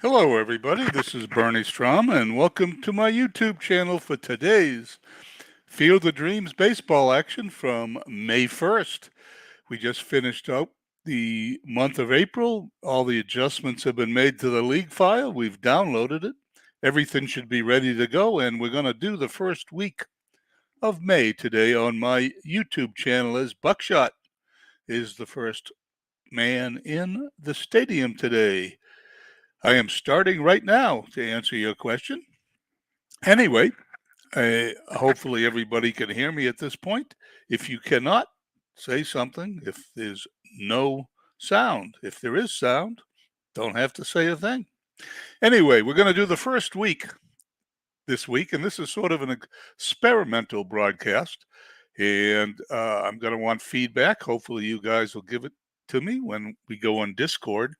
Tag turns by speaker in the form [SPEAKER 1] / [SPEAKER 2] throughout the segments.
[SPEAKER 1] Hello, everybody. This is Bernie Strom, and welcome to my YouTube channel for today's Field of Dreams baseball action from May 1st. We just finished up the month of April. All the adjustments have been made to the league file. We've downloaded it. Everything should be ready to go, and we're going to do the first week of May today on my YouTube channel as Buckshot is the first man in the stadium today. I am starting right now to answer your question. Anyway, hopefully everybody can hear me at this point. If you cannot, say something. If there's no sound, if there is sound, don't have to say a thing. Anyway, we're going to do the first week this week, and this is sort of an experimental broadcast. And I'm going to want feedback. Hopefully, you guys will give it to me when we go on Discord.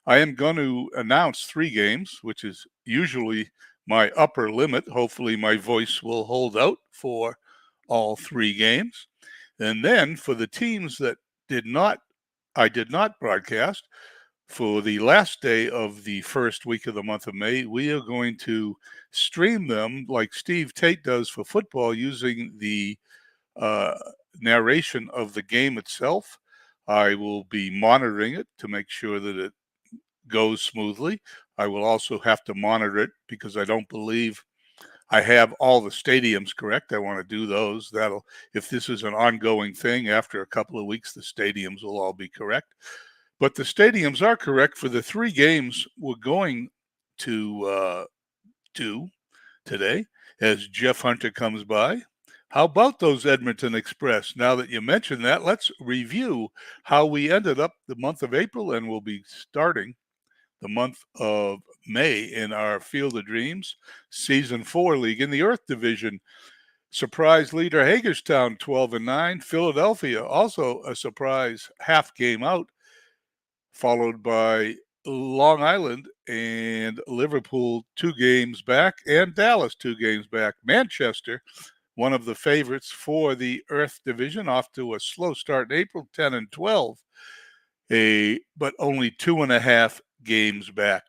[SPEAKER 1] I am going to announce 3 games, which is usually my upper limit. Hopefully, my voice will hold out for all 3 games. And then for the teams that I did not broadcast, for the last day of the first week of the month of May, we are going to stream them like Steve Tate does for football using the uh, narration of the game itself. I will be monitoring it to make sure that it goes smoothly. I will also have to monitor it because I don't believe I have all the stadiums correct. I want to do those. If this is an ongoing thing, after a couple of weeks, the stadiums will all be correct. But the stadiums are correct for the 3 games we're going to do today as Jeff Hunter comes by. How about those Edmonton Express? Now that you mentioned that, let's review how we ended up the month of April, and we'll be starting the month of May in our Field of Dreams Season 4 League in the Earth Division. Surprise leader Hagerstown 12-9. Philadelphia also a surprise half game out, followed by Long Island and Liverpool 2 games back, and Dallas 2 games back. Manchester, one of the favorites for the Earth Division, off to a slow start in April, 10-12, but only 2.5 games back.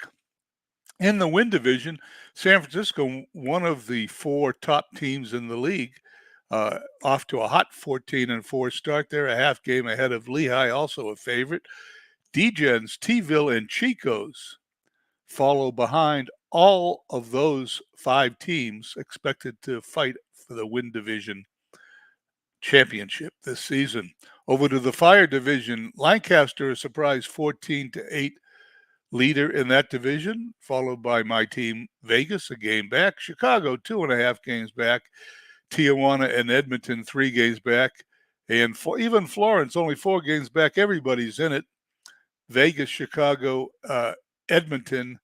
[SPEAKER 1] In the Win Division, San Francisco, one of the 4 top teams in the league, off to a hot 14-4 start. They're a half game ahead of Lehigh, also a favorite. Degens, T-ville, and Chico's follow behind all of those 5 teams expected to fight for the Win Division championship this season. Over to the Fire Division, Lancaster, a surprise 14-8 leader in that division, followed by my team, Vegas, a game back. Chicago, 2.5 games back. Tijuana and Edmonton, 3 games back. And even Florence, only 4 games back. Everybody's in it. Vegas, Chicago, Edmonton,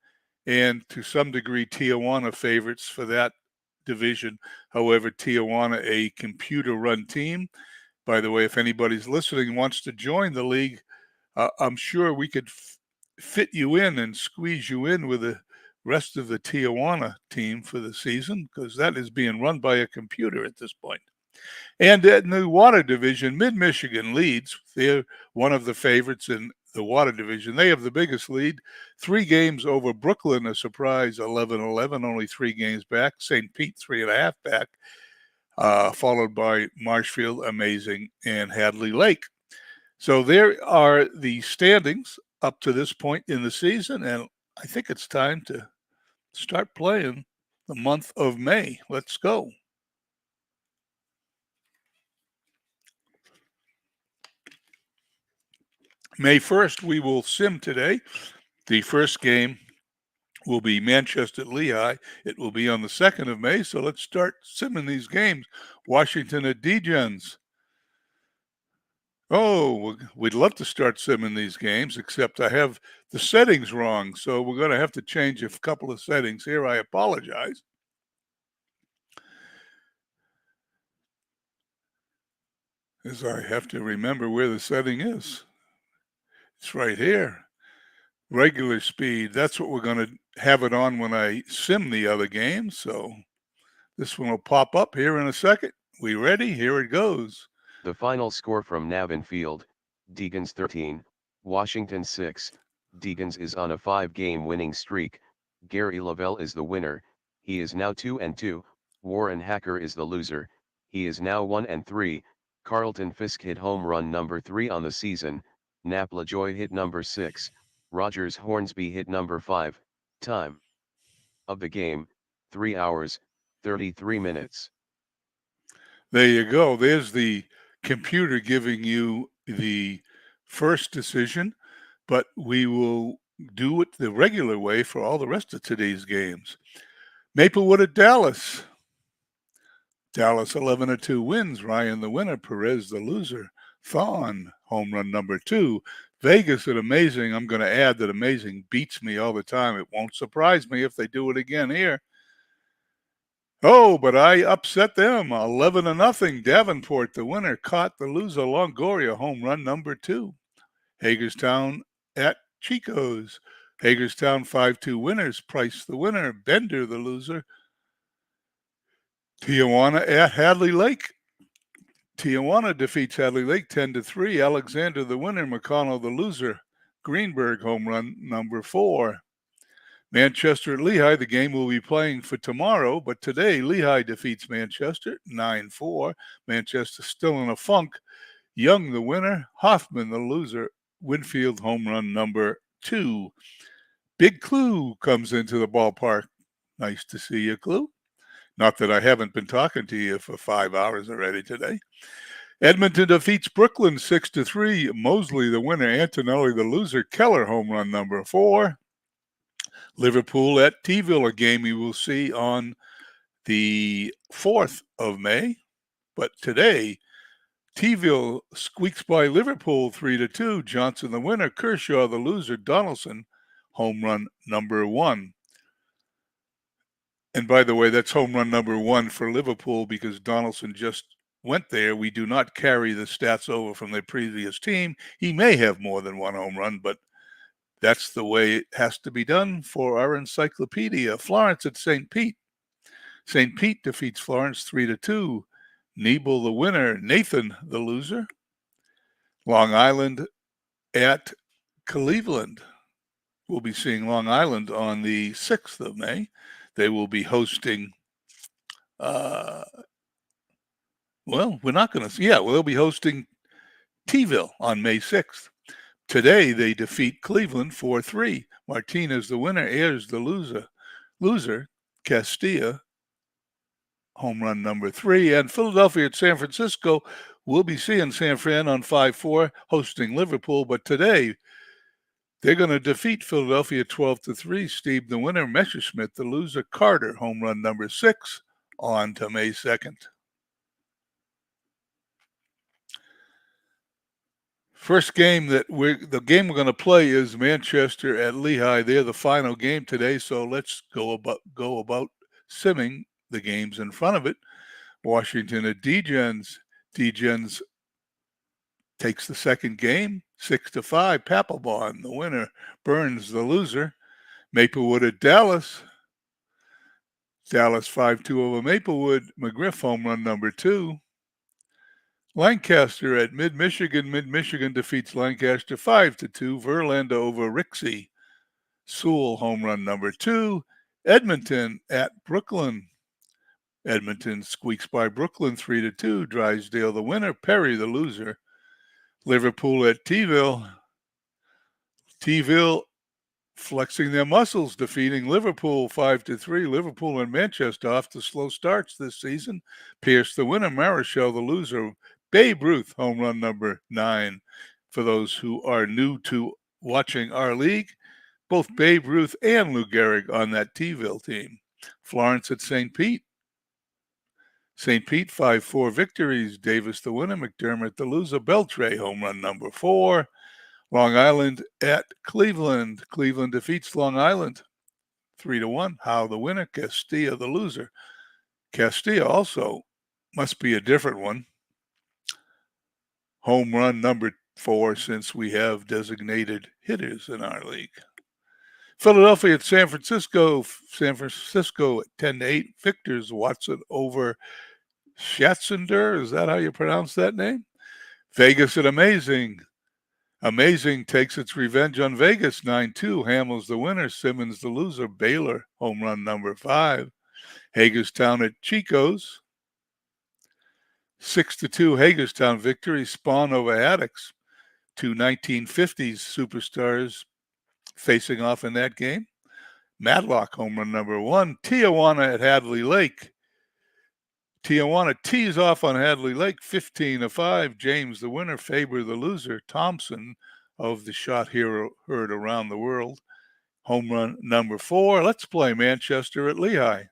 [SPEAKER 1] and to some degree Tijuana favorites for that division. However, Tijuana, a computer-run team. By the way, if anybody's listening and wants to join the league, I'm sure we could fit you in and squeeze you in with the rest of the Tijuana team for the season, because that is being run by a computer at this point. And in the water division, Mid-Michigan leads. They're one of the favorites in the water division. They have the biggest lead, 3 games over Brooklyn, a surprise 11-11, only 3 games back. St. Pete, 3.5 back, followed by Marshfield, Amazing, and Hadley Lake. So there are the standings up to this point in the season, and I think it's time to start playing the month of May. Let's go. May 1st, we will sim today. The first game will be Manchester Lehigh. It will be on the 2nd of May, so let's start simming these games. Washington at Degens. Oh, we'd love to start simming these games, except I have the settings wrong, so we're going to have to change a couple of settings here. I apologize. As I have to remember where the setting is. It's right here. Regular speed. That's what we're going to have it on when I sim the other game. So this one will pop up here in a second. We ready? Here it goes.
[SPEAKER 2] The final score from Navin Field, Degens 13, Washington 6. Degens is on a 5-game winning streak, Gary Lavelle is the winner, he is now 2-2, Warren Hacker is the loser, he is now 1-3, Carlton Fisk hit home run number 3 on the season, Nap LaJoy hit number 6, Rogers Hornsby hit number 5, time of the game, 3 hours, 33 minutes.
[SPEAKER 1] There you go. There's the computer giving you the first decision, but we will do it the regular way for all the rest of today's games. Maplewood at Dallas. Dallas 11-2 wins. Ryan the winner, Perez the loser. Thon, home run number 2. Vegas at Amazing. I'm going to add that Amazing beats me all the time. It won't surprise me if they do it again here. Oh, but I upset them. 11-0. Davenport, the winner, caught the loser. Longoria, home run number 2. Hagerstown at Chico's. Hagerstown 5-2 winners. Price the winner. Bender the loser. Tijuana at Hadley Lake. Tijuana defeats Hadley Lake 10-3. Alexander the winner. McConnell the loser. Greenberg home run number 4. Manchester at Lehigh, the game we'll be playing for tomorrow, but today Lehigh defeats Manchester 9-4. Manchester still in a funk. Young the winner, Hoffman the loser. Winfield home run number 2. Big Clue comes into the ballpark. Nice to see you, Clue. Not that I haven't been talking to you for 5 hours already today. Edmonton defeats Brooklyn 6-3. Mosley the winner, Antonelli the loser. Keller home run number 4. Liverpool at T-ville, a game we will see on the 4th of May. But today, T-ville squeaks by Liverpool 3-2. Johnson the winner, Kershaw the loser, Donaldson home run number 1. And by the way, that's home run number 1 for Liverpool because Donaldson just went there. We do not carry the stats over from the previous team. He may have more than 1 home run, but that's the way it has to be done for our encyclopedia. Florence at St. Pete. St. Pete defeats Florence 3-2. Nebel the winner, Nathan the loser. Long Island at Cleveland. We'll be seeing Long Island on the 6th of May. They will be hosting, we're not going to, they'll be hosting T-ville on May 6th. Today, they defeat Cleveland 4-3. Martinez the winner, Ayers the loser. Castilla, home run number 3. And Philadelphia at San Francisco, we'll be seeing San Fran on 5-4, hosting Liverpool. But today, they're going to defeat Philadelphia 12-3. Steve the winner, Messerschmidt the loser. Carter, home run number 6, on to May 2nd. First game we're going to play is Manchester at Lehigh. They're the final game today, so let's go about simming the games in front of it. Washington at Degens. Degens takes the second game, 6-5. Papelbon, the winner. Burns, the loser. Maplewood at Dallas. Dallas 5-2 over Maplewood. McGriff, home run number 2. Lancaster at Mid-Michigan. Mid-Michigan defeats Lancaster 5-2. Verlander over Rixey. Sewell, home run number 2. Edmonton at Brooklyn. Edmonton squeaks by Brooklyn 3-2. Drysdale the winner. Perry the loser. Liverpool at T-ville. T-ville flexing their muscles, defeating Liverpool 5-3. Liverpool and Manchester off to slow starts this season. Pierce the winner. Marichal the loser. Babe Ruth, home run number 9. For those who are new to watching our league, both Babe Ruth and Lou Gehrig on that T-ville team. Florence at St. Pete. St. Pete 5-4 victories. Davis the winner. McDermott the loser. Beltray, home run number 4. Long Island at Cleveland. Cleveland defeats Long Island 3-1. Howe the winner. Castilla the loser. Castilla also must be a different one. Home run number 4 since we have designated hitters in our league. Philadelphia at San Francisco. San Francisco at 10-8. Victors. Watson over Schatzinger. Is that how you pronounce that name? Vegas at Amazing. Amazing takes its revenge on Vegas 9-2. Hamels the winner, Simmons the loser. Baylor, home run number 5. Hagerstown at Chico's. 6-2 Hagerstown victory. Spawn over Addicts. Two 1950s superstars facing off in that game. Matlock, home run number 1. Tijuana at Hadley Lake. Tijuana tees off on Hadley Lake, 15-5. James the winner, Faber the loser. Thompson of the shot hero heard around the world. Home run number 4. Let's play Manchester at Lehigh.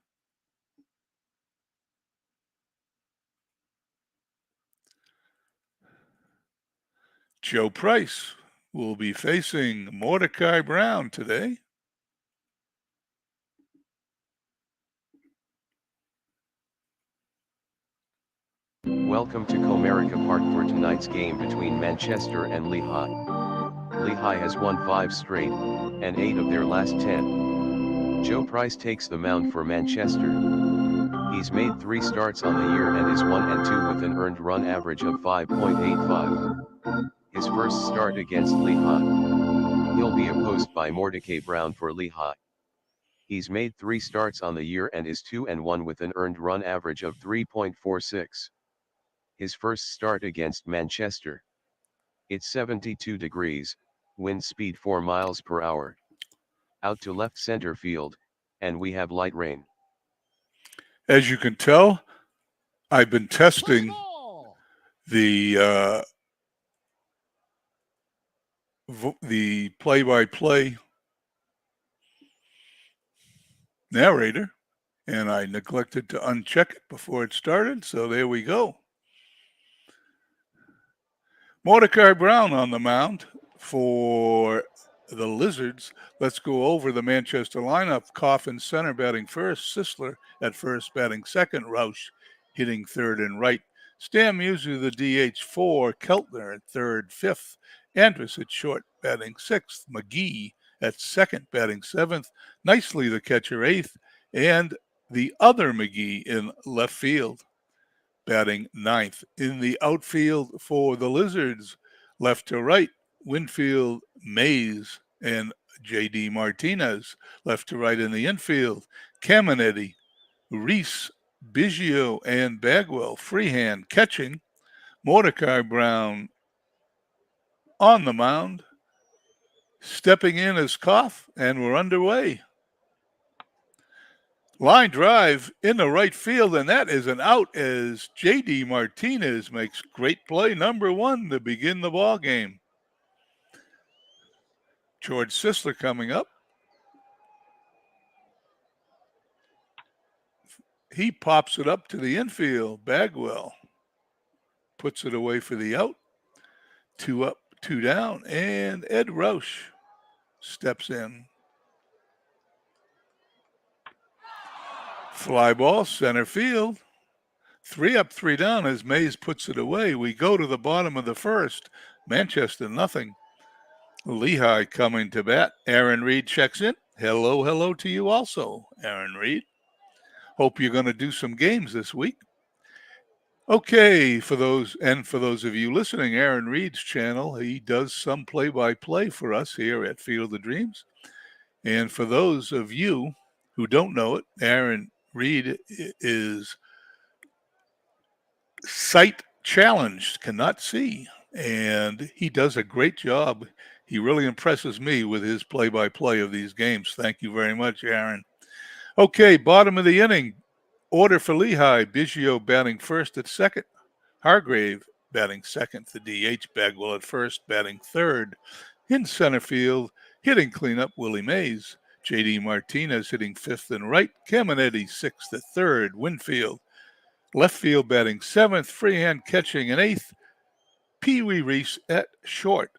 [SPEAKER 1] Joe Price will be facing Mordecai Brown today.
[SPEAKER 2] Welcome to Comerica Park for tonight's game between Manchester and Lehigh. Lehigh has won 5 straight, and 8 of their last 10. Joe Price takes the mound for Manchester. He's made 3 starts on the year and is 1-2 with an earned run average of 5.85. His first start against Lehigh. He'll be opposed by Mordecai Brown for Lehigh. He's made 3 starts on the year and is 2-1 with an earned run average of 3.46. His first start against Manchester. It's 72 degrees, wind speed 4 miles per hour. Out to left center field, and we have light rain.
[SPEAKER 1] As you can tell, I've been testing the play-by-play narrator, and I neglected to uncheck it before it started, so there we go. Mordecai Brown on the mound for the Lizards. Let's go over the Manchester lineup. Coffin center batting first. Sisler at first batting second. Roush hitting third and right. Stam Musiu the DH 4. Keltner at third, fifth. Andrus at short batting sixth. McGee at second batting seventh. Nicely the catcher eighth. And the other McGee in left field batting ninth. In the outfield for the Lizards, left to right, Winfield, Mays, and J.D. Martinez. Left to right in the infield, Caminetti, Reese, Biggio, and Bagwell. Freehand catching. Mordecai Brown on the mound. Stepping in as Koff, and we're underway. Line drive in the right field, and that is an out as J.D. Martinez makes great play number 1 to begin the ball game. George Sisler coming up. He pops it up to the infield. Bagwell puts it away for the out. 2 up, 2 down, and Ed Roush steps in. Fly ball, center field. 3 up, 3 down as Mays puts it away. We go to the bottom of the first. Manchester, nothing. Lehigh coming to bat. Aaron Reed checks in. Hello to you also, Aaron Reed. Hope you're going to do some games this week. Okay, for those of you listening, Aaron Reed's channel, he does some play-by-play for us here at Field of Dreams. And for those of you who don't know it, Aaron Reed is sight challenged, cannot see, and he does a great job. He really impresses me with his play-by-play of these games. Thank you very much, Aaron. Okay, bottom of the inning. Order for Lehigh. Biggio batting first at second. Hargrave batting second. The DH. Bagwell at first, batting third. In center field, hitting cleanup, Willie Mays. J.D. Martinez hitting fifth and right. Caminetti sixth at third. Winfield. Left field batting seventh. Freehand catching an eighth. Pee Wee Reese at short,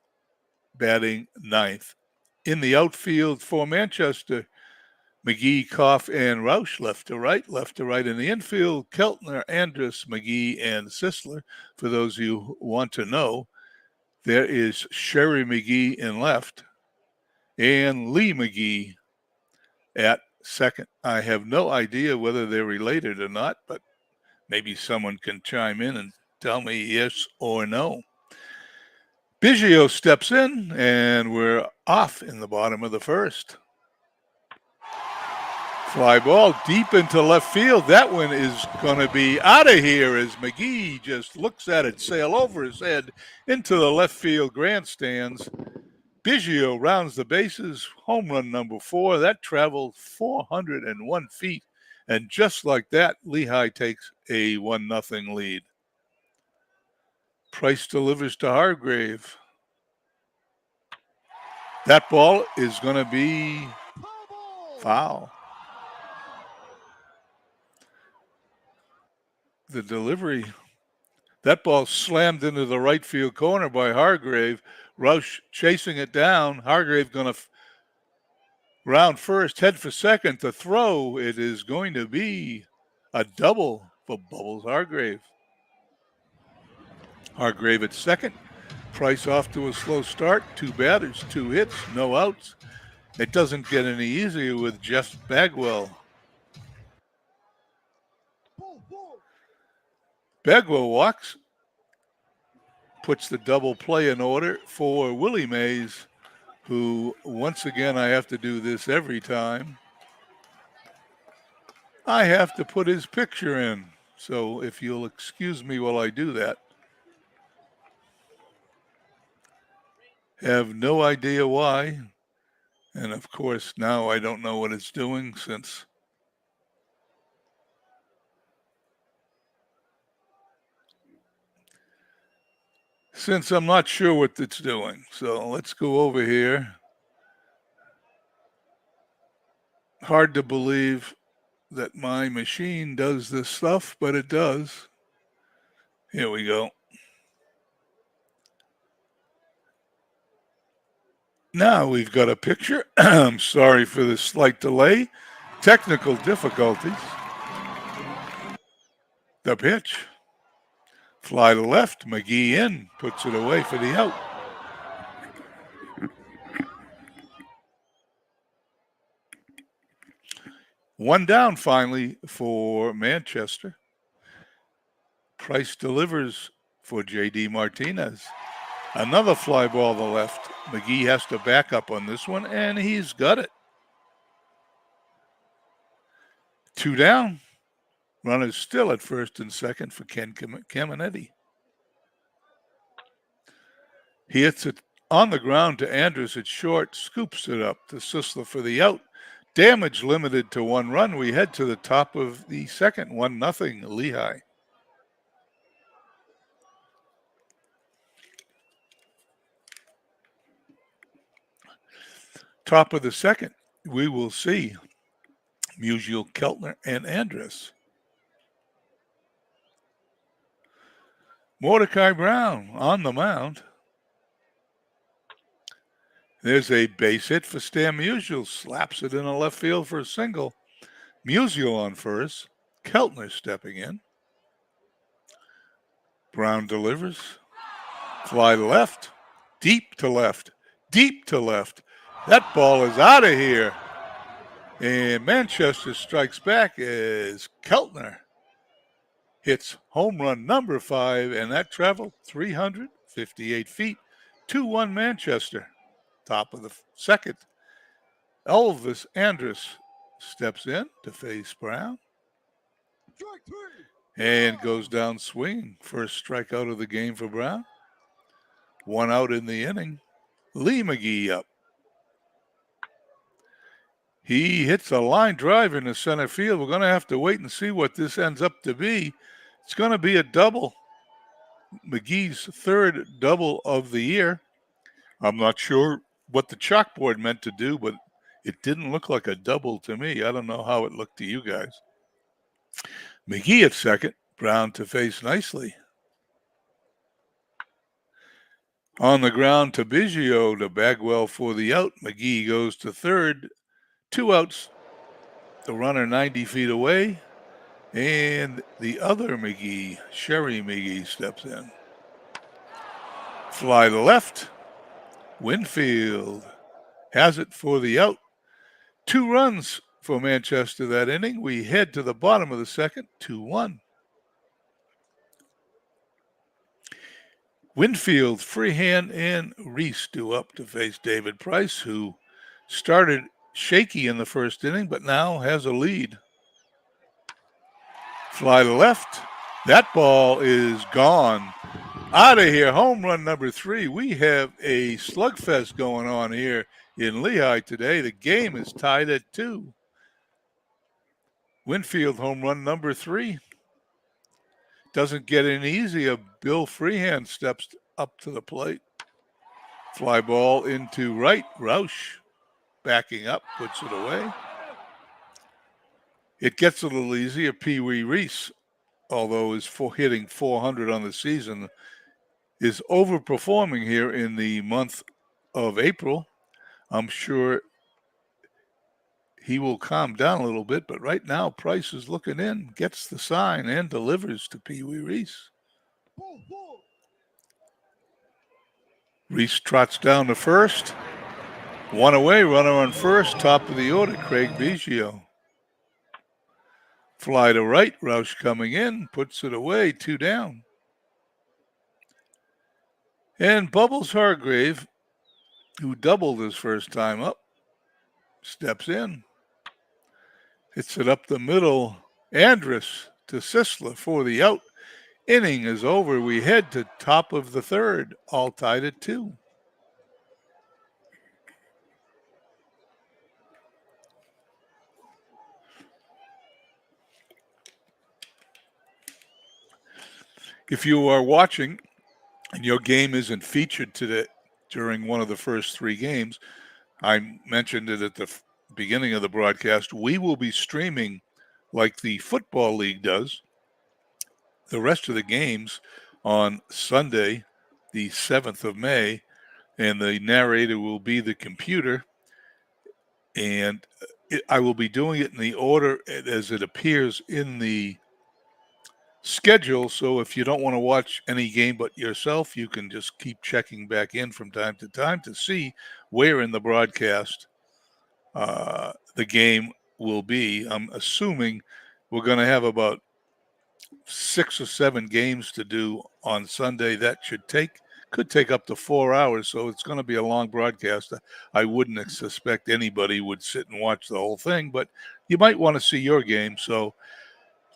[SPEAKER 1] batting ninth. In the outfield for Manchester, McGee, Koff, and Roush left to right in the infield. Keltner, Andrus, McGee, and Sisler. For those of you who want to know, there is Sherry McGee in left and Lee McGee at second. I have no idea whether they're related or not, but maybe someone can chime in and tell me yes or no. Biggio steps in, and we're off in the bottom of the first. Fly ball deep into left field. That one is going to be out of here as McGee just looks at it sail over his head into the left field grandstands. Biggio rounds the bases, home run number 4. That traveled 401 feet. And just like that, Lehigh takes a 1-0 lead. Price delivers to Hargrave. That ball is going to be foul. The delivery, that ball slammed into the right field corner by Hargrave. Roush chasing it down. Hargrave going to round first, head for second. The throw, it is going to be a double for Bubbles Hargrave. Hargrave at second. Price off to a slow start. 2 batters, 2 hits, no outs. It doesn't get any easier with Jeff Bagwell. Bagwell walks, puts the double play in order for Willie Mays, who, once again, I have to do this every time. I have to put his picture in. So if you'll excuse me while I do that. Have no idea why. And of course, now I don't know what it's doing since I'm not sure what it's doing. So let's go over here. Hard to believe that my machine does this stuff, but it does. Here we go. Now we've got a picture. I'm sorry for the slight delay. Technical difficulties. The pitch. Fly to left. McGee in. Puts it away for the out. One down finally for Manchester. Price delivers for J.D. Martinez. Another fly ball to the left. McGee has to back up on this one, and he's got it. 2 down. Runners still at first and second for Ken Caminetti. He hits it on the ground to Andrus at short, scoops it up to Sisler for the out. Damage limited to 1 run. We head to the top of the second, 1-0 Lehigh. Top of the second, we will see Musial, Keltner, and Andrus. Mordecai Brown on the mound. There's a base hit for Stan Musial. Slaps it in the left field for a single. Musial on first. Keltner stepping in. Brown delivers. Fly to left. Deep to left. Deep to left. That ball is out of here. And Manchester strikes back as Keltner hits home run number 5, and that traveled 358 feet. 2-1 Manchester. Top of the second. Elvis Andrus steps in to face Brown and goes down swinging. First strikeout of the game for Brown. 1 out in the inning. Lee McGee up. He hits a line drive in the center field. We're going to have to wait and see what this ends up to be. It's going to be a double. McGee's 3rd double of the year. I'm not sure what the chalkboard meant to do, but it didn't look like a double to me. I don't know how it looked to you guys. McGee at second. Brown to face nicely. On the ground to Biggio to Bagwell for the out. McGee goes to third. 2 outs. The runner 90 feet away. And the other McGee, Sherry McGee, steps in. Fly to left. Winfield has it for the out. 2 runs for Manchester that inning. We head to the bottom of the second, 2-1. Winfield, Freehand, and Reese due up to face David Price, who started shaky in the first inning, but now has a lead. Fly to left. That ball is gone. Out of here. Home run number 3. We have a slugfest going on here in Lehigh today. The game is tied at 2. Winfield home run number 3. Doesn't get any easier. Bill Freehand steps up to the plate. Fly ball into right. Roush backing up, puts it away. It gets a little easier. Pee Wee Reese, although is hitting 400 on the season, is overperforming here in the month of April. I'm sure he will calm down a little bit, but right now Price is looking in, gets the sign, and delivers to Pee Wee Reese. Reese trots down to first. One away, runner on first, top of the order, Craig Biggio. Fly to right, Roush coming in, puts it away, 2 down. And Bubbles Hargrave, who doubled his first time up, steps in. Hits it up the middle. Andrus to Sisler for the out. Inning is over. We head to top of the third, all tied at 2. If you are watching and your game isn't featured today during one of the first 3 games, I mentioned it at the beginning of the broadcast, we will be streaming like the Football League does the rest of the games on Sunday, the 7th of May, and the narrator will be the computer. And I will be doing it in the order as it appears in the schedule. So if you don't want to watch any game but yourself, you can just keep checking back in from time to time to see where in the broadcast the game will be. I'm assuming we're going to have about 6 or 7 games to do on Sunday. That could take up to 4 hours, so it's going to be a long broadcast. I wouldn't suspect anybody would sit and watch the whole thing, but you might want to see your game, so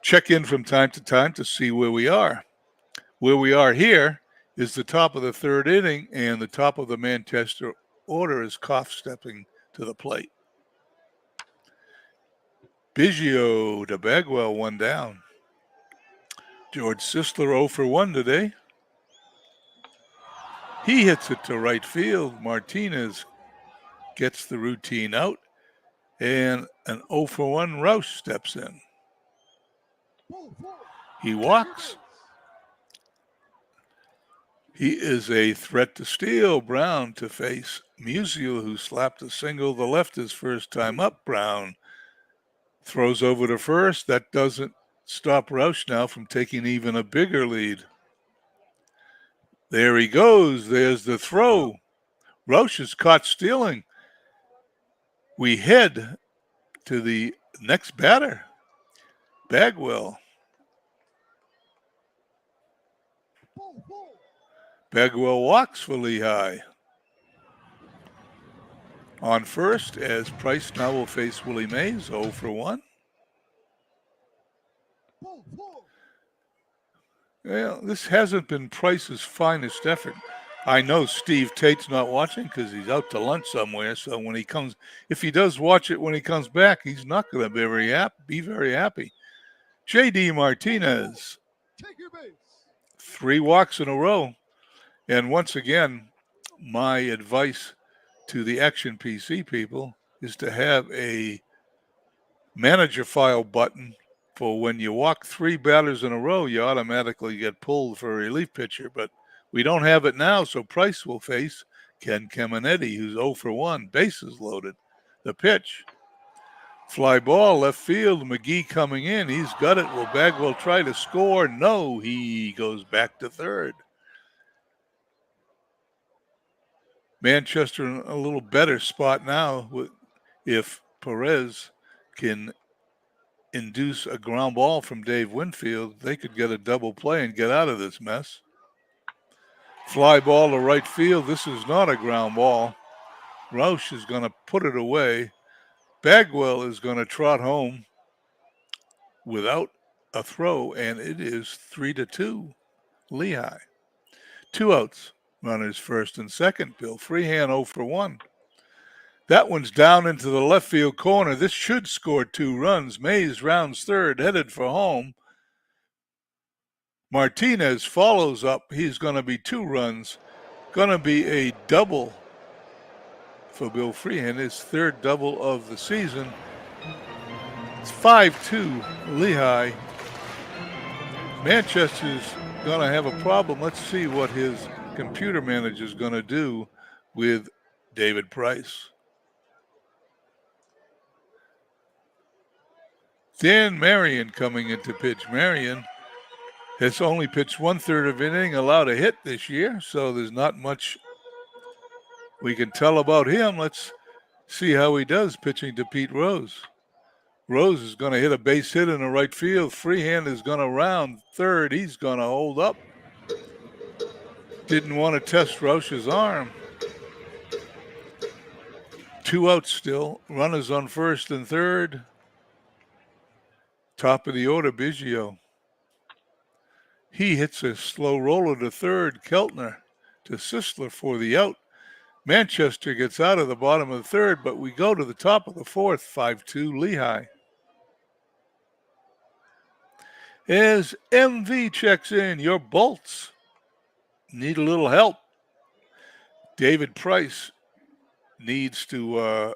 [SPEAKER 1] check in from time to time to see where we are. Where we are here is the top of the third inning, and the top of the Manchester order is Koff stepping to the plate. Biggio to Bagwell, 1 down. George Sisler 0 for 1 today. He hits it to right field. Martinez gets the routine out, and an 0 for 1 Roush steps in. He walks. He is a threat to steal. Brown to face Musial, who slapped a single to left his first time up. Brown throws over to first. That doesn't stop Roush now from taking even a bigger lead. There he goes. There's the throw. Roush is caught stealing. We head to the next batter, Bagwell. Bagwell walks for Lehigh. On first, as Price now will face Willie Mays, 0 for 1. Well, this hasn't been Price's finest effort. I know Steve Tate's not watching because he's out to lunch somewhere. So when he comes, if he does watch it when he comes back, he's not going to be very happy. J.D. Martinez, 3 walks in a row. And once again, my advice to the Action PC people is to have a manager file button for when you walk 3 batters in a row, you automatically get pulled for a relief pitcher. But we don't have it now, so Price will face Ken Caminiti, who's 0 for 1, bases loaded. The pitch. Fly ball, left field, McGee coming in. He's got it. Will Bagwell try to score? No, he goes back to third. Manchester in a little better spot now if Perez can induce a ground ball from Dave Winfield. They could get a double play and get out of this mess. Fly ball to right field. This is not a ground ball. Roush is going to put it away. Bagwell is going to trot home without a throw, and it is 3-2 Lehigh. 2 outs. Runners first and second. Bill Freehan 0 for 1. That one's down into the left field corner. This should score 2 runs. Mays rounds third, headed for home. Martinez follows up. He's going to be 2 runs. Going to be a double for Bill Freehan, his third double of the season. It's 5-2 Lehigh. Manchester's going to have a problem. Let's see what his computer manager is going to do with David Price. Dan Marion coming into pitch. Marion has only pitched 1/3 of an inning, allowed a hit this year, so there's not much we can tell about him. Let's see how he does pitching to Pete Rose. Rose is going to hit a base hit in the right field. Freehan is going to round third. He's going to hold up. Didn't want to test Roush's arm. 2 outs still. Runners on first and third. Top of the order, Biggio. He hits a slow roller to third. Keltner to Sisler for the out. Manchester gets out of the bottom of the third, but we go to the top of the fourth, 5-2 Lehigh. As MV checks in, your Bolts need a little help. David Price needs to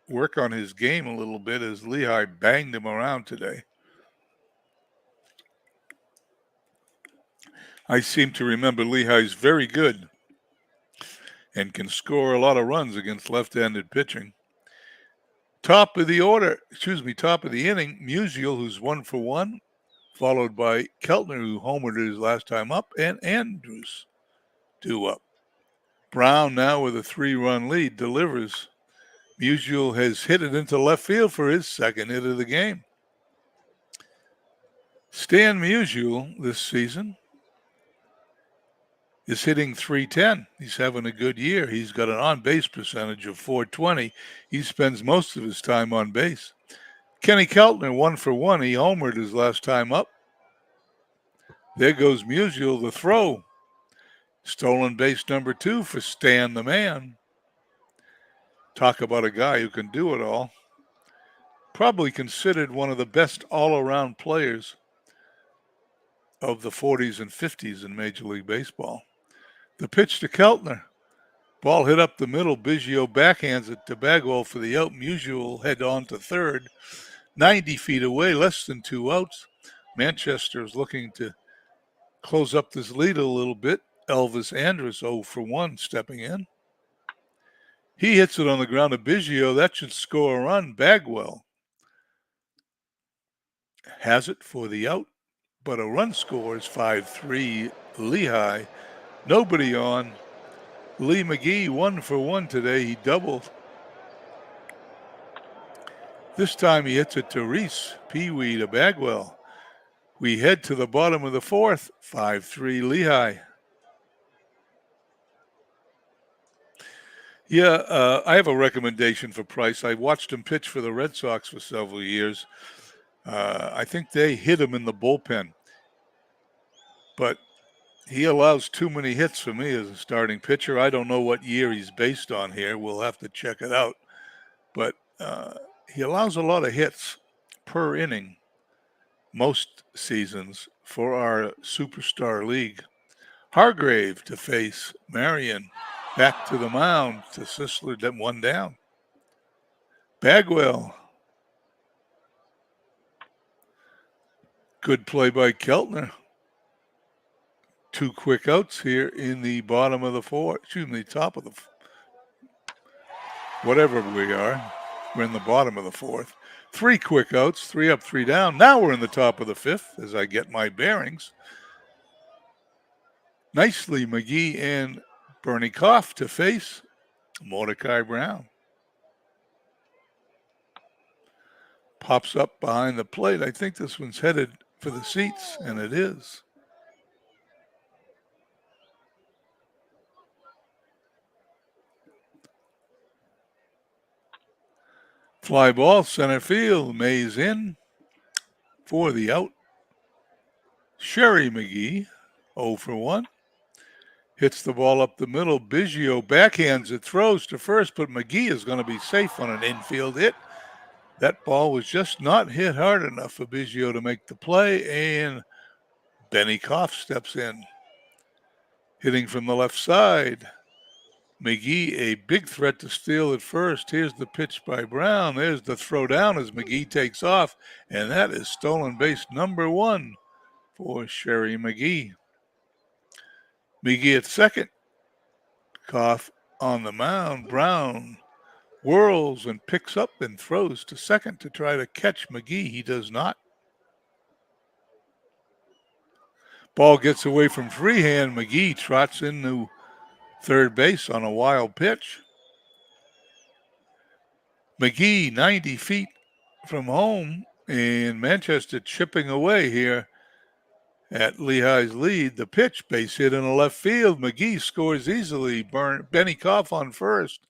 [SPEAKER 1] work on his game a little bit as Lehigh banged him around today. I seem to remember Lehigh's very good and can score a lot of runs against left-handed pitching. Top of the inning, Musial, who's 1 for 1, followed by Keltner, who homered his last time up, and Andrews 2 up. Brown now with a 3-run lead delivers. Musial has hit it into left field for his second hit of the game. Stan Musial this season is hitting .310. He's having a good year. He's got an on-base percentage of .420. He spends most of his time on base. Kenny Keltner 1 for 1. He homered his last time up. There goes Musial, the throw. Stolen base number 2 for Stan the man. Talk about a guy who can do it all. Probably considered one of the best all-around players of the 40s and 50s in Major League Baseball. The pitch to Keltner. Ball hit up the middle. Biggio backhands it to Bagwell for the out. Musial head on to third. 90 feet away, less than 2 outs. Manchester is looking to close up this lead a little bit. Elvis Andrus 0 for 1 stepping in. He hits it on the ground to Biggio. That should score a run. Bagwell has it for the out, but a run scores 5-3 Lehigh. Nobody on. Lee McGee 1 for 1 today. He doubled. This time he hits it to Reese. Pee-wee to Bagwell. We head to the bottom of the fourth. 5-3 Lehigh. Yeah, I have a recommendation for Price. I watched him pitch for the Red Sox for several years. I think they hit him in the bullpen. But he allows too many hits for me as a starting pitcher. I don't know what year he's based on here. We'll have to check it out. But he allows a lot of hits per inning most seasons for our superstar league. Hargrave to face Marion. Back to the mound to Sisler, 1 down. Bagwell. Good play by Keltner. 2 quick outs here in the bottom of the fourth. Top of the whatever we are. We're in the bottom of the fourth. 3 quick outs, 3 up, 3 down. Now we're in the top of the fifth as I get my bearings. Nicely, McGee and Bernie Koff to face Mordecai Brown. Pops up behind the plate. I think this one's headed for the seats, and it is. Fly ball, center field. Mays in for the out. Sherry McGee, 0 for 1. Hits the ball up the middle. Biggio backhands it, throws to first, but McGee is going to be safe on an infield hit. That ball was just not hit hard enough for Biggio to make the play, and Benny Koff steps in. Hitting from the left side. McGee, a big threat to steal at first. Here's the pitch by Brown. There's the throw down as McGee takes off, and that is stolen base number 1 for Sherry McGee. McGee at second. Koff on the mound. Brown whirls and picks up and throws to second to try to catch McGee. He does not. Ball gets away from Freehand. McGee trots into third base on a wild pitch. McGee 90 feet from home, and Manchester chipping away here at Lehigh's lead. The pitch, base hit in the left field. McGee scores easily. Benny Koff on first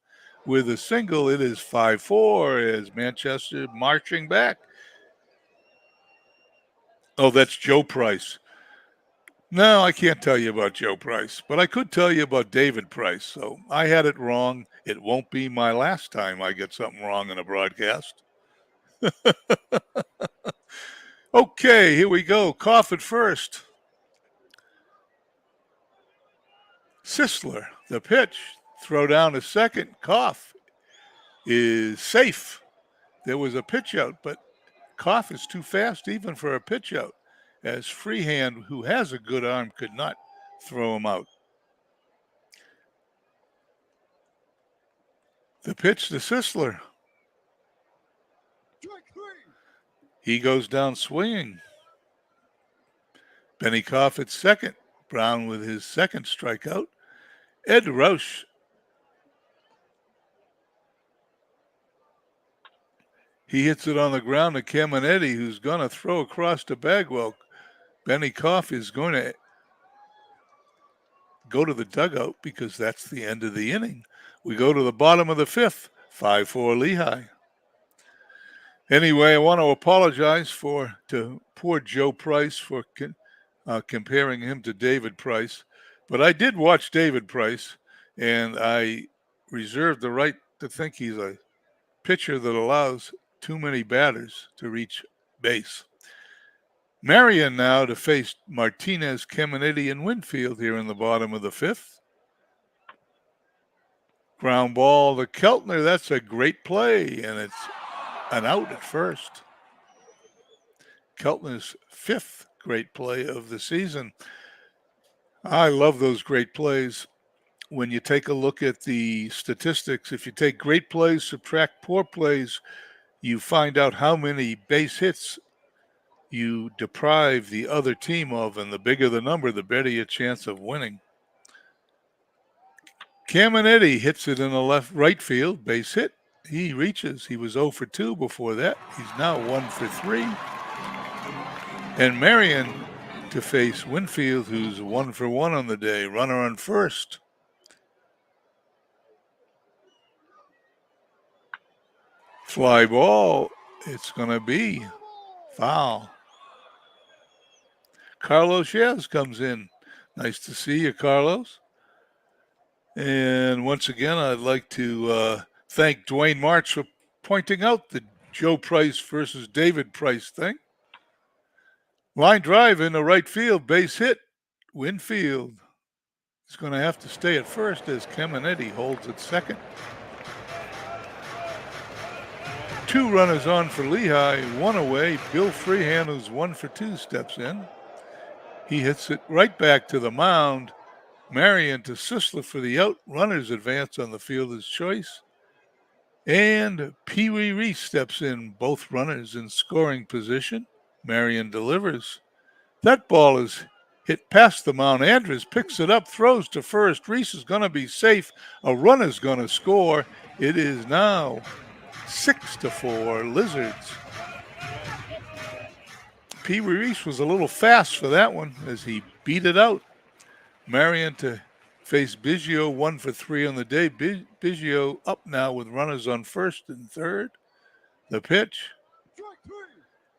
[SPEAKER 1] with a single. It is 5-4 as Manchester marching back. Oh, that's Joe Price. No, I can't tell you about Joe Price, but I could tell you about David Price. So I had it wrong. It won't be my last time I get something wrong in a broadcast. Okay, here we go. Koff at first. Sisler, the pitch. Throw down to second. Koff is safe. There was a pitch out, but Koff is too fast even for a pitch out, as Freehand, who has a good arm, could not throw him out. The pitch to Sisler. He goes down swinging. Benny Koff at second. Brown with his second strikeout. Ed Roush. He hits it on the ground to Caminetti, who's going to throw across to Bagwell. Benny Koff is going to go to the dugout because that's the end of the inning. We go to the bottom of the fifth, 5-4 Lehigh. Anyway, I want to apologize to poor Joe Price for comparing him to David Price. But I did watch David Price, and I reserve the right to think he's a pitcher that allows too many batters to reach base. Marion now to face Martinez, Caminetti, and Winfield here in the bottom of the fifth. Ground ball to Keltner. That's a great play, and it's an out at first. Keltner's fifth great play of the season. I love those great plays. When you take a look at the statistics, if you take great plays, subtract poor plays, you find out how many base hits you deprive the other team of, and the bigger the number, the better your chance of winning. Caminetti hits it in the right field, base hit. He reaches. He was 0 for 2 before that. He's now 1 for 3. And Marion to face Winfield, who's 1 for 1 on the day. Runner on first. Fly ball. It's going to be foul. Carlos Yaz comes in. Nice to see you, Carlos. And once again, I'd like to thank Dwayne March for pointing out the Joe Price versus David Price thing. Line drive into right field, base hit. Winfield is going to have to stay at first as Caminetti holds at second. 2 runners on for Lehigh, 1 away. Bill Freehand, who's 1 for 2, steps in. He hits it right back to the mound. Marion to Sisler for the out. Runners advance on the fielder's choice. And Pee Wee Reese steps in, both runners in scoring position. Marion delivers. That ball is hit past the mound. Andrews picks it up, throws to first. Reese is going to be safe. A runner's going to score. It is now 6-4 Lizards. Pee Wee Reese was a little fast for that one as he beat it out. Marion to face Biggio, 1 for 3 on the day. Biggio up now with runners on first and third. The pitch.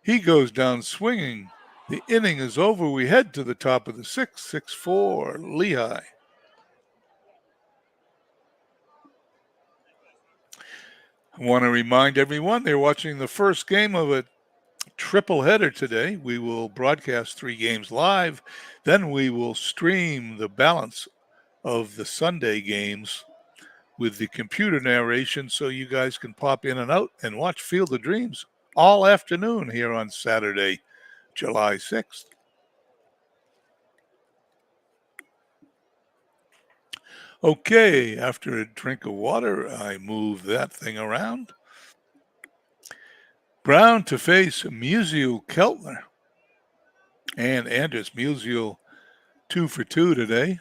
[SPEAKER 1] He goes down swinging. The inning is over. We head to the top of the sixth, 6-4, Lehigh. I want to remind everyone they're watching the first game of a triple header today. We will broadcast 3 games live. Then we will stream the balance of the Sunday games with the computer narration so you guys can pop in and out and watch Field of Dreams all afternoon here on Saturday, July 6th. Okay, after a drink of water, I move that thing around. Brown to face Musial Keltner. And Anders Musial 2 for 2 today.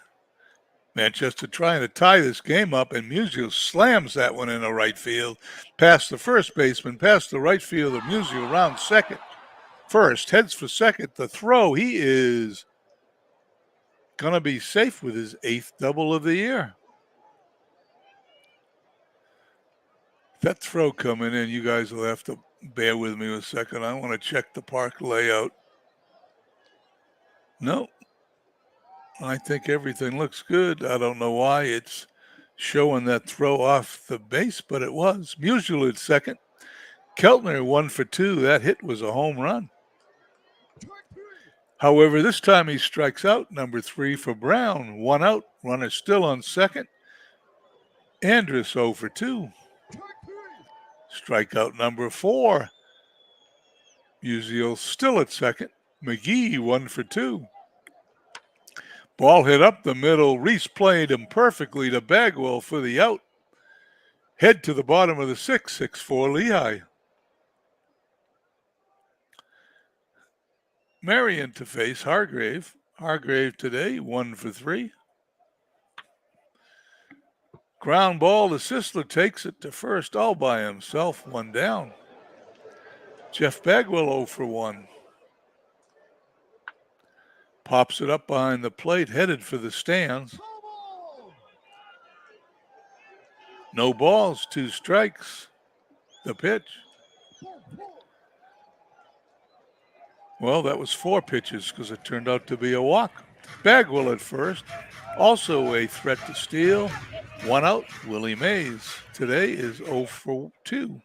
[SPEAKER 1] Manchester trying to tie this game up, and Musial slams that one in the right field. Past the first baseman, past the right fielder. Musial round second. First, heads for second. The throw, he is going to be safe with his 8th double of the year. That throw coming in, you guys will have to bear with me a second. I want to check the park layout. No, I think everything looks good. I don't know why it's showing that throw off the base, but it was. Musial at second. Keltner 1 for 2. That hit was a home run. However, this time he strikes out. Number 3 for Brown. 1 out. Runner still on second. Andrus 0 for 2. Strikeout number 4. Musial still at second. McGee 1 for 2. Ball hit up the middle. Reese played him perfectly to Bagwell for the out. Head to the bottom of the 6th, 6-4 Lehigh. Marion to face Hargrave. Hargrave today, 1 for 3. Ground ball to Sisler, takes it to first all by himself, 1 down. Jeff Bagwell 0 for 1. Pops it up behind the plate, headed for the stands. No balls, 2 strikes. The pitch. Well, that was 4 pitches because it turned out to be a walk. Bagwell at first, also a threat to steal. 1 out, Willie Mays. Today is 0 for 2.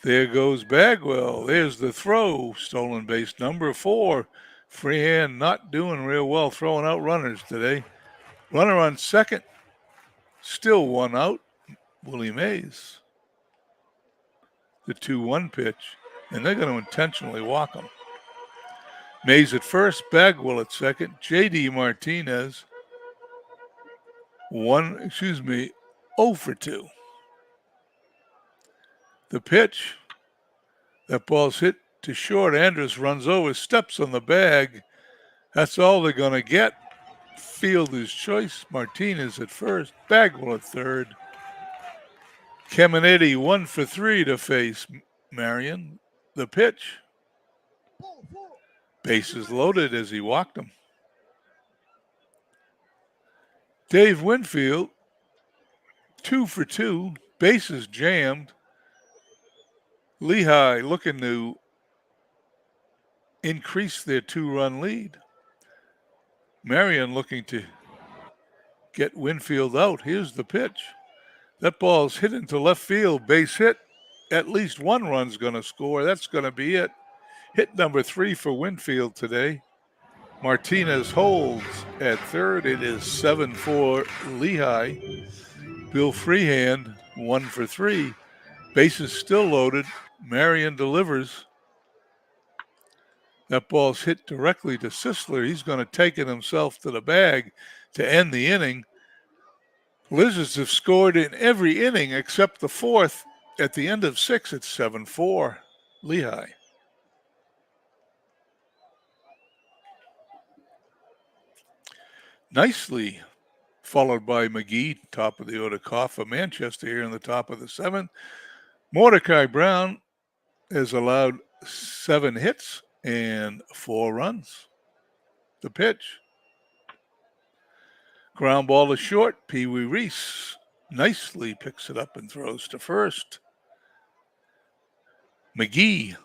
[SPEAKER 1] There goes Bagwell. There's the throw. Stolen base number 4. Freehand not doing real well throwing out runners today. Runner on second. Still 1 out. Willie Mays. The 2-1 pitch. And they're going to intentionally walk him. Mays at first. Bagwell at second. J.D. Martinez. 0 for 2. The pitch, that ball's hit to short. Andrus runs over, steps on the bag. That's all they're going to get. Fielder's choice. Martinez at first, Bagwell at third. Caminiti 1 for 3 to face Marion. The pitch. Bases loaded as he walked him. Dave Winfield, 2 for 2, bases jammed. Lehigh looking to increase their 2-run lead. Marion looking to get Winfield out. Here's the pitch. That ball's hit into left field, base hit. At least 1 run's going to score. That's going to be it. Hit number 3 for Winfield today. Martinez holds at third. It is 7-4 Lehigh. Bill Freehand 1 for 3. Bases still loaded. Marion delivers. That ball's hit directly to Sisler. He's going to take it himself to the bag to end the inning. Lizards have scored in every inning except the 4th. At the end of 6, it's 7-4 Lehigh. Nicely followed by McGee, top of the order. For Manchester here in the top of the 7th. Mordecai Brown has allowed 7 hits and 4 runs. The pitch. Ground ball to short. Pee Wee Reese nicely picks it up and throws to first. McGee,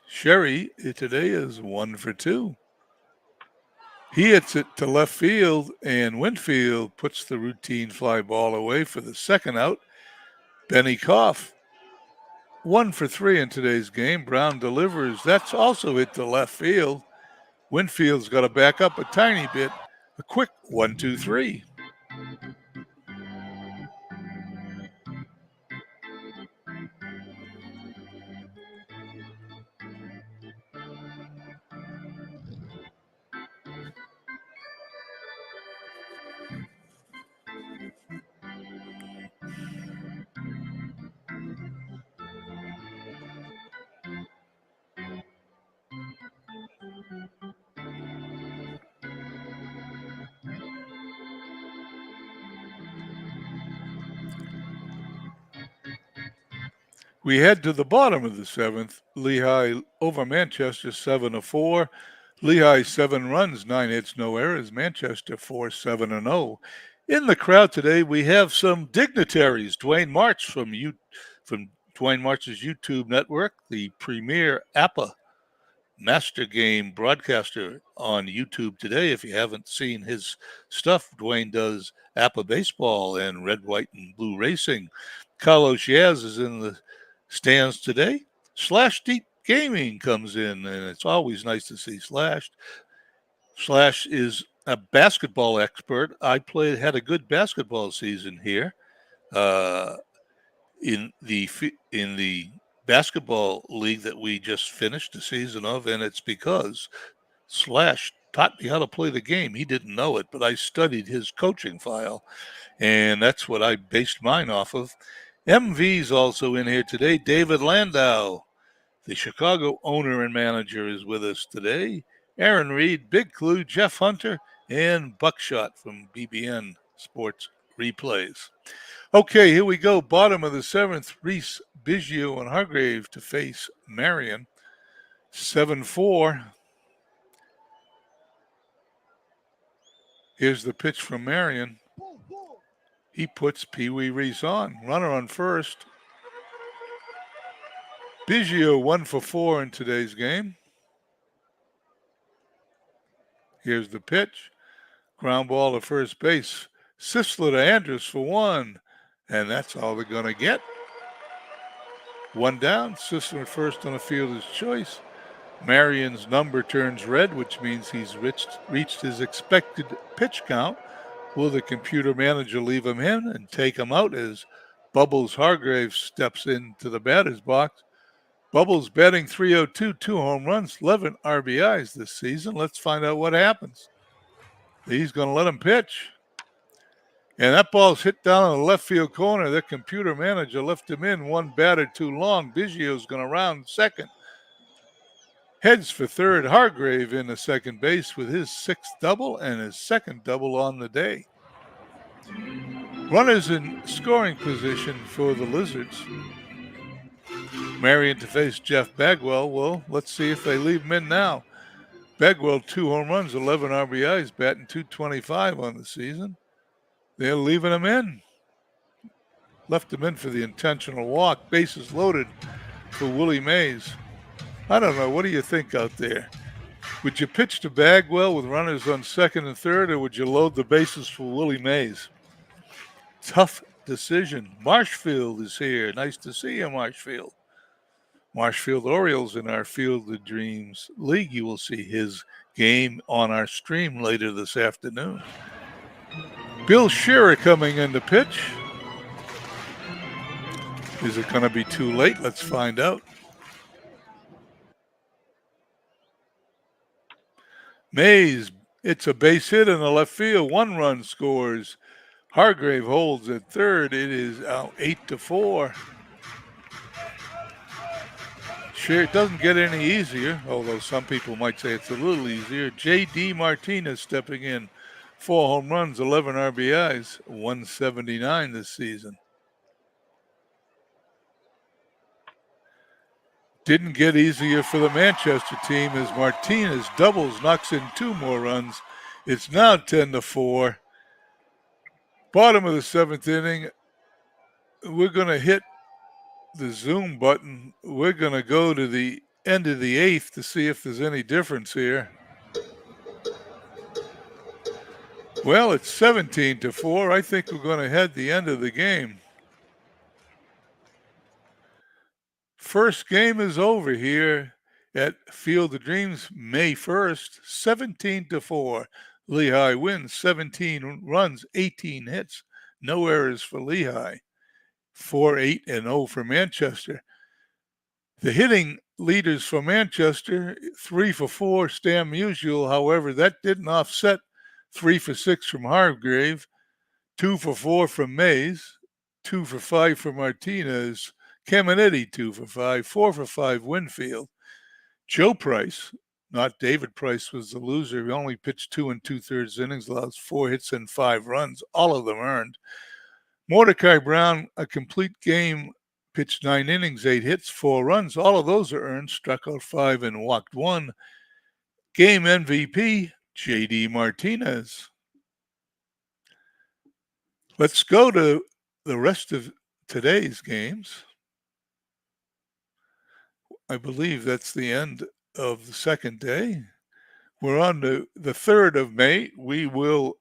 [SPEAKER 1] Sherry today is 1 for 2. He hits it to left field, and Winfield puts the routine fly ball away for the second out. Benny Koff, 1 for 3 in today's game. Brown delivers. That's also hit to left field. Winfield's got to back up a tiny bit. A quick 1-2-3. We head to the bottom of the seventh. Lehigh over Manchester 7-4. Lehigh 7 runs, 9 hits, no errors. Manchester 4-7-0. In the crowd today, we have some dignitaries. Dwayne March from Dwayne March's YouTube network, the premier APA Master Game broadcaster on YouTube today. If you haven't seen his stuff, Dwayne does APA baseball and red, white, and blue racing. Carlos Yaz is in the stands today. Slash Deep Gaming comes in, and it's always nice to see Slash. Slash is a basketball expert. I had a good basketball season here in the basketball league that we just finished the season of, and it's because Slash taught me how to play the game. He didn't know it, but I studied his coaching file, and that's what I based mine off of. MV's also in here today. David Landau, the Chicago owner and manager, is with us today. Aaron Reed, Big Clue, Jeff Hunter, and Buckshot from BBN Sports Replays. Okay, here we go. Bottom of the seventh, Reese, Biggio, and Hargrave to face Marion. 7-4. Here's the pitch from Marion. He puts Pee Wee Reese on. Runner on first. Biggio 1 for 4 in today's game. Here's the pitch. Ground ball to first base. Sisler to Andrus for 1. And that's all they're going to get. 1 down. Sisler first on the fielder's choice. Marion's number turns red, which means he's reached his expected pitch count. Will the computer manager leave him in and take him out as Bubbles Hargrave steps into the batter's box? Bubbles batting .302, 2 home runs, 11 RBIs this season. Let's find out what happens. He's going to let him pitch. And that ball's hit down in the left field corner. The computer manager left him in, 1 batter too long. Biggio's going to round second. Heads for third. Hargrave in the second base with his 6th double and his 2nd double on the day. Runners in scoring position for the Lizards. Marion to face Jeff Bagwell. Well, let's see if they leave him in now. Bagwell, 2 home runs, 11 RBIs, batting .225 on the season. They're leaving him in. Left him in for the intentional walk. Bases loaded for Willie Mays. I don't know. What do you think out there? Would you pitch to Bagwell with runners on second and third, or would you load the bases for Willie Mays? Tough decision. Marshfield is here. Nice to see you, Marshfield. Marshfield Orioles in our Field of Dreams League. You will see his game on our stream later this afternoon. Bill Shearer coming in to pitch. Is it going to be too late? Let's find out. Mays, it's a base hit in the left field. 1 run scores. Hargrave holds at third. It is 8-4. Sure, it doesn't get any easier, although some people might say it's a little easier. J.D. Martinez stepping in. 4 home runs, 11 RBIs, 179 this season. Didn't get easier for the Manchester team as Martinez doubles, knocks in 2 more runs. It's now 10-4. Bottom of the 7th inning, we're going to hit the Zoom button. We're going to go to the end of the eighth to see if there's any difference here. Well, it's 17-4. I think we're going to head the end of the game. First game is over here at Field of Dreams, May 1st, 17-4. Lehigh wins 17 runs, 18 hits, no errors for Lehigh. 4-8-0 for Manchester. The hitting leaders for Manchester, 3 for 4, Stam Musial. However, that didn't offset 3 for 6 from Hargrave, 2 for 4 from Mays, 2 for 5 for Martinez, Caminetti 2 for 5, 4 for 5 Winfield. Joe Price, not David Price, was the loser. He only pitched 2 2/3 innings, allows 4 hits and 5 runs, all of them earned. Mordecai Brown, a complete game, pitched 9 innings, 8 hits, 4 runs. All of those are earned, struck out 5 and walked 1. Game MVP, J.D. Martinez. Let's go to the rest of today's games. I believe that's the end of the second day. We're on the 3rd of May. We will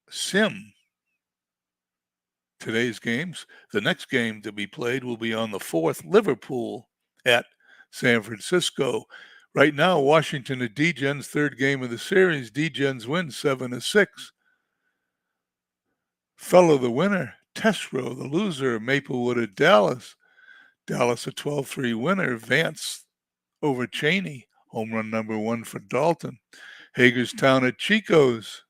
[SPEAKER 1] sim today's games. The next game to be played will be on the 4th, Liverpool at San Francisco. Right now, Washington at D-Gen's third game of the series. D-Gen's win 7-6. Fellow the winner, Tesro the loser, Maplewood at Dallas. Dallas a 12-3 winner. Vance over Cheney, home run number 1 for Dalton. Hagerstown at Chico's.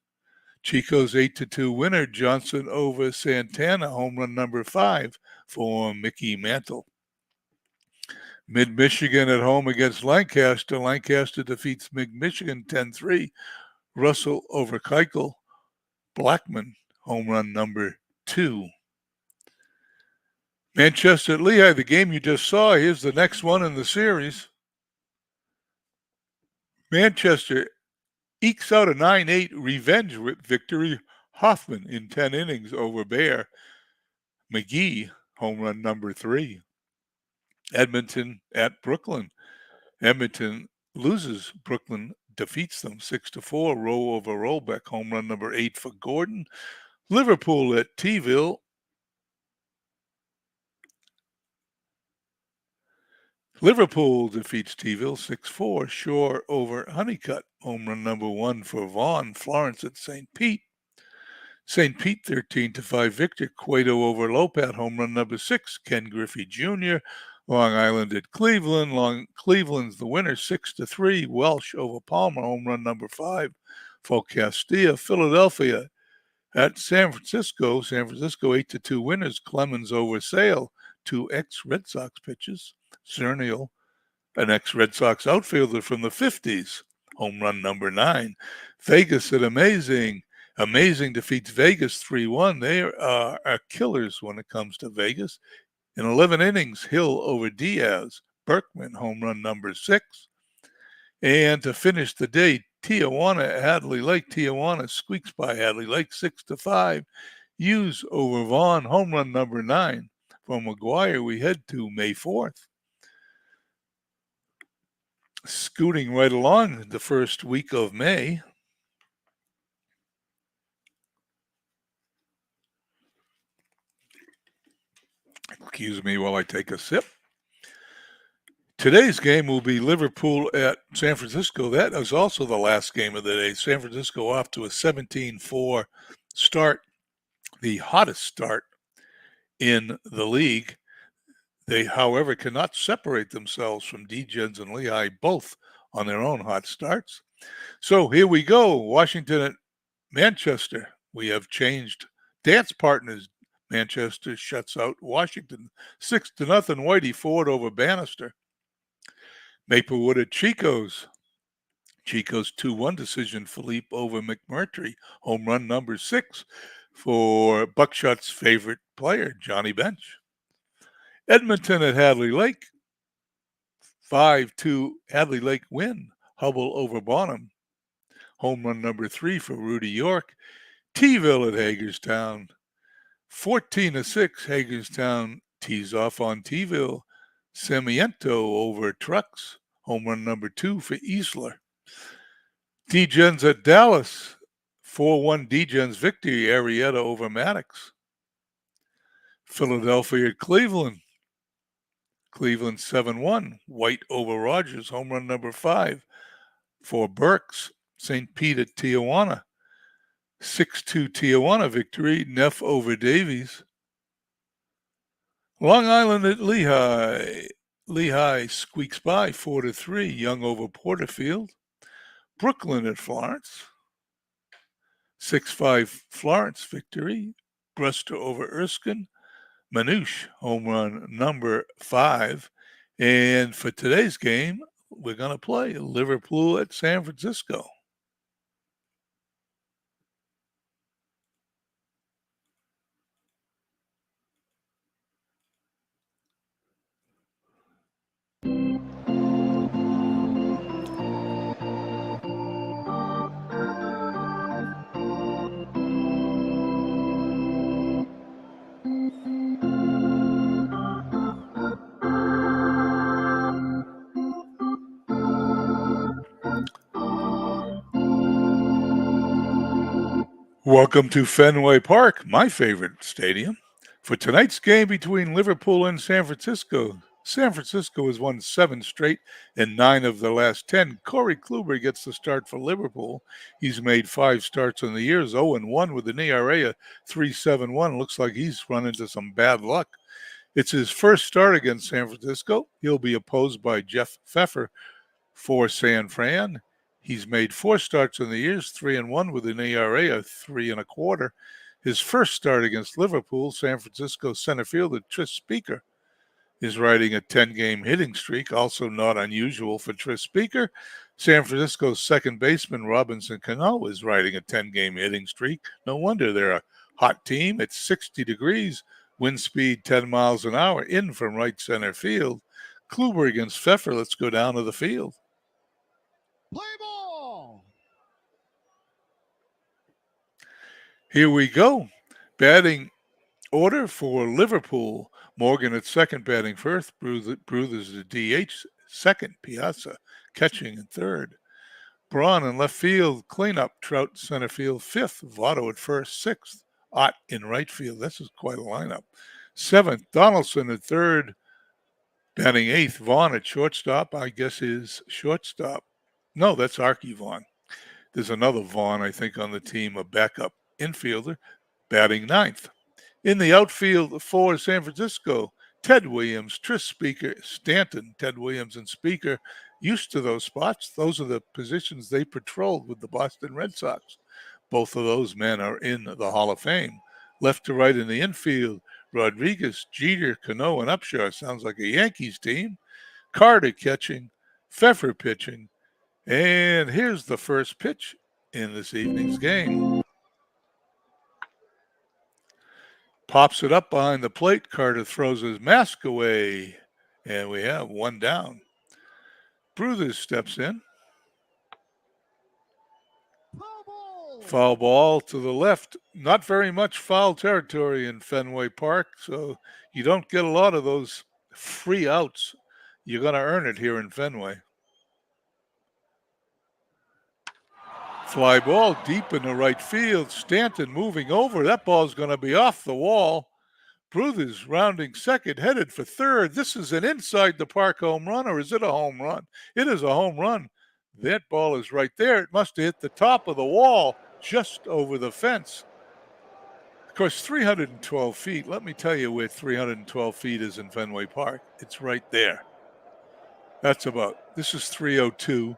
[SPEAKER 1] Chico's 8-2 winner. Johnson over Santana, home run number 5 for Mickey Mantle. Mid-Michigan at home against Lancaster. Lancaster defeats Mid-Michigan 10-3. Russell over Keuchel. Blackman, home run number 2. Manchester at Lehigh, the game you just saw. Here's the next one in the series. Manchester ekes out a 9-8 revenge victory. Hoffman in 10 innings over Bear. McGee, home run number 3. Edmonton at Brooklyn. Edmonton loses. Brooklyn defeats them 6-4. Row over Rollback, home run number 8 for Gordon. Liverpool at T-ville. Liverpool defeats T-ville 6-4. Shore over Honeycutt, home run number 1 for Vaughn. Florence at St. Pete. St. Pete 13-5 victor. Cueto over Lopat, home run number 6. Ken Griffey Jr. Long Island at Cleveland. Cleveland's the winner 6-3. Welsh over Palmer, home run number 5 for Castilla. Philadelphia at San Francisco. San Francisco 8-2 winners. Clemens over Sale. 2 ex-Red Sox pitchers. Zernial, an ex-Red Sox outfielder from the 50s, home run number 9. Vegas at Amazing. Amazing defeats Vegas 3-1. They are killers when it comes to Vegas. In 11 innings, Hill over Diaz. Berkman, home run number 6. And to finish the day, Tijuana at Hadley Lake. Tijuana squeaks by Hadley Lake 6-5. Hughes over Vaughn, home run number 9. From McGuire, we head to May 4th. Scooting right along the first week of May. Excuse me while I take a sip. Today's game will be Liverpool at San Francisco. That is also the last game of the day. San Francisco off to a 17-4 start, the hottest start in the league. They, however, cannot separate themselves from D-Gens and Lehigh, both on their own hot starts. So here we go. Washington at Manchester. We have changed dance partners. Manchester shuts out Washington 6-0. Whitey Ford over Bannister. Maplewood at Chico's. Chico's 2-1 decision. Philippe over McMurtry. Home run number 6 for Buckshot's favorite player, Johnny Bench. Edmonton at Hadley Lake. 5-2 Hadley Lake win. Hubble over Bonham. Home run number 3 for Rudy York. T-ville at Hagerstown. 14-6, Hagerstown tees off on T-ville. Semiento over Trucks. Home run number 2 for Easler. D-Gens at Dallas. 4-1 D-Gens victory, Arrieta over Maddox. Philadelphia at Cleveland. Cleveland 7-1. White over Rogers. Home run number 5 for Burks. St. Pete at Tijuana. 6-2 Tijuana victory. Neff over Davies. Long Island at Lehigh. Lehigh squeaks by 4-3. Young over Porterfield. Brooklyn at Florence. 6-5 Florence victory. Brewster over Erskine. Manouche, home run number 5. And for today's game, we're going to play Liverpool at San Francisco. Welcome to Fenway Park, my favorite stadium. For tonight's game between Liverpool and San Francisco has won 7 straight and 9 of the last 10. Corey Kluber gets the start for Liverpool. He's made 5 starts in the year, 0-1 with an ERA of 3.71. Looks like he's run into some bad luck. It's his first start against San Francisco. He'll be opposed by Jeff Pfeffer for San Fran. He's made 4 starts in the years, 3-1 with an ERA of 3.25. His first start against Liverpool, San Francisco center fielder Tris Speaker is riding a 10-game hitting streak, also not unusual for Tris Speaker. San Francisco's second baseman Robinson Cano is riding a 10-game hitting streak. No wonder they're a hot team. It's 60 degrees, wind speed 10 miles an hour, in from right center field. Kluber against Pfeffer. Let's go down to the field.
[SPEAKER 3] Play ball.
[SPEAKER 1] Here we go. Batting order for Liverpool. Morgan at second, batting first. Bruthers at DH, second. Piazza catching in third. Braun in left field, cleanup. Trout center field, fifth. Votto at first, sixth. Ott in right field. This is quite a lineup. Seventh, Donaldson at third. Batting eighth, Vaughn at shortstop. I guess is shortstop. No, that's Archie Vaughn. There's another Vaughn, I think, on the team, a backup infielder, batting ninth. In the outfield for San Francisco, Ted Williams, Tris Speaker, Stanton. Ted Williams and Speaker used to those spots. Those are the positions they patrolled with the Boston Red Sox. Both of those men are in the Hall of Fame. Left to right in the infield, Rodriguez, Jeter, Cano, and Upshaw. Sounds like a Yankees team. Carter catching, Pfeffer pitching. And here's the first pitch in this evening's game. Pops it up behind the plate. Carter throws his mask away. And we have 1 down. Bruthers steps in. Foul ball to the left. Not very much foul territory in Fenway Park, so you don't get a lot of those free outs. You're going to earn it here in Fenway. Fly ball deep in the right field. Stanton moving over. That ball's going to be off the wall. Bruthers rounding second, headed for third. This is an inside the park home run, or is it a home run? It is a home run. That ball is right there. It must have hit the top of the wall, just over the fence. Of course, 312 feet. Let me tell you where 312 feet is in Fenway Park. It's right there. This is 302.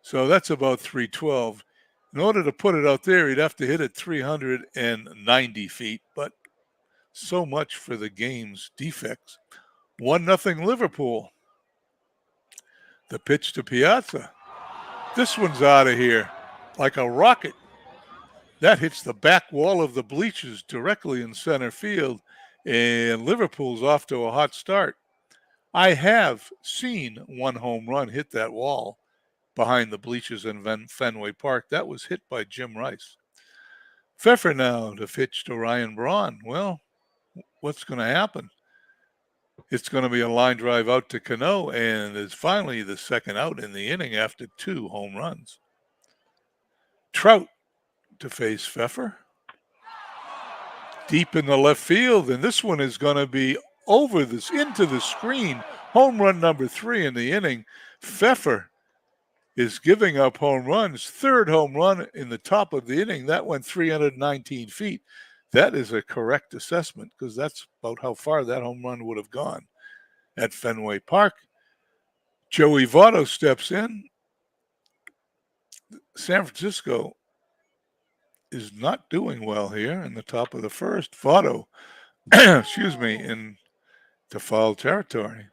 [SPEAKER 1] So that's about 312. In order to put it out there, he'd have to hit it 390 feet, but so much for the game's defects. 1-0 Liverpool. The pitch to Piazza. This one's out of here like a rocket. That hits the back wall of the bleachers directly in center field, and Liverpool's off to a hot start. I have seen one home run hit that wall behind the bleachers in Fenway Park. That was hit by Jim Rice. Pfeffer now to pitch to Ryan Braun. Well, what's going to happen? It's going to be a line drive out to Cano, and it's finally the second out in the inning after 2 home runs. Trout to face Pfeffer. Deep in the left field, and this one is going to be over this, into the screen. Home run number 3 in the inning. Pfeffer is giving up home runs. Third home run in the top of the inning. That went 319 feet. That is a correct assessment because that's about how far that home run would have gone at Fenway Park. Joey Votto steps in. San Francisco is not doing well here in the top of the first. Votto, excuse me, into foul territory.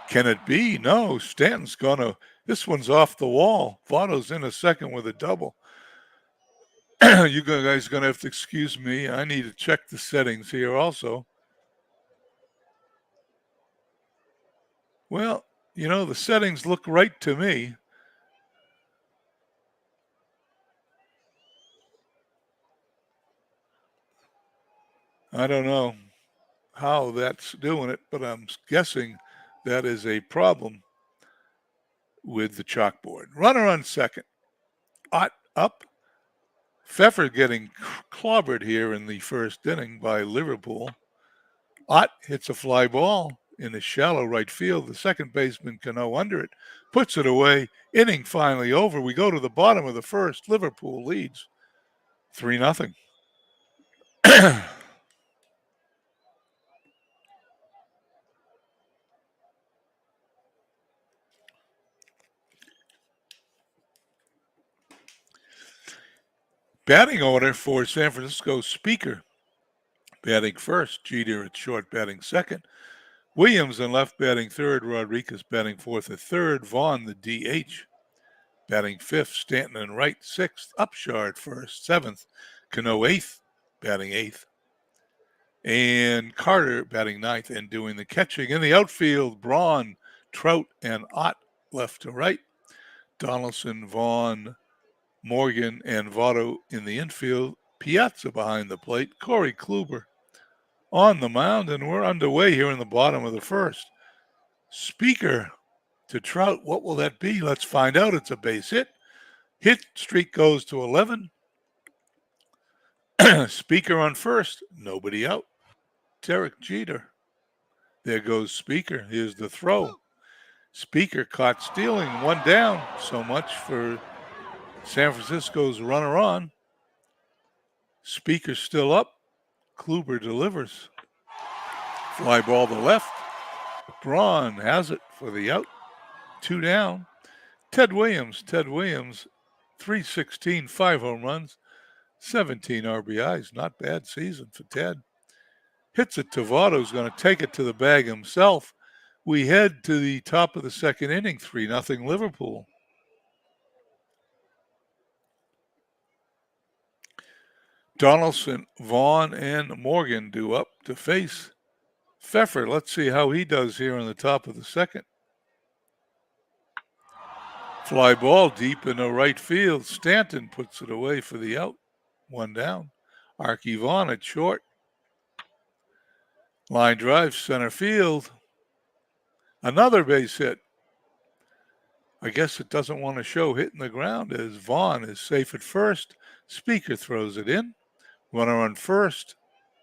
[SPEAKER 1] Can it be? No, Stanton's gonna. This one's off the wall. Votto's in a second with a double. You guys are gonna have to excuse me. I need to check the settings here also. Well, you know, the settings look right to me. I don't know how that's doing it, but I'm guessing that is a problem with the chalkboard. Runner on second. Ott up. Pfeffer getting clobbered here in the first inning by Liverpool. Ott hits a fly ball in the shallow right field. The second baseman Cano under it, puts it away. Inning finally over. We go to the bottom of the first. Liverpool leads 3-0. Batting order for San Francisco: Speaker batting first, Jeter at short batting second, Williams in left batting third, Rodriguez batting fourth at third, Vaughn the DH batting fifth, Stanton in right sixth, Upshaw at first, seventh, Cano eighth batting eighth, and Carter batting ninth and doing the catching. In the outfield, Braun, Trout, and Ott left to right, Donaldson, Vaughn, Morgan, and Votto in the infield, Piazza behind the plate, Corey Kluber on the mound, and we're underway here in the bottom of the first. Speaker to Trout, what will that be? Let's find out. It's a base hit. Hit streak goes to 11. Speaker on first, nobody out. Derek Jeter. There goes Speaker. Here's the throw. Speaker caught stealing, one down. So much for San Francisco's runner on. Speaker still up. Kluber delivers. Fly ball to left. Braun has it for the out. 2 down. Ted Williams, 316, 5 home runs, 17 RBIs. Not bad season for Ted. Hits it to Votto, who's going to take it to the bag himself. We head to the top of the second inning, 3-0 Liverpool. Donaldson, Vaughn, and Morgan due up to face Pfeffer. Let's see how he does here in the top of the second. Fly ball deep in the right field. Stanton puts it away for the out. 1 down. Arky Vaughn at short. Line drive center field. Another base hit. I guess it doesn't want to show hitting the ground as Vaughn is safe at first. Speaker throws it in. Runner on first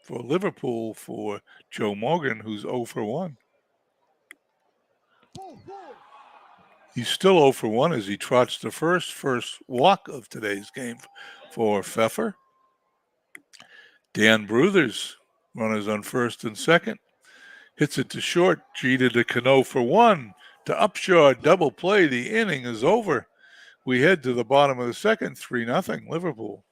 [SPEAKER 1] for Liverpool for Joe Morgan, who's 0 for 1. He's still 0 for 1 as he trots the first walk of today's game for Pfeffer. Dan Bruthers, runners on first and second. Hits it to short. Jeter to Cano for 1. To Upshaw, double play. The inning is over. We head to the bottom of the second, 3-0 Liverpool.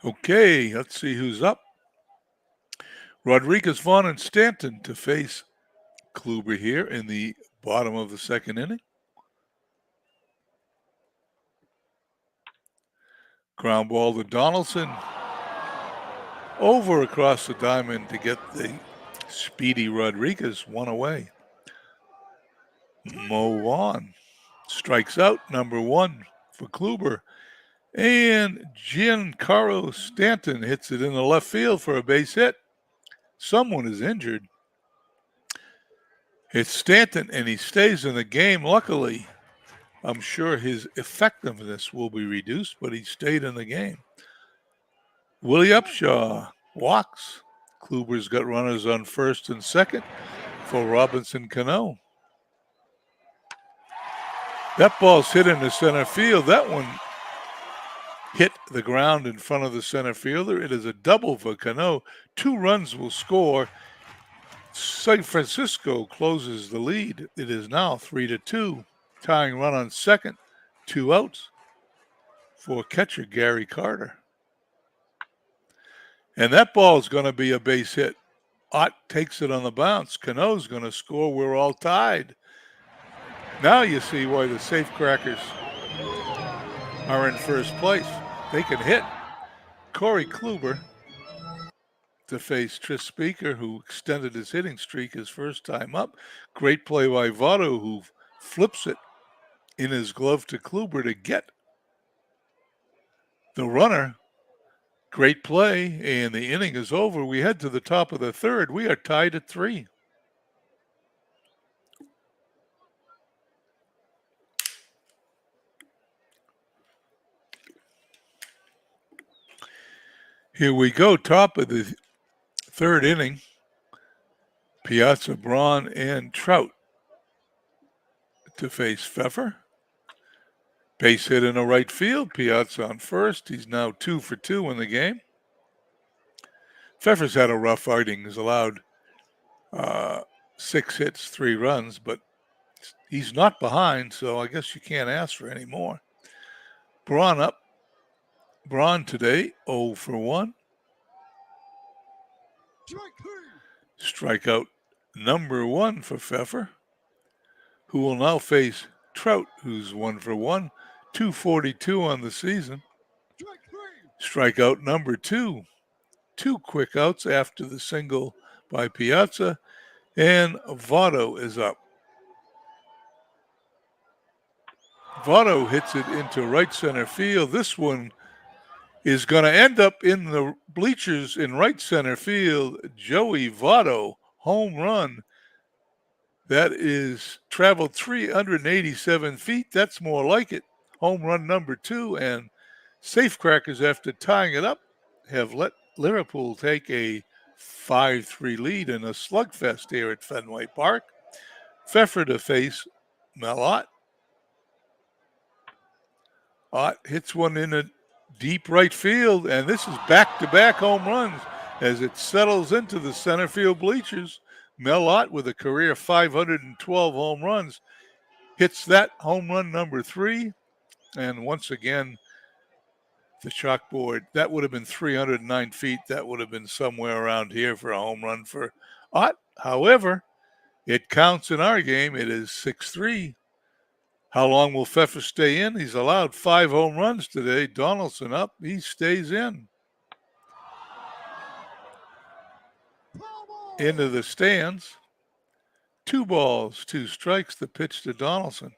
[SPEAKER 1] Okay, let's see who's up. Rodriguez, Vaughn, and Stanton to face Kluber here in the bottom of the second inning. Ground ball to Donaldson. Over across the diamond to get the Speedy Rodriguez, one away. Mo Vaughn strikes out, number one for Kluber. And Giancarlo Stanton hits it in the left field for a base hit. Someone is injured. It's Stanton, and he stays in the game. Luckily, I'm sure his effectiveness will be reduced, but he stayed in the game. Willie Upshaw walks. Kluber's got runners on first and second for Robinson Cano. That ball's hit into center field. That one hit the ground in front of the center fielder. It is a double for Cano. 2 runs will score. San Francisco closes the lead. It is now 3-2. Tying run on second. 2 outs for catcher Gary Carter. And that ball is going to be a base hit. Ott takes it on the bounce. Cano's going to score. We're all tied. Now you see why the Safecrackers are in first place. They can hit. Corey Kluber to face Tris Speaker, who extended his hitting streak his first time up. Great play by Votto, who flips it in his glove to Kluber to get the runner. Great play, and the inning is over. We head to the top of the third. We are tied at 3. Here we go, top of the third inning. Piazza, Braun, and Trout to face Pfeffer. Base hit in the right field. Piazza on first. He's now 2 for 2 in the game. Pfeffer's had a rough outing. He's allowed 6 hits, 3 runs, but he's not behind, so I guess you can't ask for any more. Braun up. Braun today, 0 for 1. Strikeout number 1 for Pfeffer, who will now face Trout, who's 1 for 1, 242 on the season. Strikeout number 2. 2 quick outs after the single by Piazza, and Votto is up. Votto hits it into right center field. This one is going to end up in the bleachers in right center field. Joey Votto, home run. That is traveled 387 feet. That's more like it. Home run number 2. And Safecrackers, after tying it up, have let Liverpool take a 5-3 lead in a slugfest here at Fenway Park. Pfeffer to face Mel Ott hits one in a deep right field, and this is back-to-back home runs as it settles into the center field bleachers. Mel Ott, with a career 512 home runs, hits that home run number 3, and once again, the chalkboard, that would have been 309 feet. That would have been somewhere around here for a home run for Ott. However, it counts in our game. It is 6-3. How long will Pfeffer stay in? He's allowed 5 home runs today. Donaldson up. He stays in. Into the stands. 2 balls, 2 strikes. The pitch to Donaldson.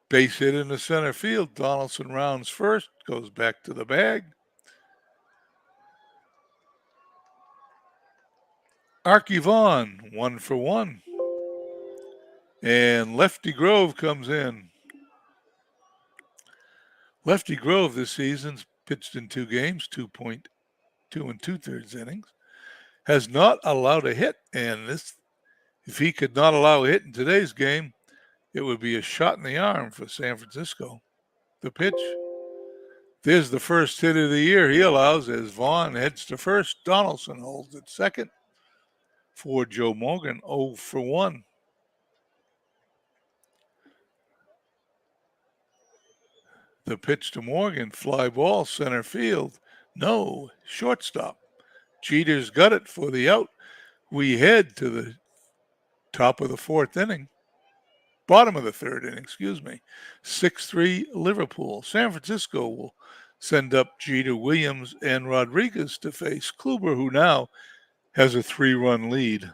[SPEAKER 1] Base hit in the center field. Donaldson rounds first. Goes back to the bag. Archie Vaughn, 1 for 1. And Lefty Grove comes in. Lefty Grove this season's pitched in 2 games, 2.2 2/3 innings. Has not allowed a hit. And this, if he could not allow a hit in today's game, it would be a shot in the arm for San Francisco. The pitch. There's the first hit of the year he allows as Vaughn heads to first. Donaldson holds at second. For Joe Morgan, 0 for 1. The pitch to Morgan, fly ball, center field. No, shortstop. Jeter's got it for the out. We head to the top of the 4th inning. Bottom of the 3rd inning, 6-3 Liverpool. San Francisco will send up Jeter, Williams, and Rodriguez to face Kluber, who now has a 3-run lead.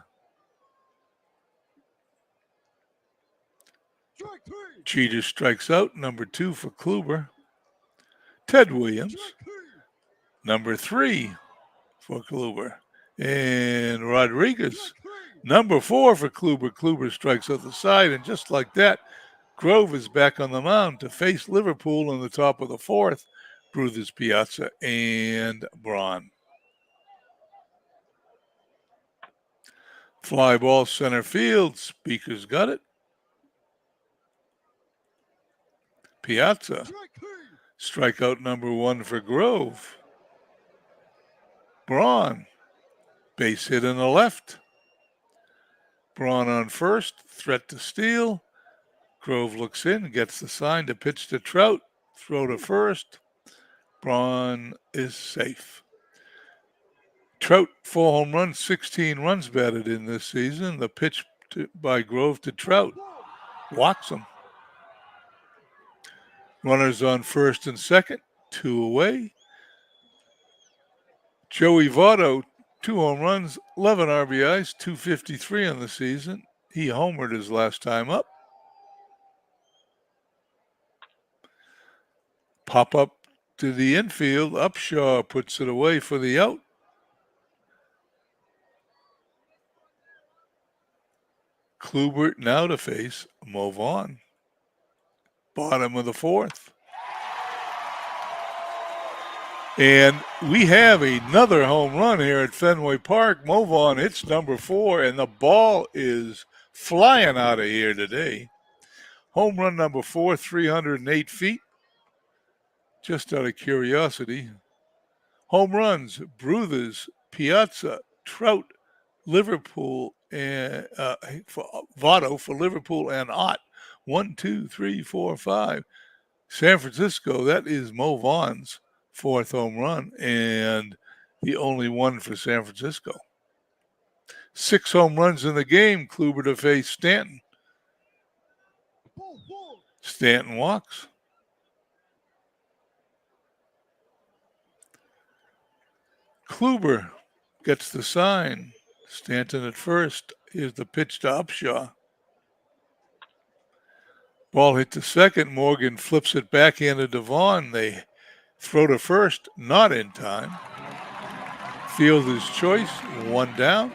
[SPEAKER 3] Strike three.
[SPEAKER 1] Jeter strikes out, number 2 for Kluber. Ted Williams,
[SPEAKER 3] Strike three.
[SPEAKER 1] number 3 for Kluber. And Rodriguez,
[SPEAKER 3] Strike three.
[SPEAKER 1] number 4 for Kluber. Kluber strikes out the side, and just like that, Grove is back on the mound to face Liverpool in the top of the 4th. Bruthers, Piazza, and Braun. Fly ball center field. Speaker's got it. Piazza.
[SPEAKER 3] Strike three.
[SPEAKER 1] Strikeout number 1 for Grove. Braun. Base hit in the left. Braun on first. Threat to steal. Grove looks in, gets the sign to pitch to Trout. Throw to first. Braun is safe. Trout, 4 home runs, 16 runs batted in this season. The pitch by Grove to Trout walks him. Runners on first and second, 2 away. Joey Votto, 2 home runs, 11 RBIs, 253 on the season. He homered his last time up. Pop up to the infield. Upshaw puts it away for the out. Kluber now to face Mo Vaughn. Bottom of the 4th. And we have another home run here at Fenway Park. Mo Vaughn hits number 4, and the ball is flying out of here today. Home run number 4, 308 feet. Just out of curiosity. Home runs, Bruthers, Piazza, Trout, Liverpool, and Votto for Liverpool and Ott. 1, 2, 3, 4, 5. San Francisco, that is Mo Vaughn's 4th home run and the only one for San Francisco. 6 home runs in the game. Kluber to face Stanton. Stanton walks. Kluber gets the sign. Stanton at first. Here's the pitch to Upshaw. Ball hit to second. Morgan flips it backhanded to Vaughn. They throw to first, not in time. Fielder's choice, 1 down.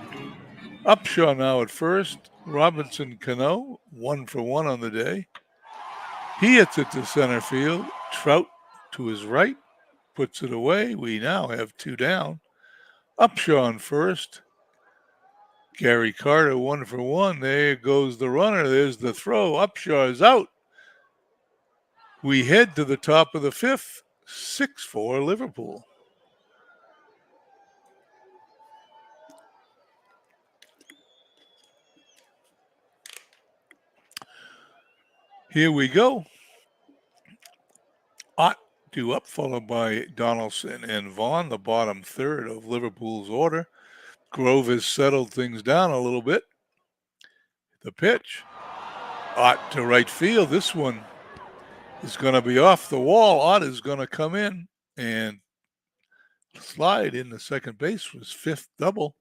[SPEAKER 1] Upshaw now at first. Robinson Cano, 1 for 1 on the day. He hits it to center field. Trout to his right, puts it away. We now have 2 down. Upshaw on first. Gary Carter, 1 for 1. There goes the runner. There's the throw. Upshaw is out. We head to the top of the 5th. 6-4 Liverpool. Here we go. Ott due up, followed by Donaldson and Vaughn, the bottom 3rd of Liverpool's order. Grove has settled things down a little bit. The pitch. Ott to right field. This one is going to be off the wall. Ott is going to come in and slide into second base for his 5th double.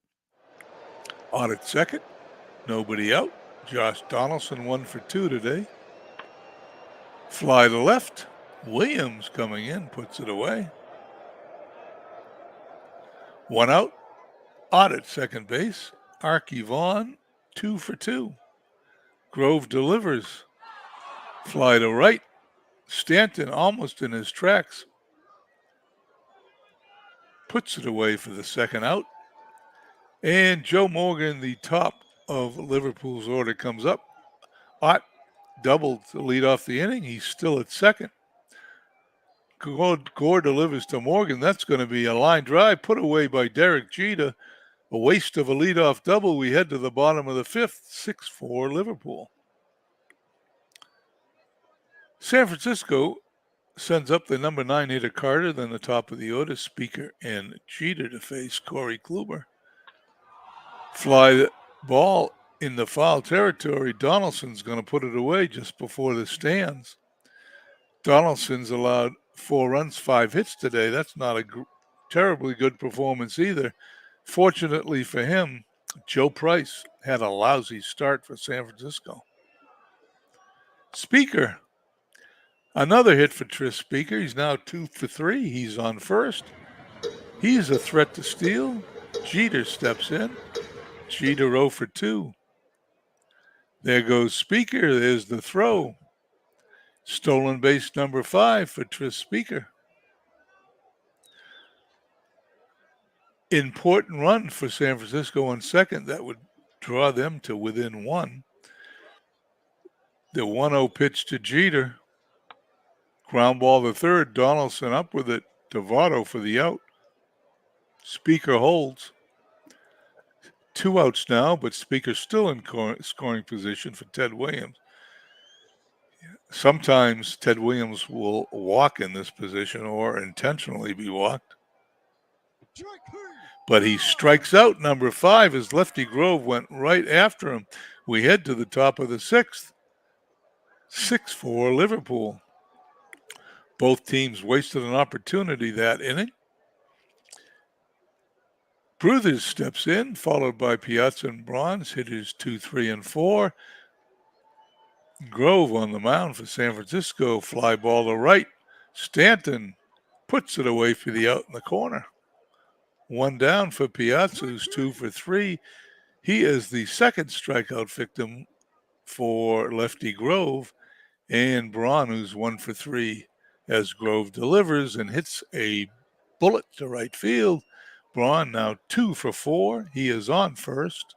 [SPEAKER 1] Ott at second. Nobody out. Josh Donaldson 1 for 2 today. Fly to left. Williams coming in, puts it away. 1 out. Ott at second base. Archie Vaughn, 2 for 2. Grove delivers. Fly to right. Stanton almost in his tracks. Puts it away for the 2nd out. And Joe Morgan, the top of Liverpool's order, comes up. Ott doubled to lead off the inning. He's still at second. Gore delivers to Morgan. That's going to be a line drive put away by Derek Jeter. A waste of a leadoff double. We head to the bottom of the 5th. 6-4 Liverpool. San Francisco sends up the number 9 hitter Carter, then the top of the order, Speaker and Jeter to face Corey Kluber. Fly ball in the foul territory. Donaldson's going to put it away just before the stands. Donaldson's allowed 4 runs, 5 hits today. That's not a terribly good performance either. Fortunately for him, Joe Price had a lousy start for San Francisco. Speaker. Another hit for Tris Speaker. He's now 2 for 3. He's on first. He's a threat to steal. Jeter steps in. Jeter 0 for 2. There goes Speaker. There's the throw. Stolen base number 5 for Tris Speaker. Important run for San Francisco on second. That would draw them to within 1. The 1-0 pitch to Jeter. Ground ball to third. Donaldson up with it. Devato for the out. Speaker holds. 2 outs now, but Speaker still in scoring position for Ted Williams. Sometimes Ted Williams will walk in this position or intentionally be walked. But he strikes out number 5 as Lefty Grove went right after him. We head to the top of the 6th. 6-4 Liverpool. Both teams wasted an opportunity that inning. Bruthers steps in, followed by Piazza and Bronze, hitters 2, 3, and 4. Grove on the mound for San Francisco, fly ball to right. Stanton puts it away for the out in the corner. 1 down for Piazza, who's 2 for 3. He is the second strikeout victim for Lefty Grove, and Braun, who's 1 for 3, as Grove delivers and hits a bullet to right field. Braun now 2 for 4. He is on first.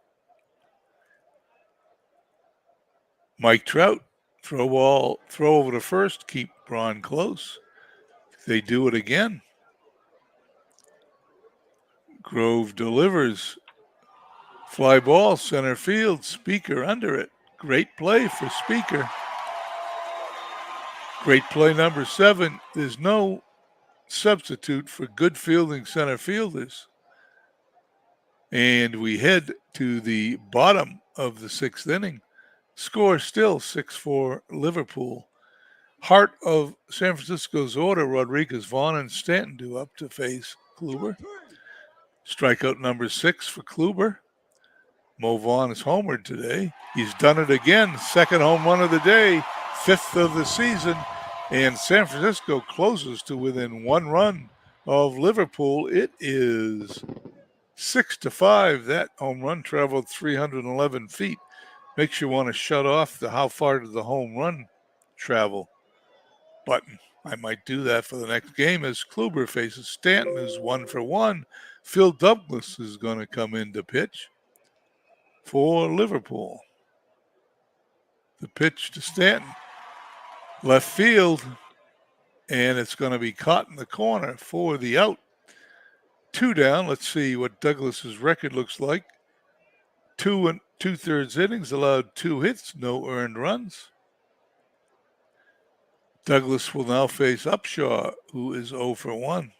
[SPEAKER 1] Mike Trout, throw over to first, keep Braun close. They do it again. Grove delivers. Fly ball, center field, Speaker under it. Great play for Speaker. Great play number 7. There's no substitute for good fielding center fielders. And we head to the bottom of the 6th inning. Score still 6-4 Liverpool. Heart of San Francisco's order, Rodriguez, Vaughn, and Stanton due up to face Kluber. Strikeout number 6 for Kluber. Mo Vaughn is homered today. He's done it again. Second home run of the day, 5th of the season. And San Francisco closes to within 1 run of Liverpool. It is 6-5. That home run traveled 311 feet. Makes you want to shut off the how far did the home run travel button. I might do that for the next game as Kluber faces Stanton, who's 1 for 1. Phil Douglas is going to come in to pitch for Liverpool. The pitch to Stanton. Left field, and it's going to be caught in the corner for the out. 2 down. Let's see what Douglas's record looks like. 2 2/3 innings, allowed 2 hits, no earned runs. Douglas will now face Upshaw, who is 0 for 1.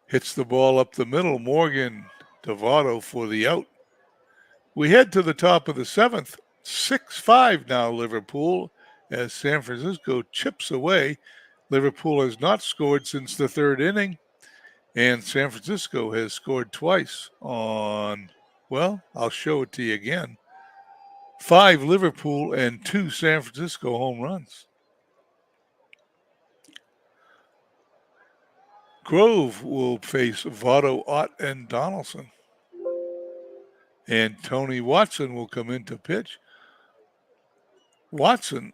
[SPEAKER 1] Hits the ball up the middle. Morgan, Devato for the out. We head to the top of the 7th. 6-5 now Liverpool as San Francisco chips away. Liverpool has not scored since the 3rd inning, and San Francisco has scored twice on, well, I'll show it to you again. 5 Liverpool and 2 San Francisco home runs. Grove will face Votto, Ott, and Donaldson. And Tony Watson will come in to pitch. Watson,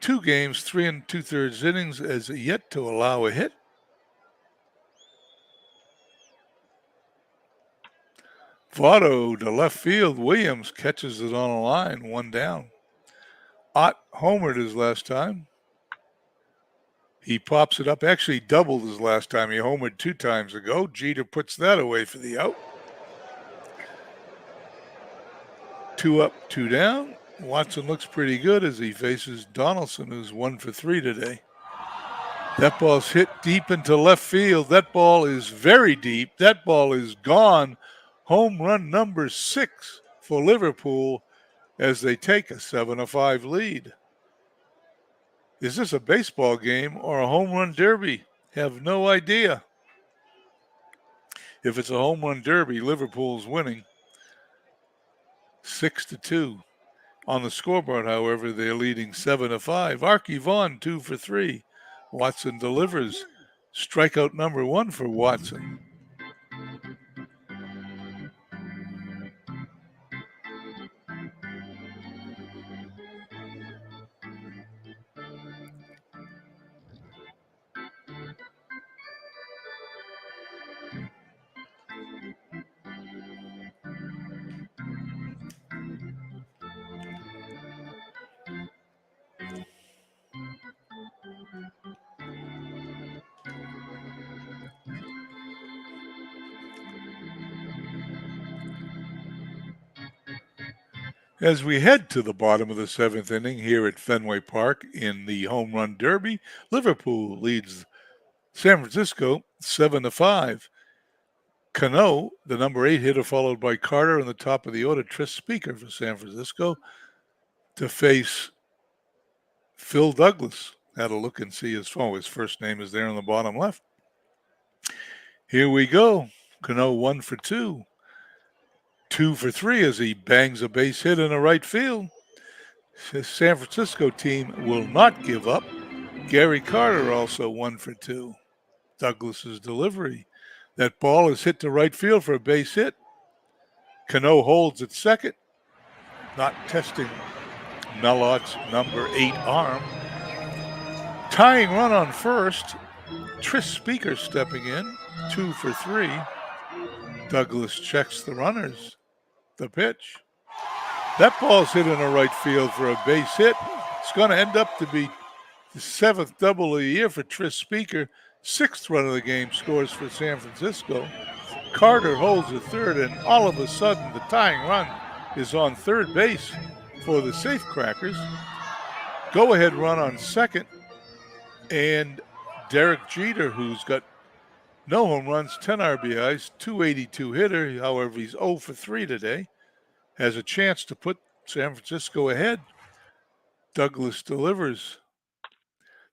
[SPEAKER 1] 2 games, 3 2/3 innings, has yet to allow a hit. Votto to left field. Williams catches it on a line, 1 down. Ott homered his last time. He pops it up, actually doubled his last time. He homered 2 times ago. Jeter puts that away for the out. 2 up, 2 down. Watson looks pretty good as he faces Donaldson, who's 1 for 3 today. That ball's hit deep into left field. That ball is very deep. That ball is gone. Home run number 6 for Liverpool as they take a 7-5 lead. Is this a baseball game or a home run derby? Have no idea. If it's a home run derby, Liverpool's winning 6-2. On the scoreboard, however, they're leading 7-5. Archie Vaughn 2 for 3. Watson delivers. Strikeout number 1 for Watson. As we head to the bottom of the 7th inning here at Fenway Park in the home run derby, Liverpool leads San Francisco 7-5. Cano, the number 8 hitter, followed by Carter in the top of the order. Tris Speaker for San Francisco to face Phil Douglas. Had a look and see his phone. His first name is there in the bottom left. Here we go. Cano 1 for 2. 2 for 3 as he bangs a base hit in the right field. His San Francisco team will not give up. Gary Carter also 1 for 2. Douglas's delivery. That ball is hit to right field for a base hit. Cano holds at second, not testing Melot's number 8 arm. Tying run on first. Tris Speaker stepping in, 2 for 3. Douglas checks the runners. The pitch. That ball's hit in the right field for a base hit. It's going to end up to be the 7th double of the year for Tris Speaker. 6th run of the game scores for San Francisco. Carter holds at third, and all of a sudden the tying run is on third base for the Safecrackers. Go-ahead run on second, and Derek Jeter, who's got no home runs, 10 RBIs, 282 hitter. However, he's 0 for 3 today. Has a chance to put San Francisco ahead. Douglas delivers.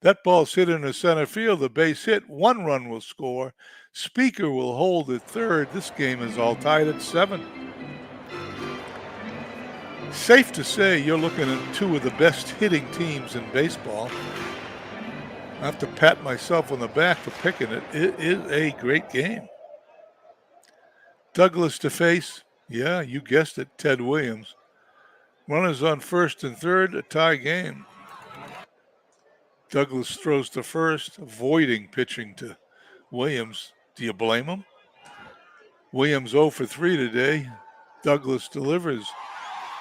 [SPEAKER 1] That ball's hit into center field. The base hit. 1 run will score. Speaker will hold at third. This game is all tied at 7. Safe to say you're looking at 2 of the best hitting teams in baseball. I have to pat myself on the back for picking it. It is a great game. Douglas to face, yeah, you guessed it, Ted Williams. Runners on first and third, a tie game. Douglas throws to first, avoiding pitching to Williams. Do you blame him? Williams 0 for 3 today. Douglas delivers.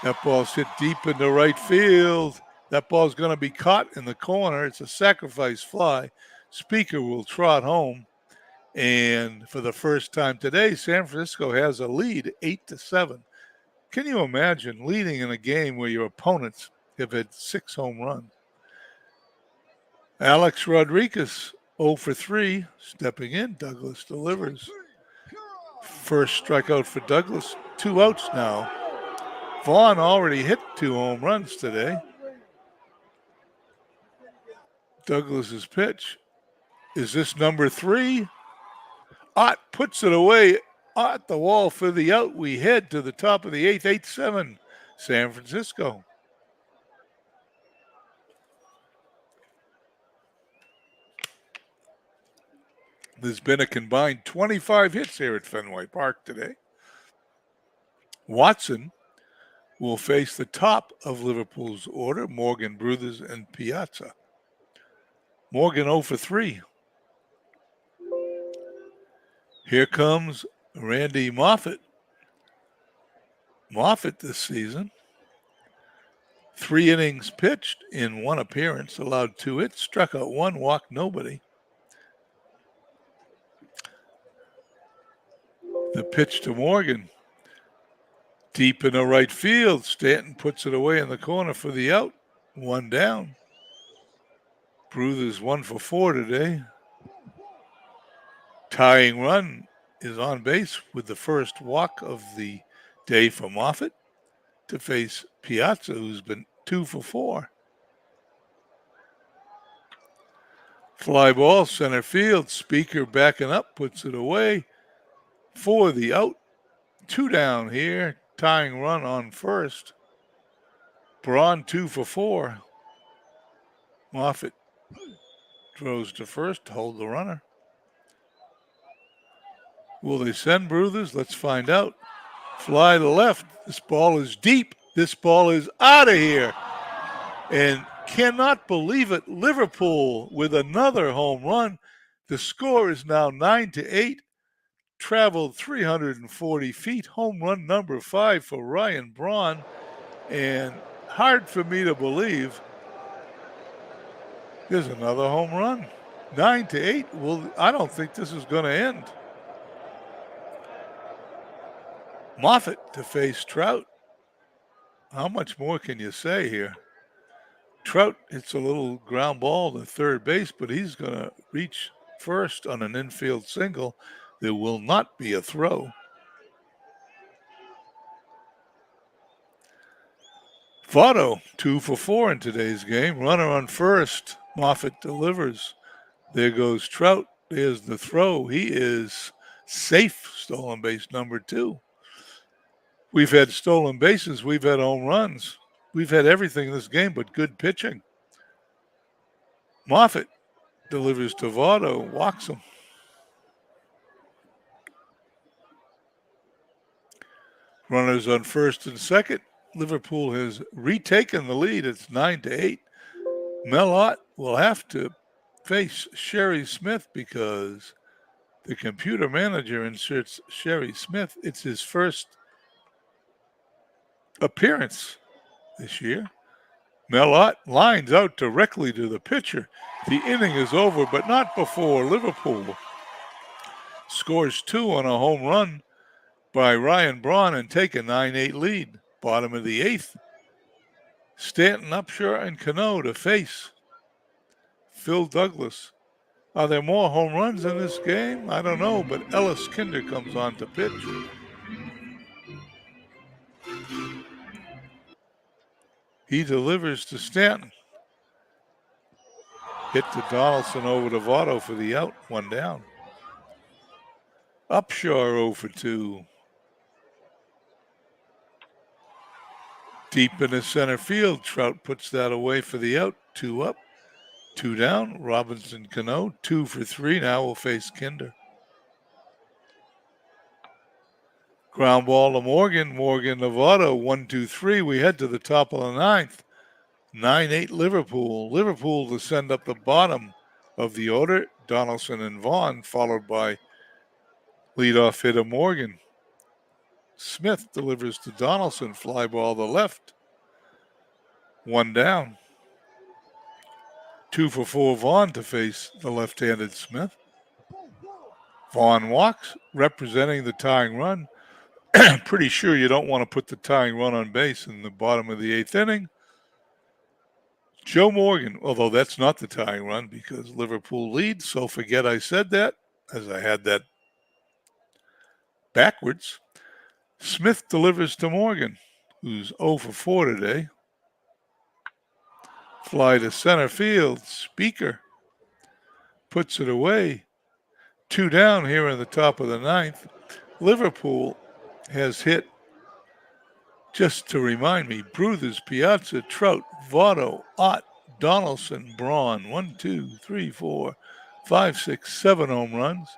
[SPEAKER 1] That ball's hit deep into right field. That ball's going to be caught in the corner. It's a sacrifice fly. Speaker will trot home. And for the first time today, San Francisco has a lead, 8-7. Can you imagine leading in a game where your opponents have had 6 home runs? Alex Rodriguez, 0 for 3, stepping in. Douglas delivers. First strikeout for Douglas. 2 outs now. Vaughn already hit 2 home runs today. Douglas's pitch. Is this number 3? Ott puts it away at the wall for the out. We head to the top of the 8th, 8-7, San Francisco. There's been a combined 25 hits here at Fenway Park today. Watson will face the top of Liverpool's order, Morgan, Bruthers, and Piazza. Morgan 0 for 3. Here comes Randy Moffett. Moffett this season, 3 innings pitched in 1 appearance, allowed 2 hits, struck out 1, walked nobody. The pitch to Morgan. Deep in the right field. Stanton puts it away in the corner for the out. 1 down. Bruthers 1 for 4 today. Tying run is on base with the first walk of the day for Moffett to face Piazza, who's been 2 for 4. Fly ball, center field. Speaker backing up, puts it away for the out. 2 down here. Tying run on first. Braun 2 for 4. Moffitt throws to first to hold the runner. Will they send Bruthers? Let's find out. Fly to left. This ball is deep. This ball is out of here. And cannot believe it. Liverpool with another home run. The score is now 9-8. Traveled 340 feet. Home run number 5 for Ryan Braun. And hard for me to believe there's another home run. 9-8. Well, I don't think this is going to end. Moffitt to face Trout. How much more can you say here? Trout hits a little ground ball to third base, but he's going to reach first on an infield single. There will not be a throw. Votto, 2 for 4 in today's game. Runner on first. Moffitt delivers. There goes Trout. There's the throw. He is safe. Stolen base number 2. We've had stolen bases. We've had home runs. We've had everything in this game but good pitching. Moffitt delivers to Votto, walks him. Runners on first and second. Liverpool has retaken the lead. It's 9-8. Mellott will have to face Sherry Smith because the computer manager inserts Sherry Smith. It's his first appearance this year. Mellott lines out directly to the pitcher. The inning is over, but not before Liverpool scores 2 on a home run by Ryan Braun and take a 9-8 lead. Bottom of the 8th. Stanton, Upshaw, and Cano to face Phil Douglas. Are there more home runs in this game? I don't know, but Ellis Kinder comes on to pitch. He delivers to Stanton. Hit to Donaldson over to Votto for the out. 1 down. Upshaw 0 for 2. Deep in the center field. Trout puts that away for the out. 2 up. 2 down. Robinson Cano 2 for 3. Now will face Kinder. Ground ball to Morgan. Morgan to Votto. 1-2-3. We head to the top of the 9th. 9-8 Liverpool. Liverpool to send up the bottom of the order. Donaldson and Vaughn, followed by leadoff hitter Morgan. Smith delivers to Donaldson. Fly ball to left. 1 down. 2 for 4 Vaughn to face the left-handed Smith. Vaughn walks, representing the tying run. Pretty sure you don't want to put the tying run on base in the bottom of the 8th inning. Joe Morgan, although that's not the tying run because Liverpool leads, so forget I said that, as I had that backwards. Smith delivers to Morgan, who's 0 for 4 today. Fly to center field. Speaker puts it away. 2 down here in the top of the 9th. Liverpool has hit, just to remind me, Bruthers, Piazza, Trout, Votto, Ott, Donaldson, Braun. 1, 2, 3, 4, 5, 6, 7 home runs.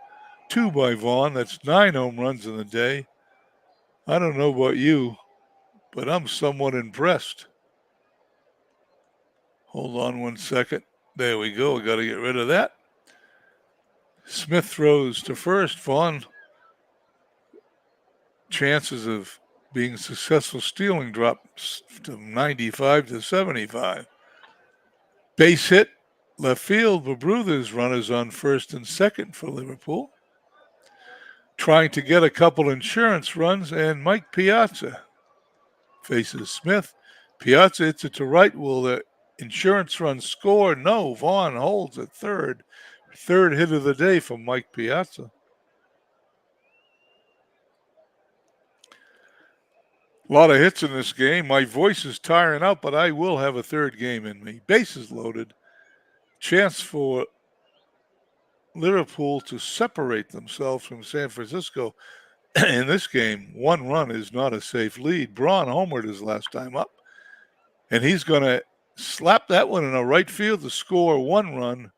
[SPEAKER 1] 2 by Vaughn. That's 9 home runs in the day. I don't know about you, but I'm somewhat impressed. Hold on 1 second. There we go. I got to get rid of that. Smith throws to first. Vaughn, chances of being successful stealing drops to 95 to 75. Base hit, left field. Bruthers, runners on first and second for Liverpool. Trying to get a couple insurance runs, and Mike Piazza faces Smith. Piazza hits it to right. Will the insurance run score? No. Vaughn holds at third. Third hit of the day for Mike Piazza. A lot of hits in this game. My voice is tiring out, but I will have a third game in me. Bases loaded. Chance for Liverpool to separate themselves from San Francisco in this game. 1 run is not a safe lead. Braun homered his last time up, and he's going to slap that one in a right field to score 1 run,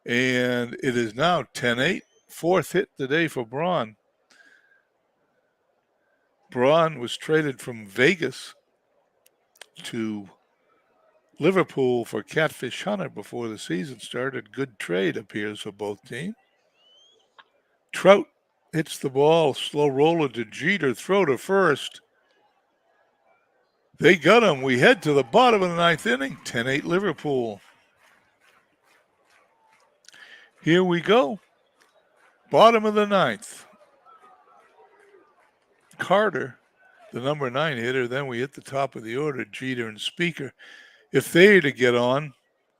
[SPEAKER 1] and it is now 10-8. Fourth hit today for Braun. Braun was traded from Vegas to Liverpool for Catfish Hunter before the season started. Good trade appears for both teams. Trout hits the ball, slow roller to Jeter, throw to first. They got him. We head to the bottom of the 9th inning, 10-8 Liverpool. Here we go. Bottom of the 9th. Carter, the number 9 hitter. Then we hit the top of the order, Jeter and Speaker. If they are to get on,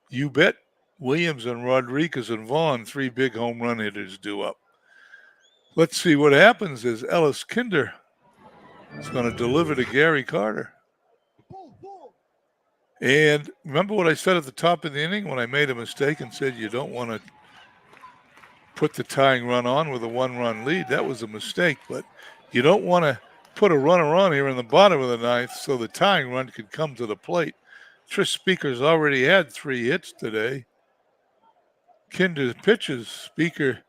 [SPEAKER 1] you bet Williams and Rodriguez and Vaughn, 3 big home run hitters, due up. Let's see what happens as Ellis Kinder is going to deliver to Gary Carter. And remember what I said at the top of the inning when I made a mistake and said you don't want to put the tying run on with a 1-run lead? That was a mistake, but you don't want to put a runner on here in the bottom of the 9th so the tying run could come to the plate. Trish Speaker's already had 3 hits today. Kinder pitches. Speaker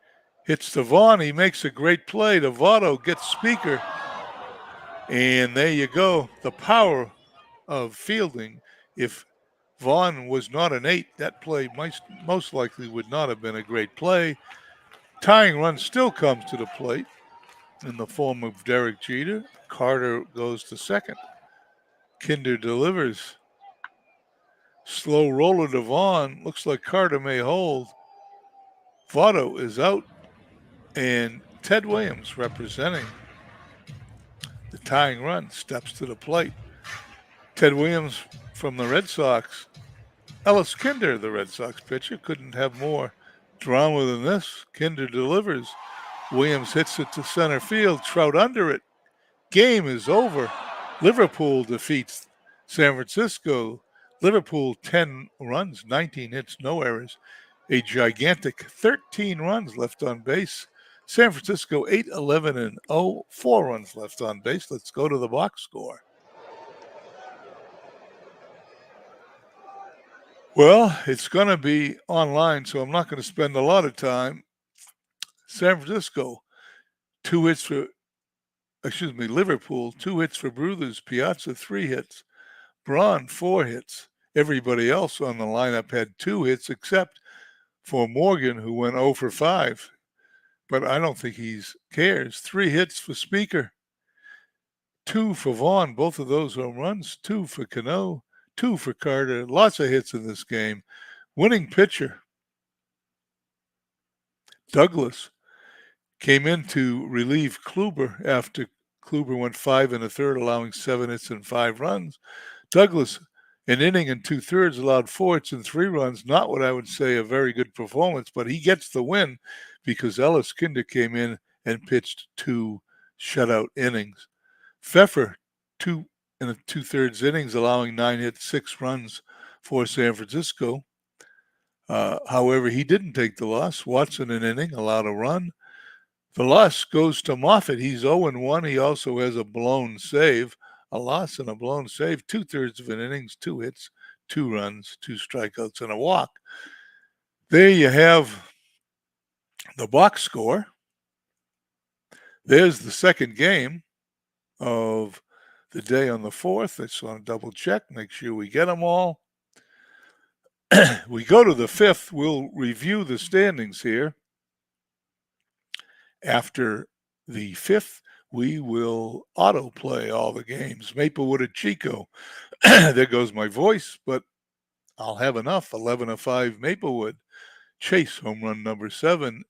[SPEAKER 1] hits to Vaughn. He makes a great play. Votto gets Speaker. And there you go. The power of fielding. If Vaughn was not an 8, that play most likely would not have been a great play. Tying run still comes to the plate in the form of Derek Jeter. Carter goes to second. Kinder delivers. Slow roller to Vaughn. Looks like Carter may hold. Votto is out. And Ted Williams, representing the tying run, steps to the plate. Ted Williams from the Red Sox. Ellis Kinder, the Red Sox pitcher, couldn't have more drama than this. Kinder delivers. Williams hits it to center field. Trout under it. Game is over. Liverpool defeats San Francisco. Liverpool 10 runs, 19 hits, no errors. A gigantic 13 runs left on base. San Francisco 8-11-0, 4 runs left on base. Let's go to the box score. Well, it's going to be online, so I'm not going to spend a lot of time. San Francisco, Liverpool, 2 hits for Bruthers. Piazza, 3 hits. Braun, 4 hits. Everybody else on the lineup had 2 hits except for Morgan, who went 0 for 5. But I don't think he cares. 3 hits for Speaker. 2 for Vaughn, both of those home runs. 2 for Cano. 2 for Carter. Lots of hits in this game. Winning pitcher, Douglas, came in to relieve Kluber after Kluber went 5 1/3, allowing 7 hits and 5 runs. Douglas, an inning and 2/3, allowed 4 hits and 3 runs. Not what I would say a very good performance, but he gets the win because Ellis Kinder came in and pitched 2 shutout innings. Pfeffer, 2 2/3 innings, allowing 9 hits, 6 runs for San Francisco. However, he didn't take the loss. Watson, an inning, allowed a run. The loss goes to Moffitt. He's 0-1. He also has a blown save. A loss and a blown save. 2/3 of an innings, 2 hits, 2 runs, 2 strikeouts, and a walk. There you have the box score. There's the second game of the day on the 4th. I just want to double check, make sure we get them all. We go to the 5th. We'll review the standings here. After the 5th, we will autoplay all the games. Maplewood at Chico. There goes my voice, but I'll have enough. 11-5 Maplewood. Chase, home run number 7.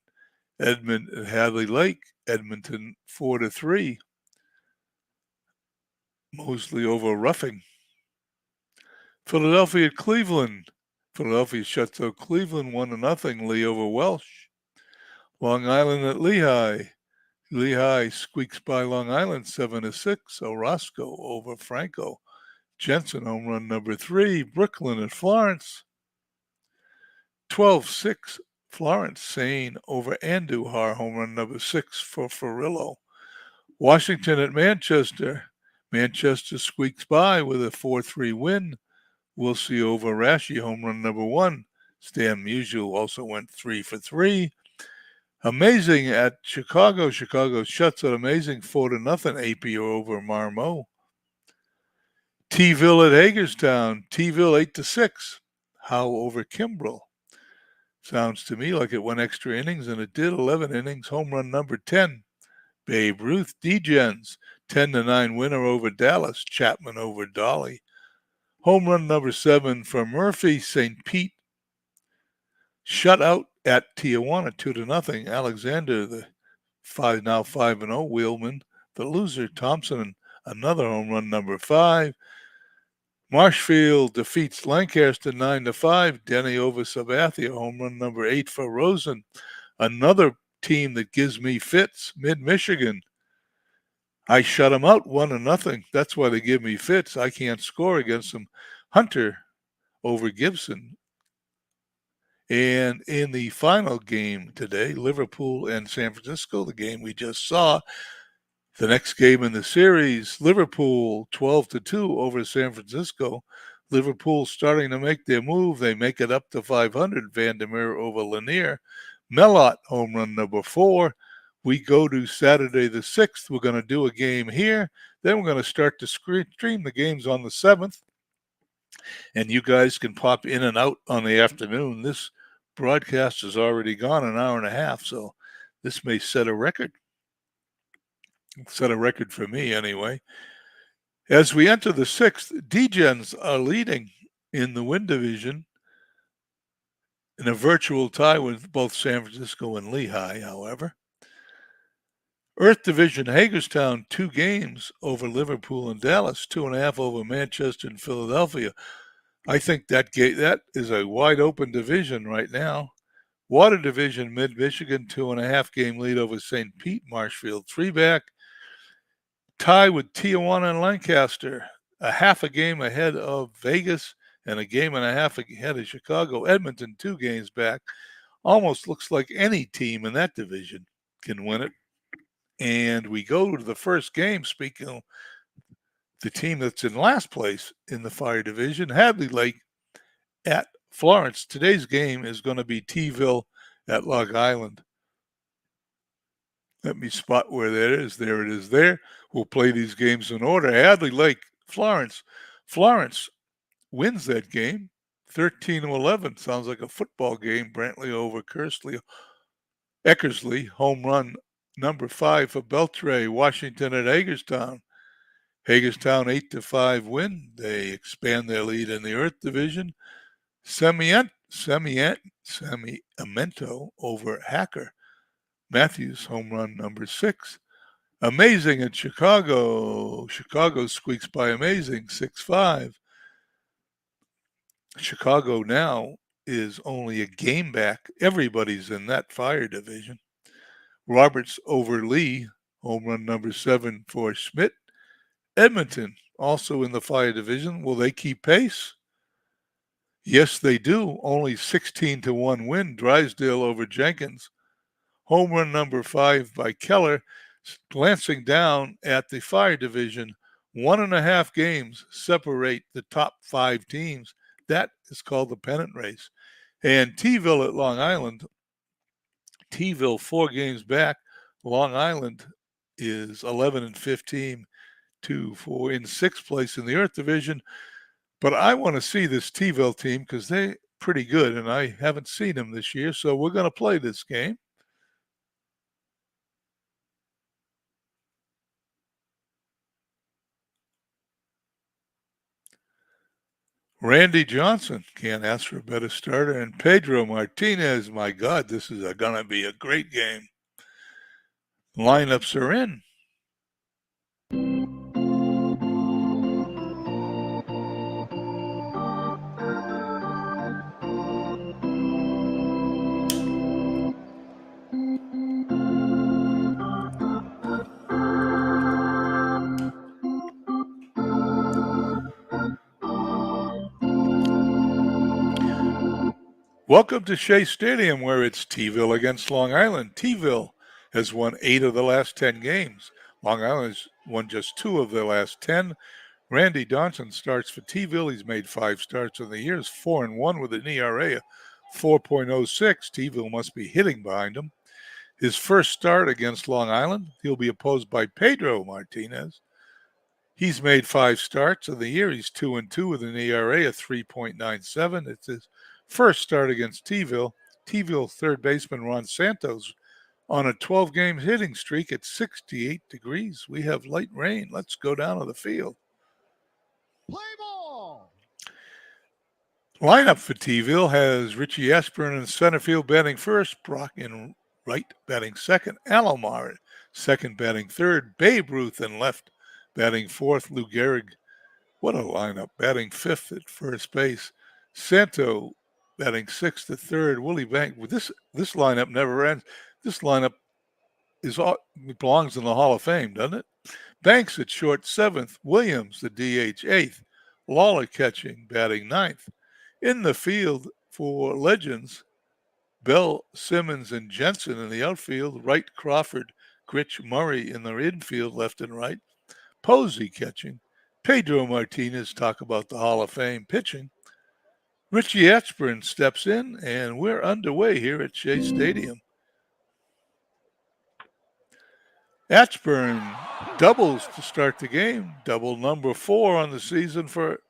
[SPEAKER 1] Edmond at Hadley Lake. Edmonton 4-3. Mosley over Roughing. Philadelphia at Cleveland. Philadelphia shuts out Cleveland 1-0. Lee over Welsh. Long Island at Lehigh. Lehigh squeaks by Long Island 7-6. Orozco over Franco. Jensen home run number 3. Brooklyn at Florence. 12-6 Florence saying over Andujar, home run number 6 for Ferrillo. Washington at Manchester. Manchester squeaks by with a 4-3 win. We'll see over Rashi, home run number 1. Stan Musial also went 3 for 3. Amazing at Chicago. Chicago shuts an amazing 4-0 AP over Marmot. T-Ville at Hagerstown. T-Ville 8-6. Howe over Kimbrell. Sounds to me like it went extra innings, and it did. 11 innings. Home run number 10. Babe Ruth. Degens 10-9 winner over Dallas. Chapman over Dolly. Home run number 7 for Murphy. St. Pete shutout at Tijuana 2-0. Alexander, the now 5-0 wheelman, the loser. Thompson, another home run number 5. Marshfield defeats Lancaster 9-5. Denny over Sabathia, home run number 8 for Rosen. Another team that gives me fits, Mid-Michigan. I shut them out 1-0. That's why they give me fits. I can't score against them. Hunter over Gibson. And in the final game today, Liverpool and San Francisco, the game we just saw, the next game in the series, Liverpool 12-2 over San Francisco. Liverpool starting to make their move. They make it up to 500. Vandermeer over Lanier. Mellott, home run number 4. We go to Saturday the 6th. We're going to do a game here. Then we're going to start to stream the games on the 7th. And you guys can pop in and out on the afternoon. This broadcast has already gone an hour and a half, so this may set a record. Set a record for me anyway. As we enter the 6th, Degens are leading in the Win Division in a virtual tie with both San Francisco and Lehigh, however. Earth Division, Hagerstown, 2 games over Liverpool and Dallas, 2.5 over Manchester and Philadelphia. I think that is a wide open division right now. Water Division, Mid-Michigan, 2.5 game lead over St. Pete. Marshfield 3 back. Tie with Tijuana and Lancaster, a half a game ahead of Vegas and a game and a half ahead of Chicago. Edmonton 2 games back. Almost looks like any team in that division can win it. And we go to the first game, speaking of the team that's in last place in the Fire Division, Hadley Lake at Florence. Today's game is going to be T-Ville at Long Island. Let me spot where that is. There it is there. We'll play these games in order. Hadley Lake, Florence. Florence wins that game 13-11. Sounds like a football game. Brantley over Eckersley, home run number 5 for Beltray. Washington at Hagerstown. Hagerstown 8-5 win. They expand their lead in the Earth Division. Semiamento over Hacker. Matthews, home run number 6. Amazing at Chicago. Chicago squeaks by Amazing 6-5. Chicago now is only a game back. Everybody's in that Fire Division. Roberts over Lee, home run number 7 for Schmidt. Edmonton, also in the Fire Division. Will they keep pace? Yes, they do. Only 16-1 win. Drysdale over Jenkins. Home run number 5 by Keller. Glancing down at the Fire Division, 1.5 games separate the top 5 teams. That is called the pennant race. And T-Ville at Long Island. T-Ville 4 games back. Long Island is 11-15 in 6th place in the Earth Division. But I want to see this T-Ville team because they're pretty good, and I haven't seen them this year, so we're going to play this game. Randy Johnson, can't ask for a better starter, and Pedro Martinez. My God, this is going to be a great game. Lineups are in. Welcome to Shea Stadium, where it's T-ville against Long Island. T-ville has won 8 of the last 10 games. Long Island has won just 2 of their last 10. Randy Johnson starts for T-ville. He's made 5 starts in the year. He's 4-1 with an ERA of 4.06. T-ville must be hitting behind him. His first start against Long Island, he'll be opposed by Pedro Martinez. He's made 5 starts in the year. He's 2-2 with an ERA of 3.97. It's his first start against T-ville. T-ville third baseman Ron Santos on a 12-game hitting streak at 68 degrees. We have light rain. Let's go down to the field.
[SPEAKER 3] Play ball.
[SPEAKER 1] Lineup for T-ville has Richie Ashburn in center field batting first, Brock in right batting second, Alomar in second batting third, Babe Ruth in left batting fourth, Lou Gehrig, what a lineup, batting fifth at first base, Santo batting sixth at third, Willie Banks. This lineup never ends. This lineup belongs in the Hall of Fame, doesn't it? Banks at short seventh, Williams the DH eighth, Lawler catching, batting ninth. In the field for legends, Bell, Simmons, and Jensen in the outfield, Wright, Crawford, Gritch, Murray in the infield, left and right, Posey catching, Pedro Martinez, talk about the Hall of Fame, pitching. Richie Ashburn steps in, and we're underway here at Shea Stadium. Ashburn doubles to start the game, double number 4 on the season for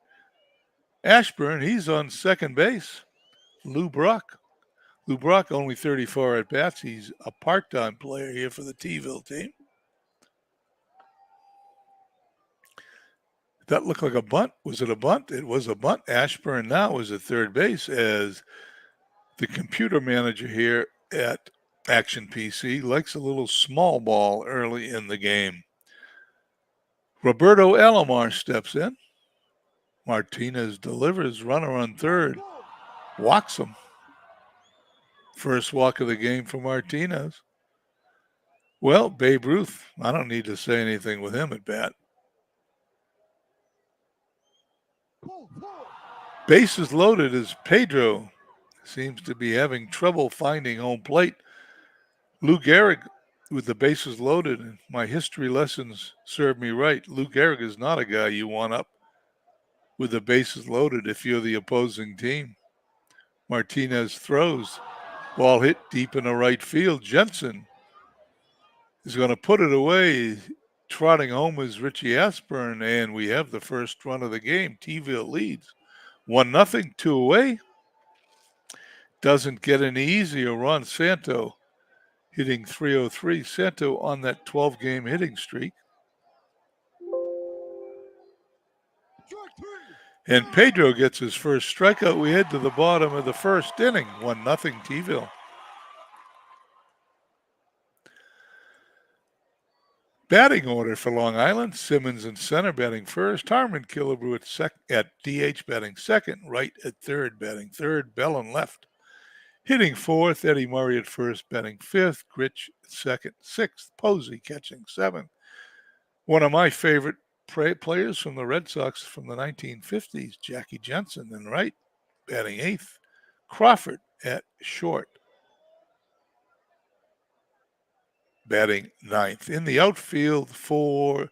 [SPEAKER 1] Ashburn. He's on second base. Lou Brock. Lou Brock, only 34 at-bats. He's a part-time player here for the T-ville team. That looked like a bunt. Was it a bunt? It was a bunt. Ashburn now is at third base as the computer manager here at Action PC likes a little small ball early in the game. Roberto Alomar steps in. Martinez delivers, runner on third, walks him. First walk of the game for Martinez. Well, Babe Ruth, I don't need to say anything with him at bat. Bases loaded as Pedro seems to be having trouble finding home plate. Lou Gehrig with the bases loaded, and my history lessons serve me right. Lou Gehrig is not a guy you want up with the bases loaded if you're the opposing team. Martinez throws. Ball hit deep in the right field. Jensen is going to put it away. Trotting home is Richie Ashburn, and we have the first run of the game. T-ville leads 1-0, 2 away. Doesn't get any easier. Ron Santo hitting .303. Santo on that 12-game hitting streak. And Pedro gets his first strikeout. We head to the bottom of the first inning. 1-0 T-ville. Batting order for Long Island. Simmons in center batting first. Harmon Killebrew at DH batting second. Wright at third batting third. Bell in left. Hitting fourth. Eddie Murray at first batting fifth. Gritch at second, sixth. Posey catching seventh. One of my favorite players from the Red Sox from the 1950s, Jackie Jensen in right, batting eighth. Crawford at short, batting ninth. In the outfield for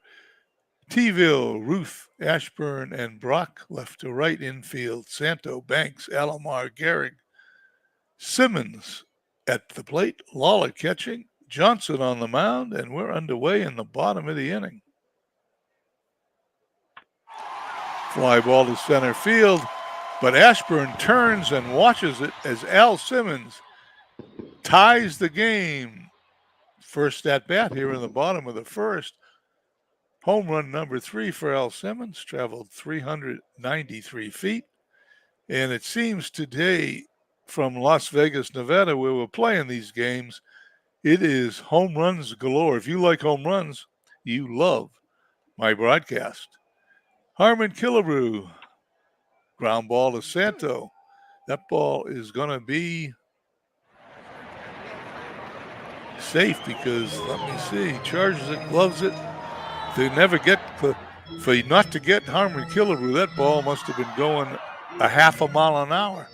[SPEAKER 1] T-ville, Ruth, Ashburn, and Brock. Left to right infield, Santo, Banks, Alomar, Gehrig. Simmons at the plate, Lawler catching, Johnson on the mound, and we're underway in the bottom of the inning. Fly ball to center field, but Ashburn turns and watches it as Al Simmons ties the game. First at bat here in the bottom of the first. Home run number 3 for Al Simmons, traveled 393 feet. And it seems today from Las Vegas, Nevada, where we're playing these games, it is home runs galore. If you like home runs, you love my broadcast. Harmon Killebrew, ground ball to Santo. That ball is going to be safe because, let me see, charges it, gloves it. They never get, for not to get Harmon Killebrew, that ball must have been going a half a mile an hour.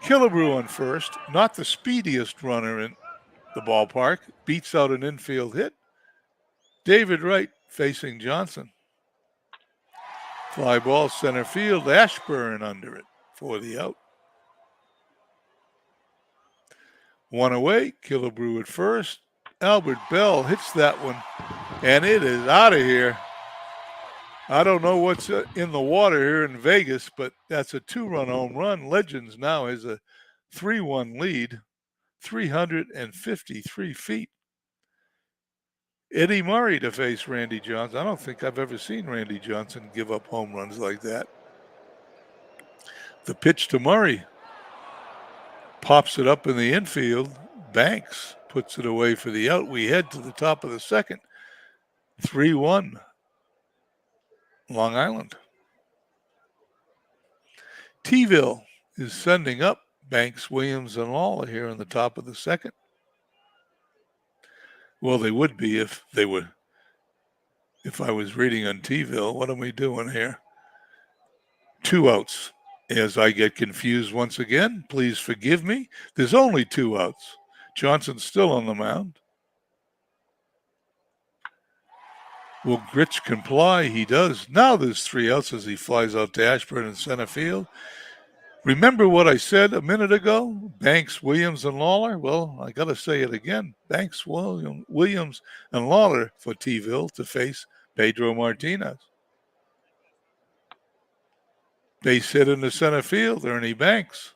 [SPEAKER 1] Killebrew on first, not the speediest runner in the ballpark, beats out an infield hit. David Wright facing Johnson. Fly ball center field, Ashburn under it for the out. One away, Killebrew at first. Albert Bell hits that one, and it is out of here. I don't know what's in the water here in Vegas, but that's a 2-run home run. Legends now has a 3-1 lead, 353 feet. Eddie Murray to face Randy Johnson. I don't think I've ever seen Randy Johnson give up home runs like that. The pitch to Murray. Pops it up in the infield. Banks puts it away for the out. We head to the top of the second. 3-1. Long Island. T-ville is sending up Banks, Williams, and Lawler here in the top of the second. Well, they would be if I was reading on T-ville. What am we doing here? 2 outs. As I get confused once again, please forgive me. There's only 2 outs. Johnson's still on the mound. Will Gritch comply? He does. Now there's 3 outs as he flies out to Ashburn in center field. Remember what I said a minute ago? Banks, Williams, and Lawler? Well, I got to say it again. Banks, Williams, and Lawler for T-ville to face Pedro Martinez. Base hit in the center field, Ernie Banks.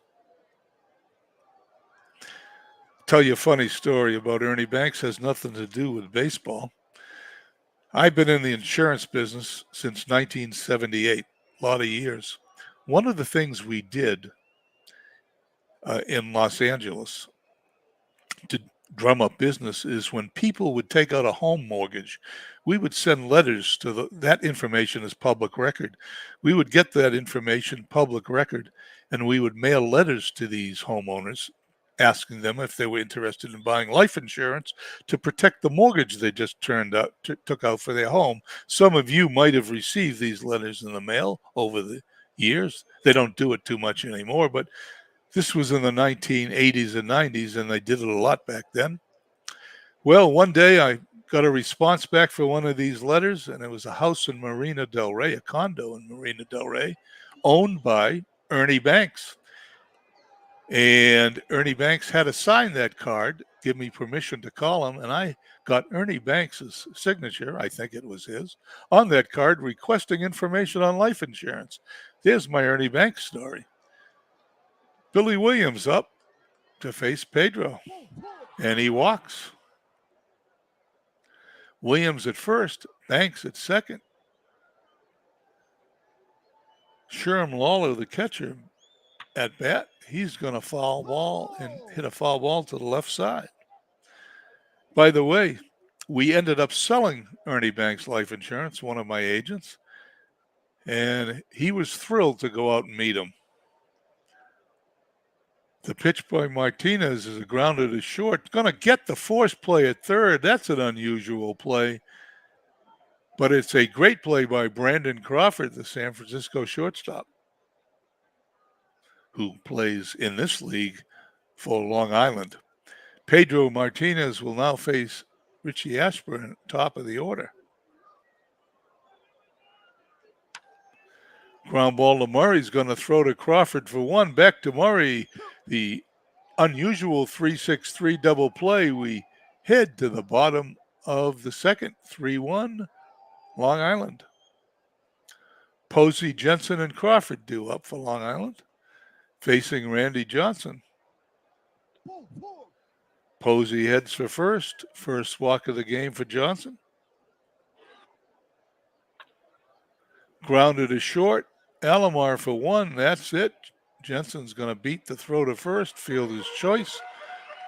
[SPEAKER 1] Tell you a funny story about Ernie Banks. Has nothing to do with baseball. I've been in the insurance business since 1978, a lot of years. One of the things we did in Los Angeles to drum up business is when people would take out a home mortgage, we would send letters to that information is public record. We would get that information public record, and we would mail letters to these homeowners asking them if they were interested in buying life insurance to protect the mortgage they just took out for their home. Some of you might have received these letters in the mail over the years. They don't do it too much anymore, but this was in the 1980s and 90s, and they did it a lot back then. Well, one day I got a response back for one of these letters, and it was a house in Marina del Rey, a condo in Marina del Rey, owned by Ernie Banks. And Ernie Banks had to sign that card, give me permission to call him, and I got Ernie Banks' signature, I think it was his, on that card requesting information on life insurance. There's my Ernie Banks story. Billy Williams up to face Pedro, and he walks. Williams at first, Banks at second. Sherm Lawler, the catcher, at bat. He's going to foul ball and hit a foul ball to the left side. By the way, we ended up selling Ernie Banks life insurance, one of my agents, and he was thrilled to go out and meet him. The pitch by Martinez is a grounder to short. Going to get the force play at third. That's an unusual play. But it's a great play by Brandon Crawford, the San Francisco shortstop, who plays in this league for Long Island. Pedro Martinez will now face Richie Ashburn, top of the order. Ground ball to Murray's going to throw to Crawford for 1. Back to Murray. The unusual 3-6-3 double play. We head to the bottom of the second. 3-1, Long Island. Posey, Jensen, and Crawford due up for Long Island, facing Randy Johnson. Posey heads for first. First walk of the game for Johnson. Grounded to short. Alomar for 1. That's it. Jensen's going to beat the throw to first. Fielder's choice.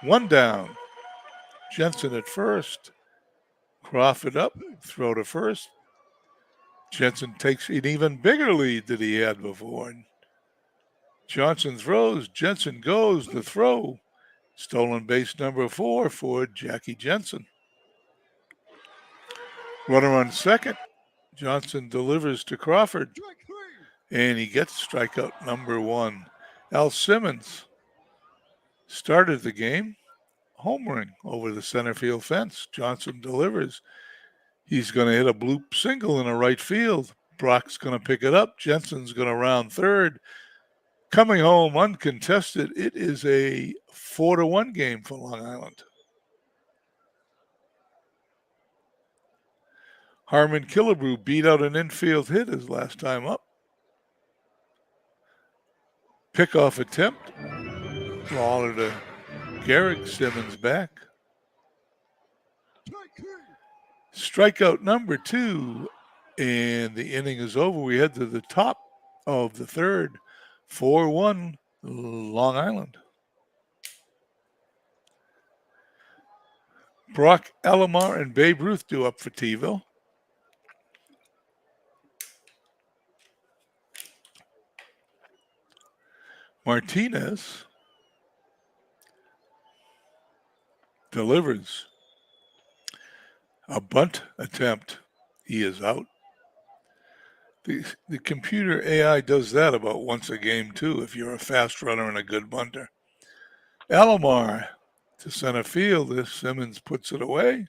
[SPEAKER 1] 1 down. Jensen at first. Crawford up. Throw to first. Jensen takes an even bigger lead than he had before. Johnson throws. Jensen goes. The throw. Stolen base number 4 for Jackie Jensen. Runner on second. Johnson delivers to Crawford. And he gets strikeout number 1. Al Simmons started the game homering over the center field fence. Johnson delivers. He's going to hit a bloop single in the right field. Brock's going to pick it up. Jensen's going to round third. Coming home uncontested. It is a 4-1 game for Long Island. Harmon Killebrew beat out an infield hit his last time up. Pickoff attempt. Lawler to Garrick. Simmons back. Strikeout number 2. And the inning is over. We head to the top of the third. 4-1 Long Island. Brock Alomar and Babe Ruth due up for T-ville. Martinez delivers. A bunt attempt. He is out. The computer AI does that about once a game, too, if you're a fast runner and a good bunter. Alomar to center field. This Simmons puts it away.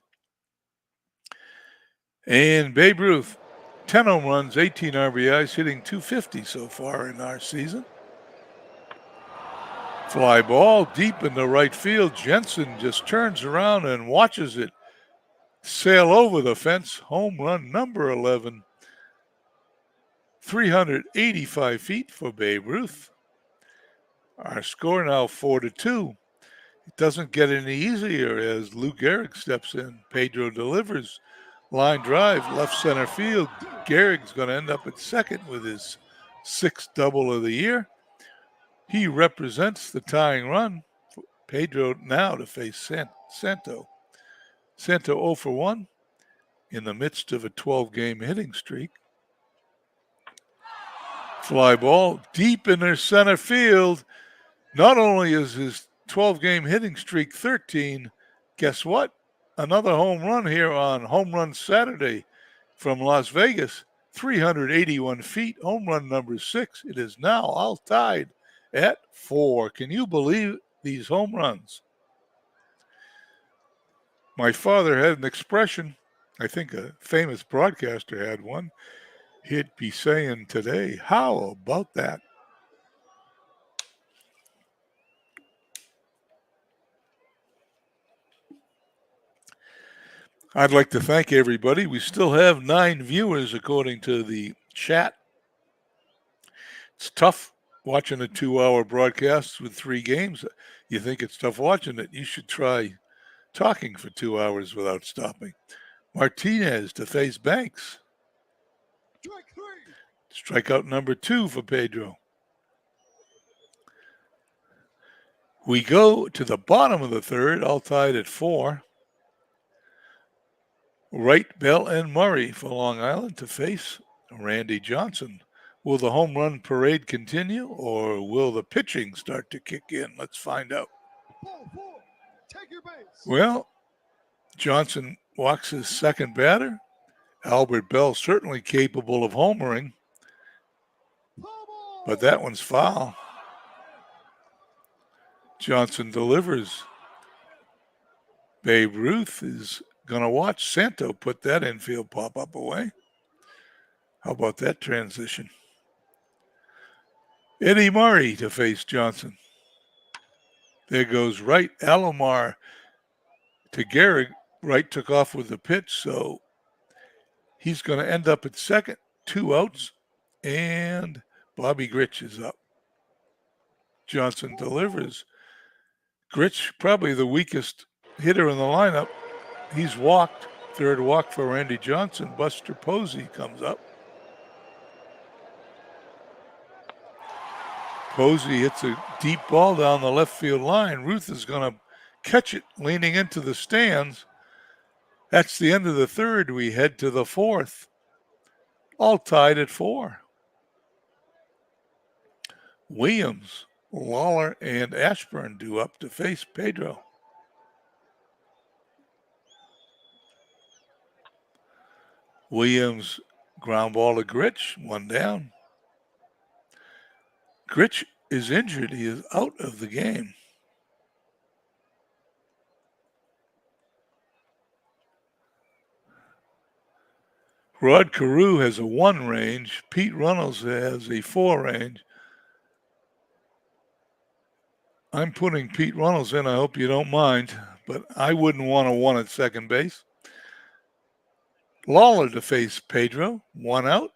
[SPEAKER 1] And Babe Ruth, 10 home runs, 18 RBIs, hitting .250 so far in our season. Fly ball deep in the right field. Jensen just turns around and watches it sail over the fence. Home run number 11. 385 feet for Babe Ruth. Our score now 4-2. It doesn't get any easier as Lou Gehrig steps in. Pedro delivers. Line drive, left center field. Gehrig's going to end up at second with his 6th double of the year. He represents the tying run. Pedro now to face Santo. Santo 0 for 1 in the midst of a 12-game hitting streak. Fly ball deep in their center field. Not only is his 12-game hitting streak 13, guess what? Another home run here on Home Run Saturday from Las Vegas. 381 feet, home run number 6. It is now all tied at 4. Can you believe these home runs? My father had an expression, I think a famous broadcaster had one. He'd be saying today, how about that? I'd like to thank everybody. We still have 9 viewers according to the chat. It's tough watching a 2-hour broadcast with 3 games. You think it's tough watching it. You should try talking for 2 hours without stopping. Martinez to face Banks. Strikeout number 2 for Pedro. We go to the bottom of the third, all tied at 4. Wright, Bell, and Murray for Long Island to face Randy Johnson. Will the home run parade continue, or will the pitching start to kick in? Let's find out.
[SPEAKER 3] Take your base.
[SPEAKER 1] Well, Johnson walks his second batter. Albert Bell certainly capable of homering, but that one's foul. Johnson delivers. Babe Ruth is going to watch Santo put that infield pop-up away. How about that transition? Eddie Murray to face Johnson. There goes Wright. Alomar to Gehrig. Wright took off with the pitch, so he's going to end up at second. 2 outs, and Bobby Grich is up. Johnson delivers. Grich, probably the weakest hitter in the lineup. He's walked. Third walk for Randy Johnson. Buster Posey comes up. Posey hits a deep ball down the left field line. Ruth is going to catch it leaning into the stands. That's the end of the third. We head to the fourth. All tied at 4. Williams, Lawler, and Ashburn due up to face Pedro. Williams ground ball to Grich, 1 down. Grich is injured. He is out of the game. Rod Carew has a 1 range. Pete Runnels has a 4 range. I'm putting Pete Runnels in. I hope you don't mind, but I wouldn't want a 1 at second base. Lawler to face Pedro. 1 out.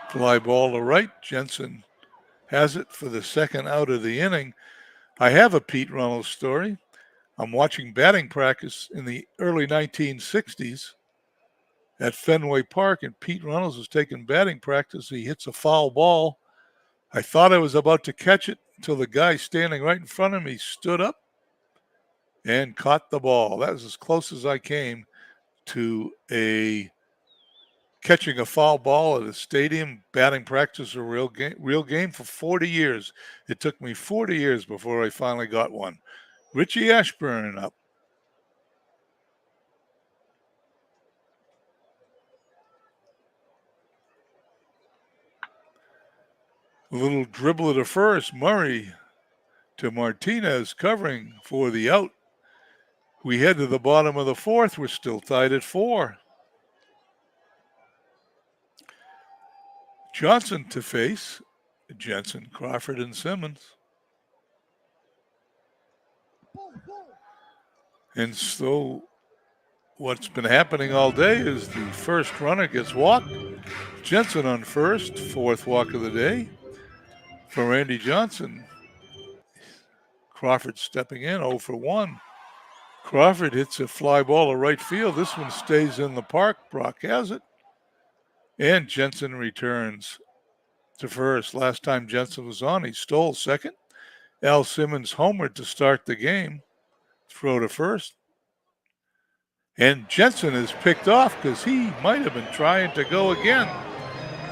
[SPEAKER 1] Fly ball to right. Jensen has it for the second out of the inning. I have a Pete Runnels story. I'm watching batting practice in the early 1960s at Fenway Park, and Pete Runnels was taking batting practice. He hits a foul ball. I thought I was about to catch it until the guy standing right in front of me stood up and caught the ball. That was as close as I came to catching a foul ball at a stadium. Batting practice a real game for 40 years. It took me 40 years before I finally got one. Richie Ashburn up. A little dribbler to first. Murray to Martinez covering for the out. We head to the bottom of the fourth. We're still tied at 4. Johnson to face Jensen, Crawford, and Simmons. And so what's been happening all day is the first runner gets walked. Jensen on first, 4th walk of the day for Randy Johnson. Crawford stepping in, 0 for 1. Crawford hits a fly ball to right field. This one stays in the park. Brock has it. And Jensen returns to first. Last time Jensen was on, he stole second. Al Simmons homered to start the game. Throw to first. And Jensen is picked off because he might have been trying to go again.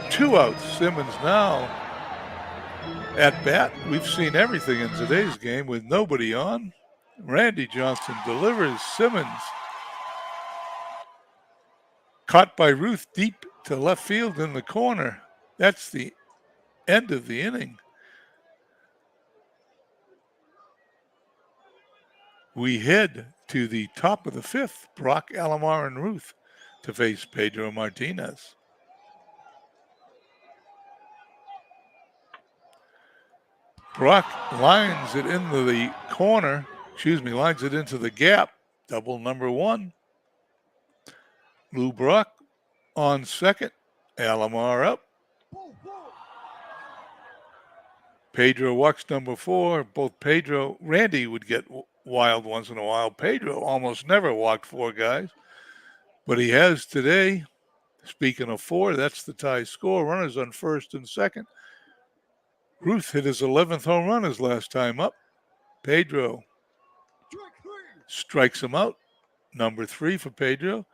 [SPEAKER 1] 2 outs. Simmons now at bat. We've seen everything in today's game with nobody on. Randy Johnson delivers. Simmons caught by Ruth deep to left field in the corner. That's the end of the inning. We head to the top of the 5th. Brock, Alomar, and Ruth to face Pedro Martinez. Brock lines it into the corner. Lines it into the gap. Double number 1. Lou Brock on second. Alomar up. Pedro walks number 4. Randy would get wild once in a while. Pedro almost never walked 4 guys, but he has today. Speaking of 4, that's the tie score. Runners on first and second. Ruth hit his 11th home run his last time up. Pedro strikes him out. Number 3 for Pedro.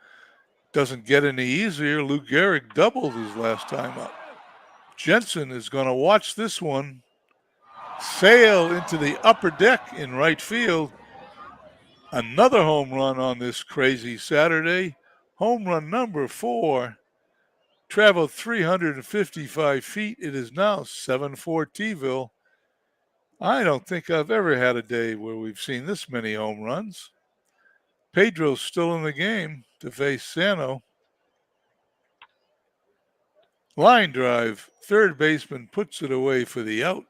[SPEAKER 1] Doesn't get any easier. Lou Gehrig doubled his last time up. Jensen is going to watch this one sail into the upper deck in right field. Another home run on this crazy Saturday. Home run number 4. Traveled 355 feet. It is now 7-4 T-ville. I don't think I've ever had a day where we've seen this many home runs. Pedro's still in the game to face Sano. Line drive. Third baseman puts it away for the out.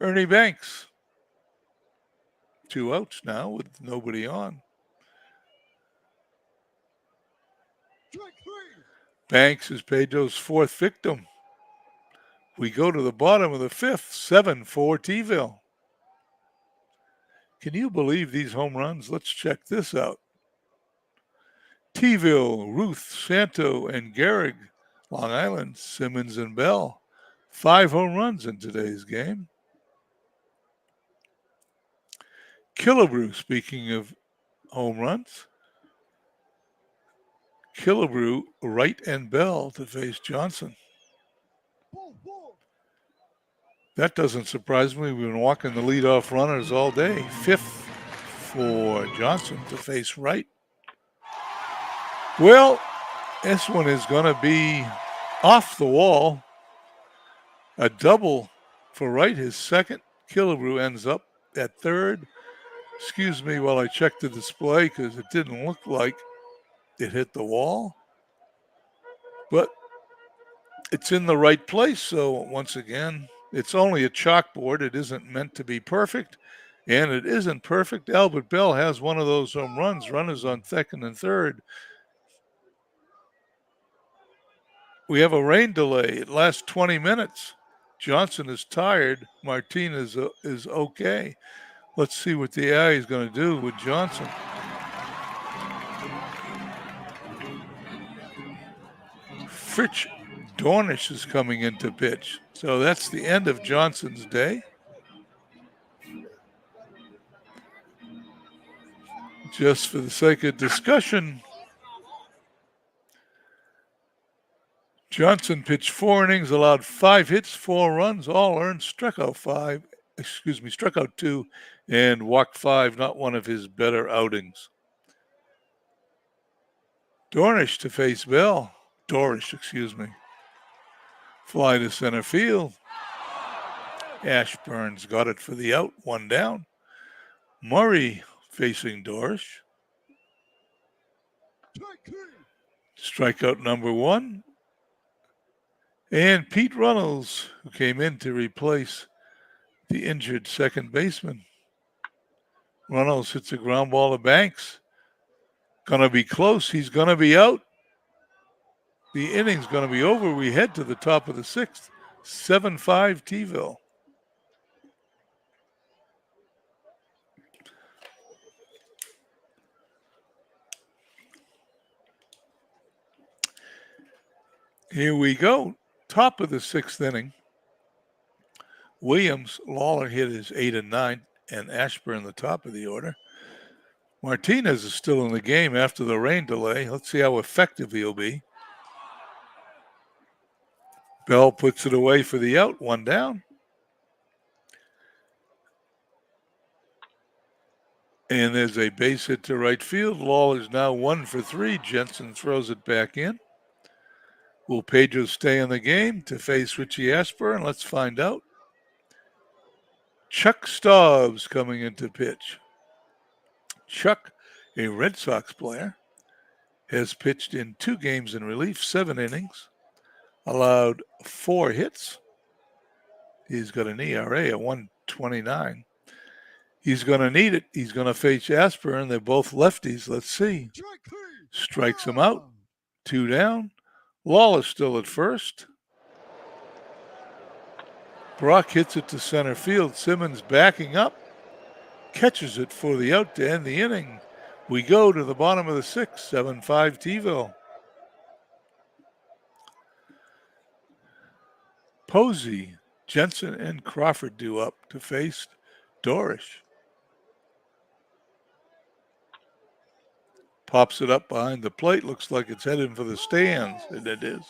[SPEAKER 1] Ernie Banks. 2 outs now with nobody on. Banks is Pedro's 4th victim. We go to the bottom of the 5th, 7-4 T-ville. Can you believe these home runs? Let's check this out. T-ville, Ruth, Santo, and Gehrig. Long Island, Simmons, and Bell. 5 home runs in today's game. Killebrew, speaking of home runs. Killebrew, Wright, and Bell to face Johnson. That doesn't surprise me. We've been walking the leadoff runners all day. 5th for Johnson to face Wright. Well, this one is going to be off the wall. A double for right. His second. Killebrew ends up at third. Excuse me while I check the display because it didn't look like it hit the wall. But it's in the right place. So once again, it's only a chalkboard. It isn't meant to be perfect. And it isn't perfect. Albert Bell has one of those home runs. Runners on second and third. We have a rain delay. It lasts 20 minutes. Johnson is tired. Martinez is okay. Let's see what the AI is going to do with Johnson. Fritz Dornish is coming into pitch. So that's the end of Johnson's day. Just for the sake of discussion, Johnson pitched 4 innings, allowed 5 hits, 4 runs, all earned, struck out 2, and walked 5, not one of his better outings. Dorish to face Bell. Fly to center field. Ashburn's got it for the out, 1 down. Murray facing Dorish. Strikeout number 1. And Pete Runnels, who came in to replace the injured second baseman. Runnels hits a ground ball to Banks. Gonna be close. He's gonna be out. The inning's gonna be over. We head to the top of the 6th. 7-5 T-ville. Here we go. Top of the 6th inning. Williams, Lawler hit his 8 and 9, and Ashburn the top of the order. Martinez is still in the game after the rain delay. Let's see how effective he'll be. Bell puts it away for the out, 1 down. And there's a base hit to right field. Lawler's now 1 for 3. Jensen throws it back in. Will Pedro stay in the game to face Richie Ashburn? Let's find out. Chuck Stobbs coming into pitch. Chuck, a Red Sox player, has pitched in 2 games in relief, 7 innings, allowed 4 hits. He's got an ERA of 1.29. He's going to need it. He's going to face Ashburn. They're both lefties. Let's see. Strikes him out. 2 down. Lawler's still at first. Brock hits it to center field. Simmons backing up. Catches it for the out to end the inning. We go to the bottom of the 6th, 7-5 T-ville. Posey, Jensen, and Crawford due up to face Dorish. Pops it up behind the plate. Looks like it's heading for the stands, and it is.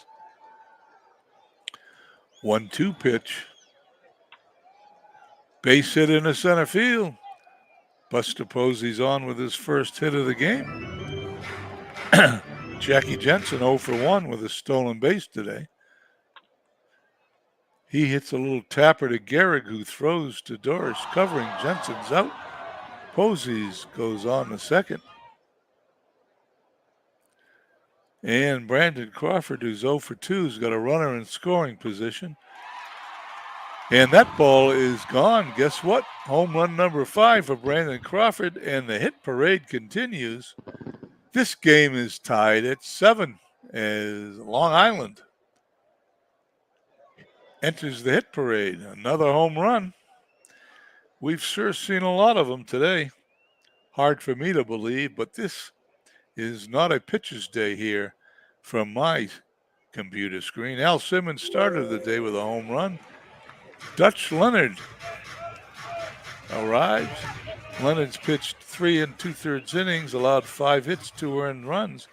[SPEAKER 1] 1-2 pitch. Base hit into center field. Buster Posey's on with his first hit of the game. Jackie Jensen 0 for 1 with a stolen base today. He hits a little tapper to Gehrig, who throws to Dorish, covering. Jensen's out. Posey's goes on to second. And Brandon Crawford, who's 0 for 2, has got a runner in scoring position. And that ball is gone. Guess what? Home run number 5 for Brandon Crawford, and the hit parade continues. This game is tied at 7 as Long Island enters the hit parade. Another home run. We've sure seen a lot of them today. Hard for me to believe, but this is not a pitcher's day here from my computer screen. Al Simmons started the day with a home run. Dutch Leonard arrives. Leonard's pitched 3 2/3 innings, allowed 5 hits, 2 earned runs,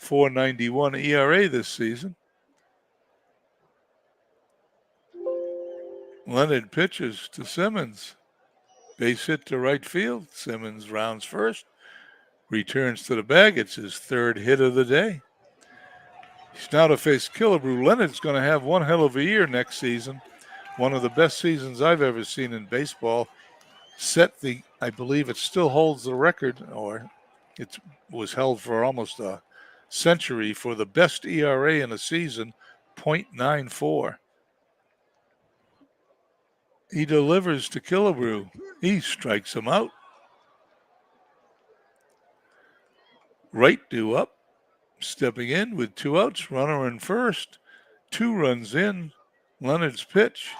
[SPEAKER 1] 4.91 ERA this season. Leonard pitches to Simmons. Base hit to right field. Simmons rounds first. Returns to the bag. It's his 3rd hit of the day. He's now to face Killebrew. Leonard's going to have one hell of a year next season. one of the best seasons I've ever seen in baseball. I believe it still holds the record, or it was held for almost a century for the best ERA in a season, .94. He delivers to Killebrew. He strikes him out. Right due up, stepping in with 2 outs, runner in first. 2 runs in. Leonard's pitch.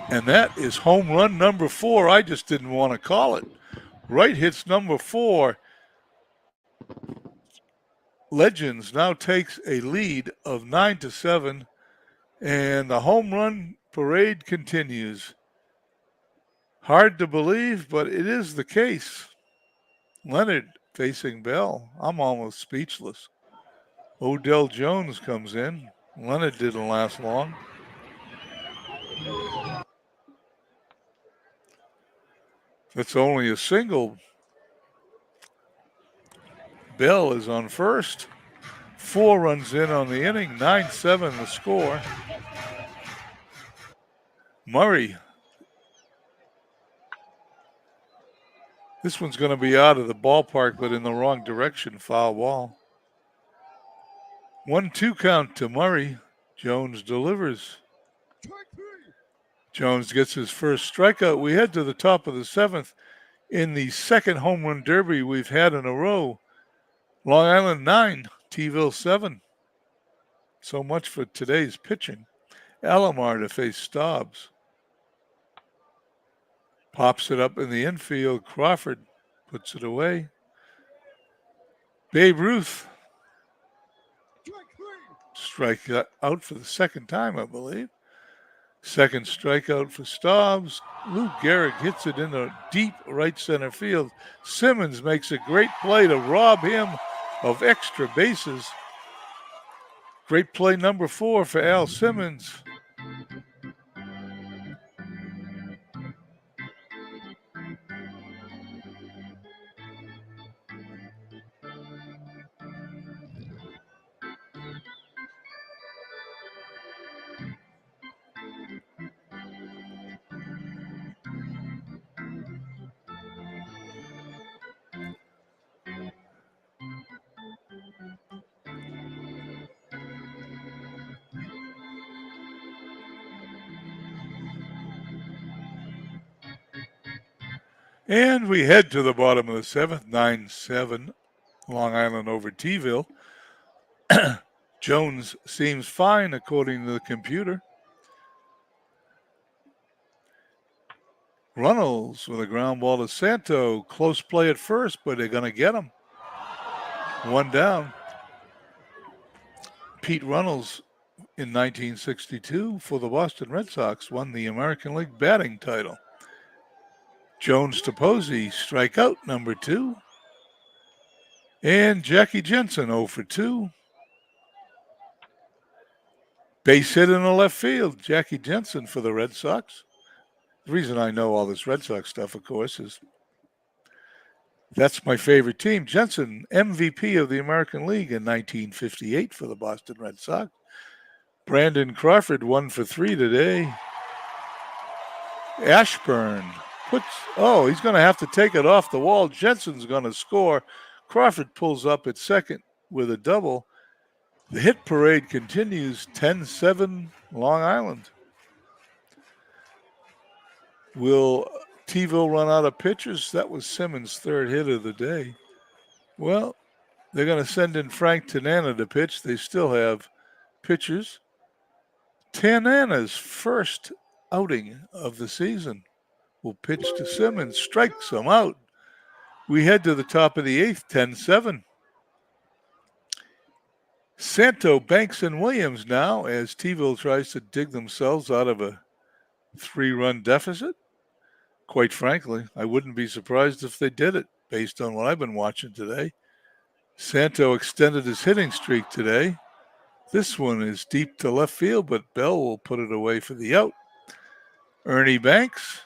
[SPEAKER 1] And that is home run number 4. I just didn't want to call it. Right hits number 4. Legends now takes a lead of 9-7, and the home run parade continues. Hard to believe, but it is the case. Leonard facing Bell. I'm almost speechless. Odell Jones comes in. Leonard didn't last long. That's only a single. Bell is on first. 4 runs in on the inning. 9-7 the score. Murray. This one's going to be out of the ballpark, but in the wrong direction. Foul ball. 1-2 count to Murray. Jones delivers. Jones gets his first strikeout. We head to the top of the 7th in the second home run derby we've had in a row. Long Island 9, T-ville 7. So much for today's pitching. Alomar to face Stobbs. Pops it up in the infield. Crawford puts it away. Babe Ruth strike out for the second time, I believe. Second strikeout for Stobbs. Lou Gehrig hits it in the deep right center field. Simmons makes a great play to rob him of extra bases. Great play number 4 for Al Simmons. And we head to the bottom of the 7th, 9-7, Long Island over T-ville. Jones seems fine according to the computer. Runnels with a ground ball to Santo. Close play at first, but they're going to get him. 1 down. Pete Runnels in 1962 for the Boston Red Sox won the American League batting title. Jones to Posey, strikeout number 2. And Jackie Jensen 0 for 2. Base hit in the left field. Jackie Jensen for the Red Sox. The reason I know all this Red Sox stuff, of course, is that's my favorite team. Jensen, MVP of the American League in 1958 for the Boston Red Sox. Brandon Crawford 1 for 3 today. Ashburn he's going to have to take it off the wall. Jensen's going to score. Crawford pulls up at second with a double. The hit parade continues. 10-7 Long Island. Will T-ville run out of pitchers? That was Simmons' 3rd hit of the day. Well, they're going to send in Frank Tanana to pitch. They still have pitchers. Tanana's first outing of the season will pitch to Simmons, strikes him out. We head to the top of the 8th, 10-7. Santo, Banks, and Williams now as T-ville tries to dig themselves out of a 3-run deficit. Quite frankly, I wouldn't be surprised if they did it based on what I've been watching today. Santo extended his hitting streak today. This one is deep to left field, but Bell will put it away for the out. Ernie Banks.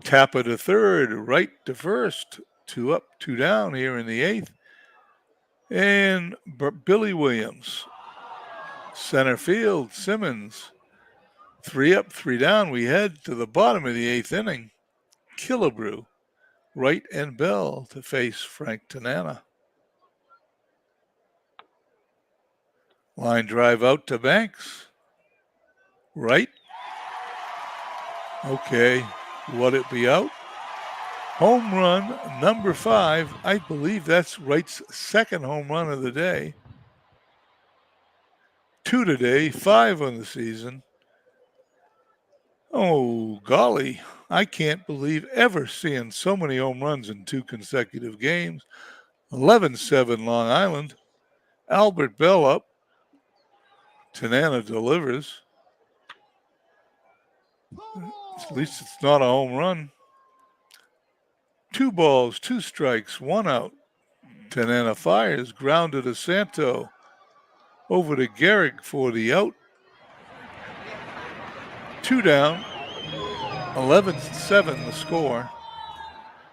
[SPEAKER 1] Tapper to third, right to first. 2 up, 2 down here in the 8th. And Billy Williams Center field, Simmons. 3 up, 3 down. We head to the bottom of the 8th inning. Killebrew, Wright, and Bell to face Frank Tanana. Line drive out to Banks. Wright. Okay, let it be out. Home run number 5. I believe that's Wright's second home run of the day. 2 today, 5 on the season. Oh, golly. I can't believe ever seeing so many home runs in 2 consecutive games. 11-7 Long Island. Albert Bell up. Tanana delivers. At least it's not a home run. 2 balls, 2 strikes, 1 out. Tanana fires, grounded to Santo. Over to Gehrig for the out. 2 down. 11-7 the score.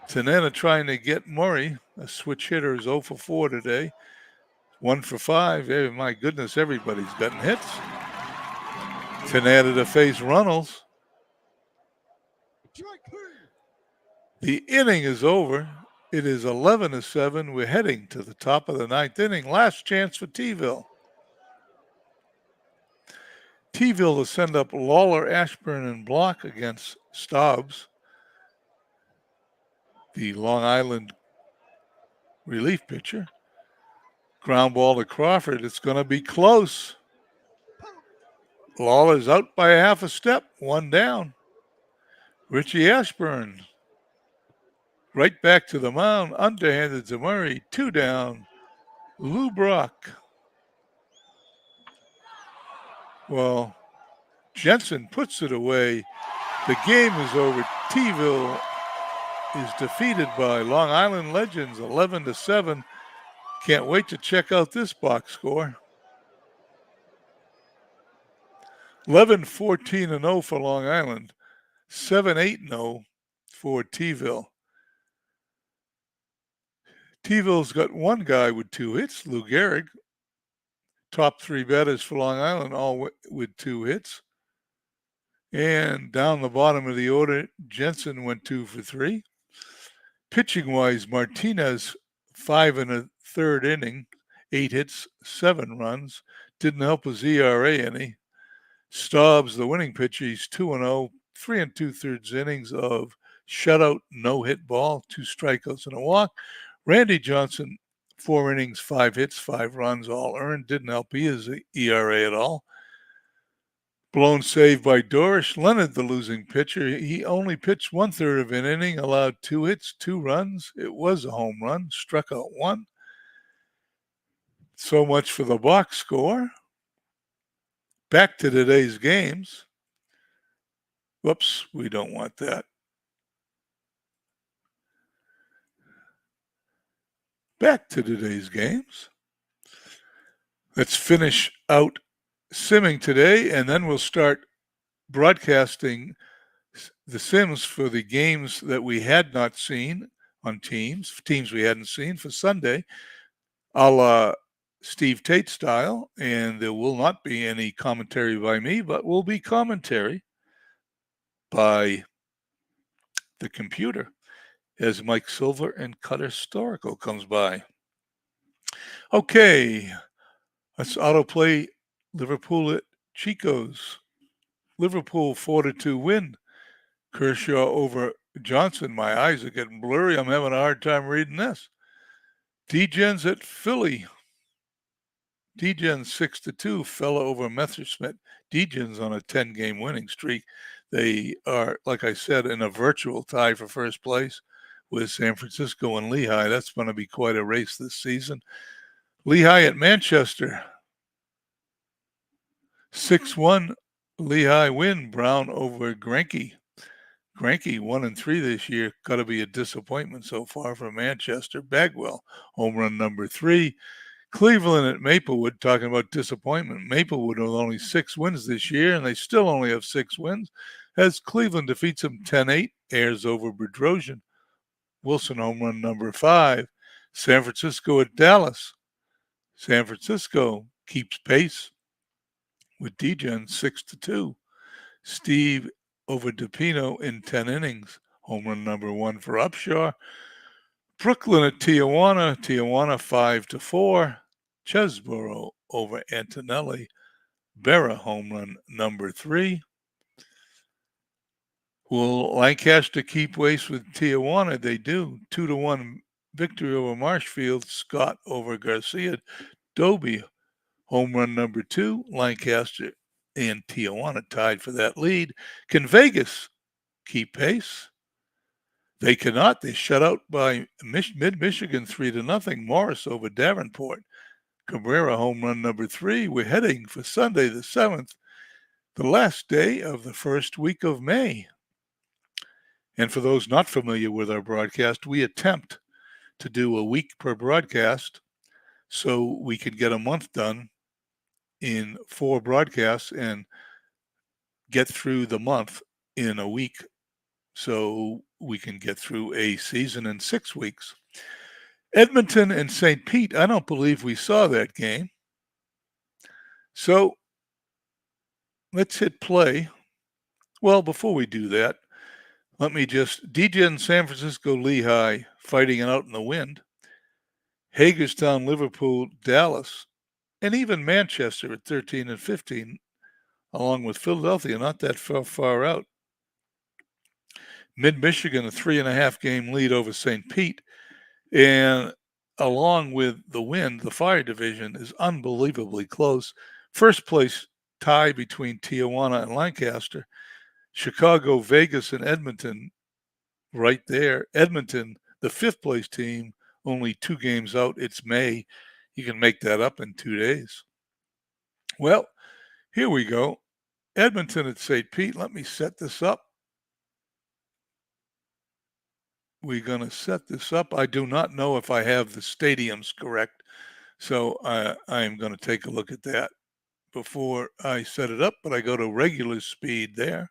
[SPEAKER 1] Tanana trying to get Murray. A switch hitter is 0 for 4 today. 1 for 5. Hey, my goodness, everybody's gotten hits. Tanana to face Runnels. The inning is over. It is 11-7. We're heading to the top of the 9th inning. Last chance for T-ville. T-ville to send up Lawler, Ashburn, and Block against Staubs. The Long Island relief pitcher. Ground ball to Crawford. It's going to be close. Lawler's out by a half a step. 1 down. Richie Ashburn. Right back to the mound. Underhanded to Murray. 2 down. Lou Brock. Well, Jensen puts it away. The game is over. T-ville is defeated by Long Island Legends 11-7. Can't wait to check out this box score. 11-14-0 for Long Island. 7-8-0 for T-ville. T-ville's got 1 guy with 2 hits, Lou Gehrig. Top 3 batters for Long Island, all with 2 hits. And down the bottom of the order, Jensen went 2 for 3. Pitching-wise, Martinez, 5 1/3 inning, 8 hits, 7 runs. Didn't help his ERA any. Staubs, the winning pitcher, he's 2-0, 3 2/3 innings of shutout, no-hit ball, 2 strikeouts and a walk. Randy Johnson, 4 innings, 5 hits, 5 runs, all earned. Didn't help his ERA at all. Blown save by Dorish. Leonard, the losing pitcher, he only pitched 1/3 of an inning, allowed 2 hits, 2 runs. It was a home run, struck out 1. So much for the box score. Back to today's games. Whoops, we don't want that. Back to today's games. Let's finish out simming today, and then we'll start broadcasting the sims for the games that we had not seen on teams we hadn't seen for Sunday, a la Steve Tate style, and there will not be any commentary by me, but will be commentary by the computer as Mike Silver and Cutter Storico comes by. Okay, let's autoplay Liverpool at Chico's. Liverpool 4-2 win. Kershaw over Johnson. My eyes are getting blurry. I'm having a hard time reading this. Degens at Philly. Degens 6-2 fell over Messerschmitt. Degens on a 10-game winning streak. They are, like I said, in a virtual tie for first place with San Francisco and Lehigh. That's going to be quite a race this season. Lehigh at Manchester. 6-1 Lehigh win. Brown over Greinke. Greinke 1-3 this year. Got to be a disappointment so far for Manchester. Bagwell, home run number 3. Cleveland at Maplewood, talking about disappointment. Maplewood with only 6 wins this year, and they still only have 6 wins, as Cleveland defeats them 10-8. Ayers over Bedrosian. Wilson, home run number 5. San Francisco at Dallas. San Francisco keeps pace. with Degen 6-2. Steve over DePino in 10 innings. Home run number 1 for Upshaw. Brooklyn at Tijuana. Tijuana 5-4. Chesborough over Antonelli. Berra home run number 3. Will Lancaster keep pace with Tijuana? They do. 2-1 victory over Marshfield. Scott over Garcia. Doby home run number 2. Lancaster and Tijuana tied for that lead. Can Vegas keep pace? They cannot. They shut out by Mid-Michigan 3-0. Morris over Davenport. Cabrera home run number 3. We're heading for Sunday the 7th, the last day of the first week of May. And for those not familiar with our broadcast, we attempt to do a week per broadcast so we can get a month done in 4 broadcasts and get through the month in a week so we can get through a season in 6 weeks. Edmonton and St. Pete, I don't believe we saw that game. So let's hit play. Well, before we do that, let me just, Degen San Francisco Lehigh fighting it out in the wind. Hagerstown, Liverpool, Dallas, and even Manchester at 13 and 15, along with Philadelphia, not that far out. Mid-Michigan, a 3.5 game lead over St. Pete. And along with the Wind, the Fire Division is unbelievably close. First place tie between Tijuana and Lancaster. Chicago, Vegas, and Edmonton right there. Edmonton, the 5th place team, only 2 games out. It's May. You can make that up in 2 days. Well, here we go. Edmonton at St. Pete. Let me set this up. We're going to set this up. I do not know if I have the stadiums correct, so I'm going to take a look at that before I set it up, but I go to regular speed there.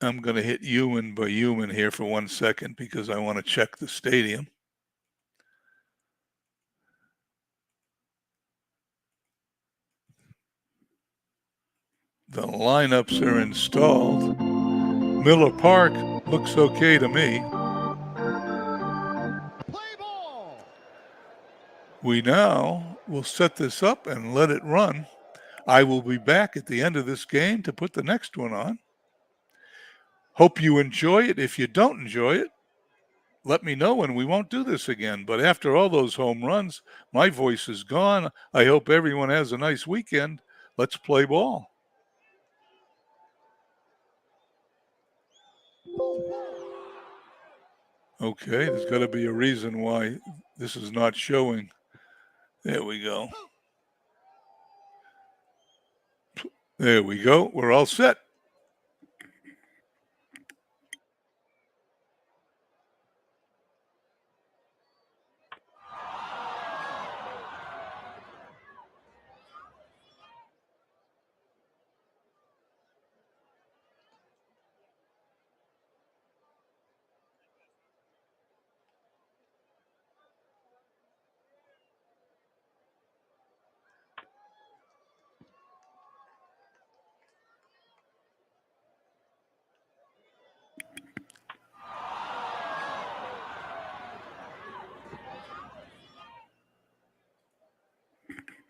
[SPEAKER 1] I'm going to hit human by human here for 1 second because I want to check the stadium. The lineups are installed. Miller Park looks okay to me.
[SPEAKER 3] Play ball.
[SPEAKER 1] We now will set this up and let it run. I will be back at the end of this game to put the next one on. Hope you enjoy it. If you don't enjoy it, let me know and we won't do this again. But after all those home runs, my voice is gone. I hope everyone has a nice weekend. Let's play ball. Okay, there's got to be a reason why this is not showing. There we go. There we go. We're all set.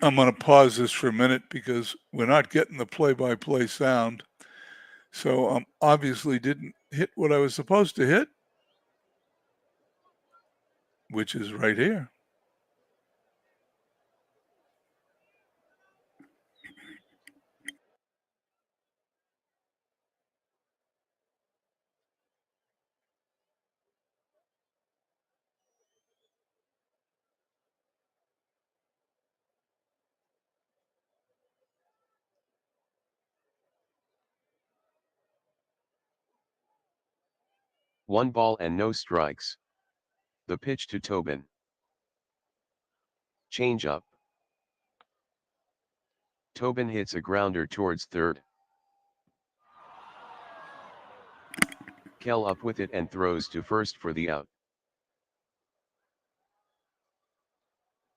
[SPEAKER 1] I'm going to pause this for a minute because we're not getting the play-by-play sound. So obviously didn't hit what I was supposed to hit, which is right here.
[SPEAKER 2] One ball and no strikes. The pitch to Tobin. Change up. Tobin hits a grounder towards third. Kell up with it and throws to first for the out.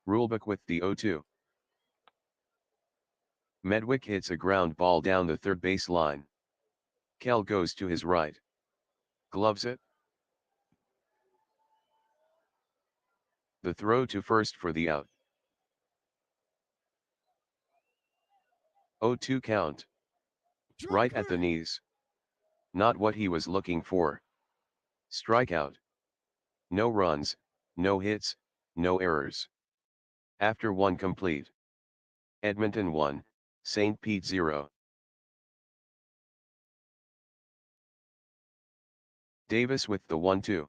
[SPEAKER 2] Rulebook with the 0-2. Medwick hits a ground ball down the third base line. Kell goes to his right. Gloves it. The throw to first for the out. 0-2 count. Right at the knees. Not what he was looking for. Strikeout. No runs, no hits, no errors. After one complete. Edmonton 1, St. Pete 0. Davis with the 1-2.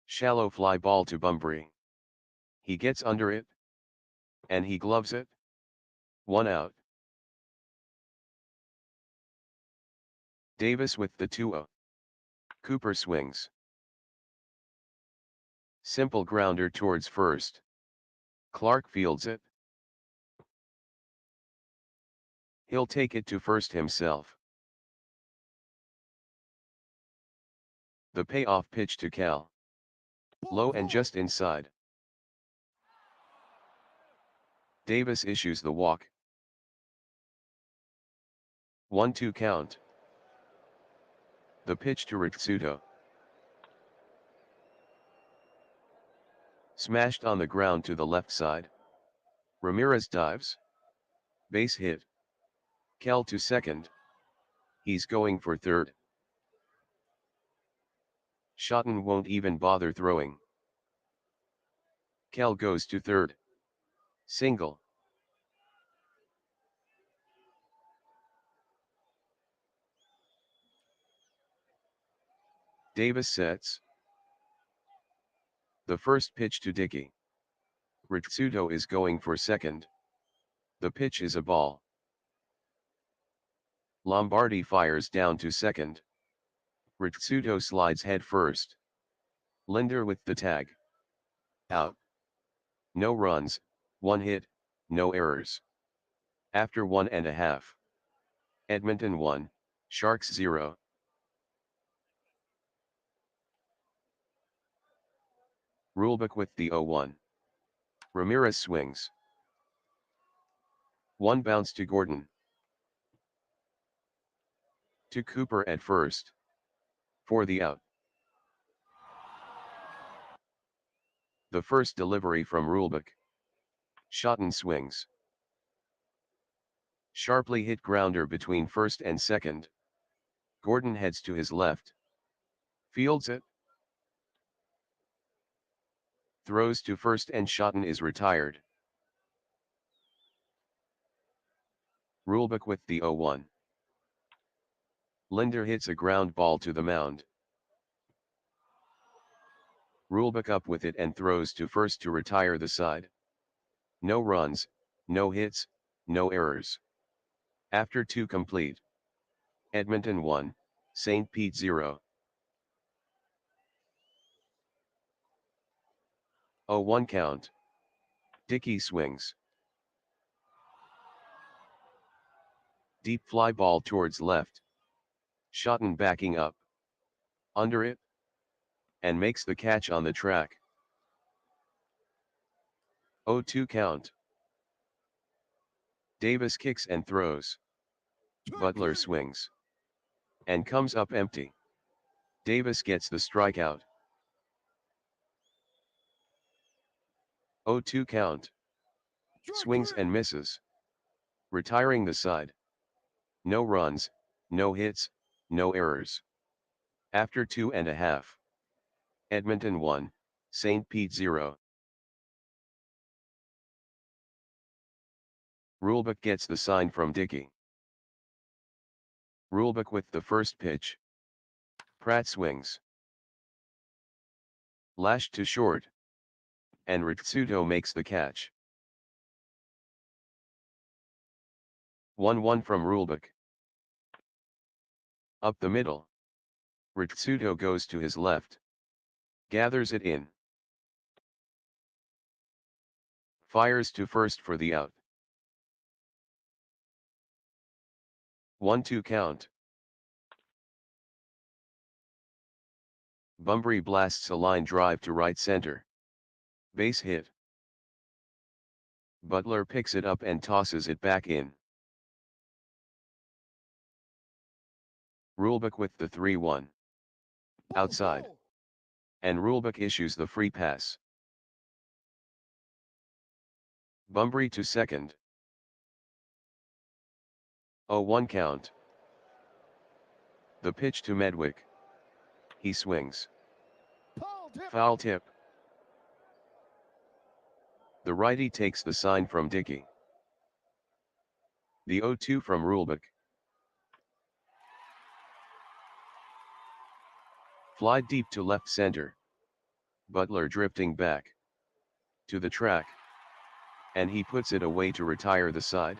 [SPEAKER 2] Shallow fly ball to Bunbury. He gets under it. And he gloves it. 1 out. Davis with the 2-0. Cooper swings. Simple grounder towards first. Clark fields it. He'll take it to first himself. The payoff pitch to Cal. Low and just inside. Davis issues the walk. 1-2 count. The pitch to Ritsuto. Smashed on the ground to the left side. Ramirez dives. Base hit. Cal to second. He's going for third. Shotton won't even bother throwing. Cal goes to third. Single. Davis sets. The first pitch to Dickey. Ritsuto is going for second. The pitch is a ball. Lombardi fires down to second. Ritsuto slides head first. Linder with the tag. Out. No runs, 1 hit, no errors. After 1.5. Edmonton 1, Sharks 0. Rulebook with the 0-1. Ramirez swings. 1 bounce to Gordon. To Cooper at first. For the out. The first delivery from Rulebook. Shotton swings. Sharply hit grounder between first and second. Gordon heads to his left. Fields it. Throws to first and Shotton is retired. Rulebook with the 0-1. Linder hits a ground ball to the mound. Rulebook up with it and throws to first to retire the side. No runs, no hits, no errors. After 2 complete. Edmonton 1, St. Pete 0. 0-1 count. Dickey swings. Deep fly ball towards left. Shotton backing up. Under it. And makes the catch on the track. 0-2 count. Davis kicks and throws. Butler swings. And comes up empty. Davis gets the strikeout. 0-2 count. Swings and misses. Retiring the side. No runs, no hits, no errors. After 2.5. Edmonton 1, St. Pete 0. Rulebook gets the sign from Dickey. Rulebook with the first pitch. Pratt swings. Lashed to short. And Ritsuto makes the catch. 1-1 from Rulebook. Up the middle. Ritsuto goes to his left. Gathers it in. Fires to first for the out. 1-2 count. Bunbury blasts a line drive to right center. Base hit. Butler picks it up and tosses it back in. Rulebook with the 3-1. Outside. And Rulebook issues the free pass. Bunbury to second. 0-1 count. The pitch to Medwick. He swings. Foul tip. The righty takes the sign from Dickey. The 0-2 from Rulebook. Fly deep to left center. Butler drifting back. To the track. And he puts it away to retire the side.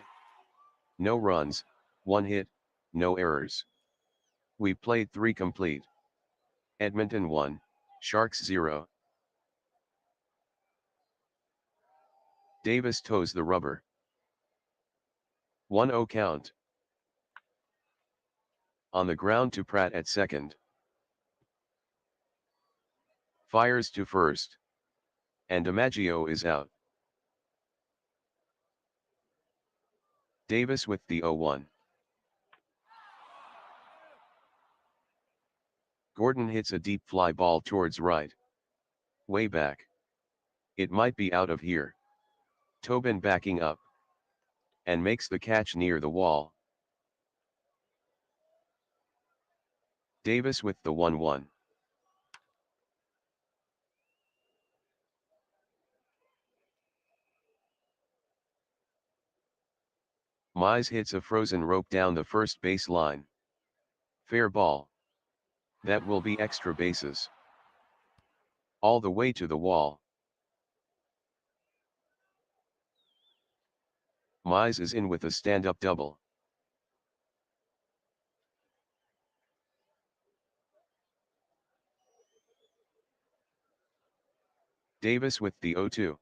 [SPEAKER 2] No runs, 1 hit, no errors. We played 3 complete. Edmonton 1, Sharks 0. Davis toes the rubber. 1-0 count. On the ground to Pratt at second. Fires to first. And DiMaggio is out. Davis with the 0-1. Gordon hits a deep fly ball towards right. Way back. It might be out of here. Tobin backing up. And makes the catch near the wall. Davis with the 1-1. Mize hits a frozen rope down the first base line. Fair ball. That will be extra bases. All the way to the wall. Mize is in with a stand-up double. Davis with the 0-2.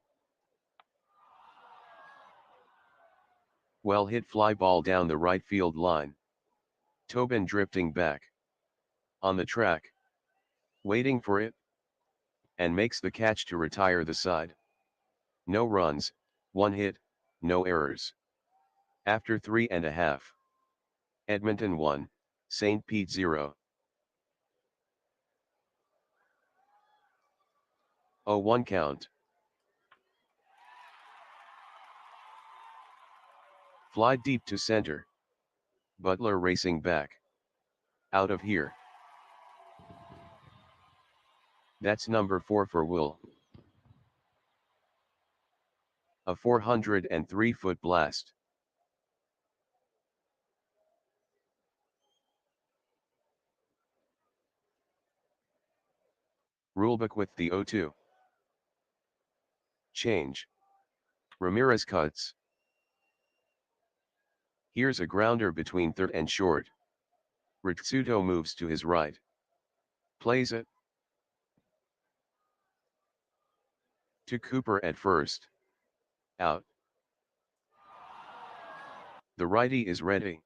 [SPEAKER 2] Well hit fly ball down the right field line. Tobin drifting back. On the track. Waiting for it. And makes the catch to retire the side. No runs, 1 hit, no errors. After 3.5. Edmonton 1, St. Pete 0. 0-1 count. Fly deep to center. Butler racing back. Out of here. That's number 4 for Will. A 403-foot blast. Rulebook with the 0-2. Change. Ramirez cuts. Here's a grounder between third and short. Ritsuto moves to his right. Plays it. To Cooper at first. Out. The righty is ready.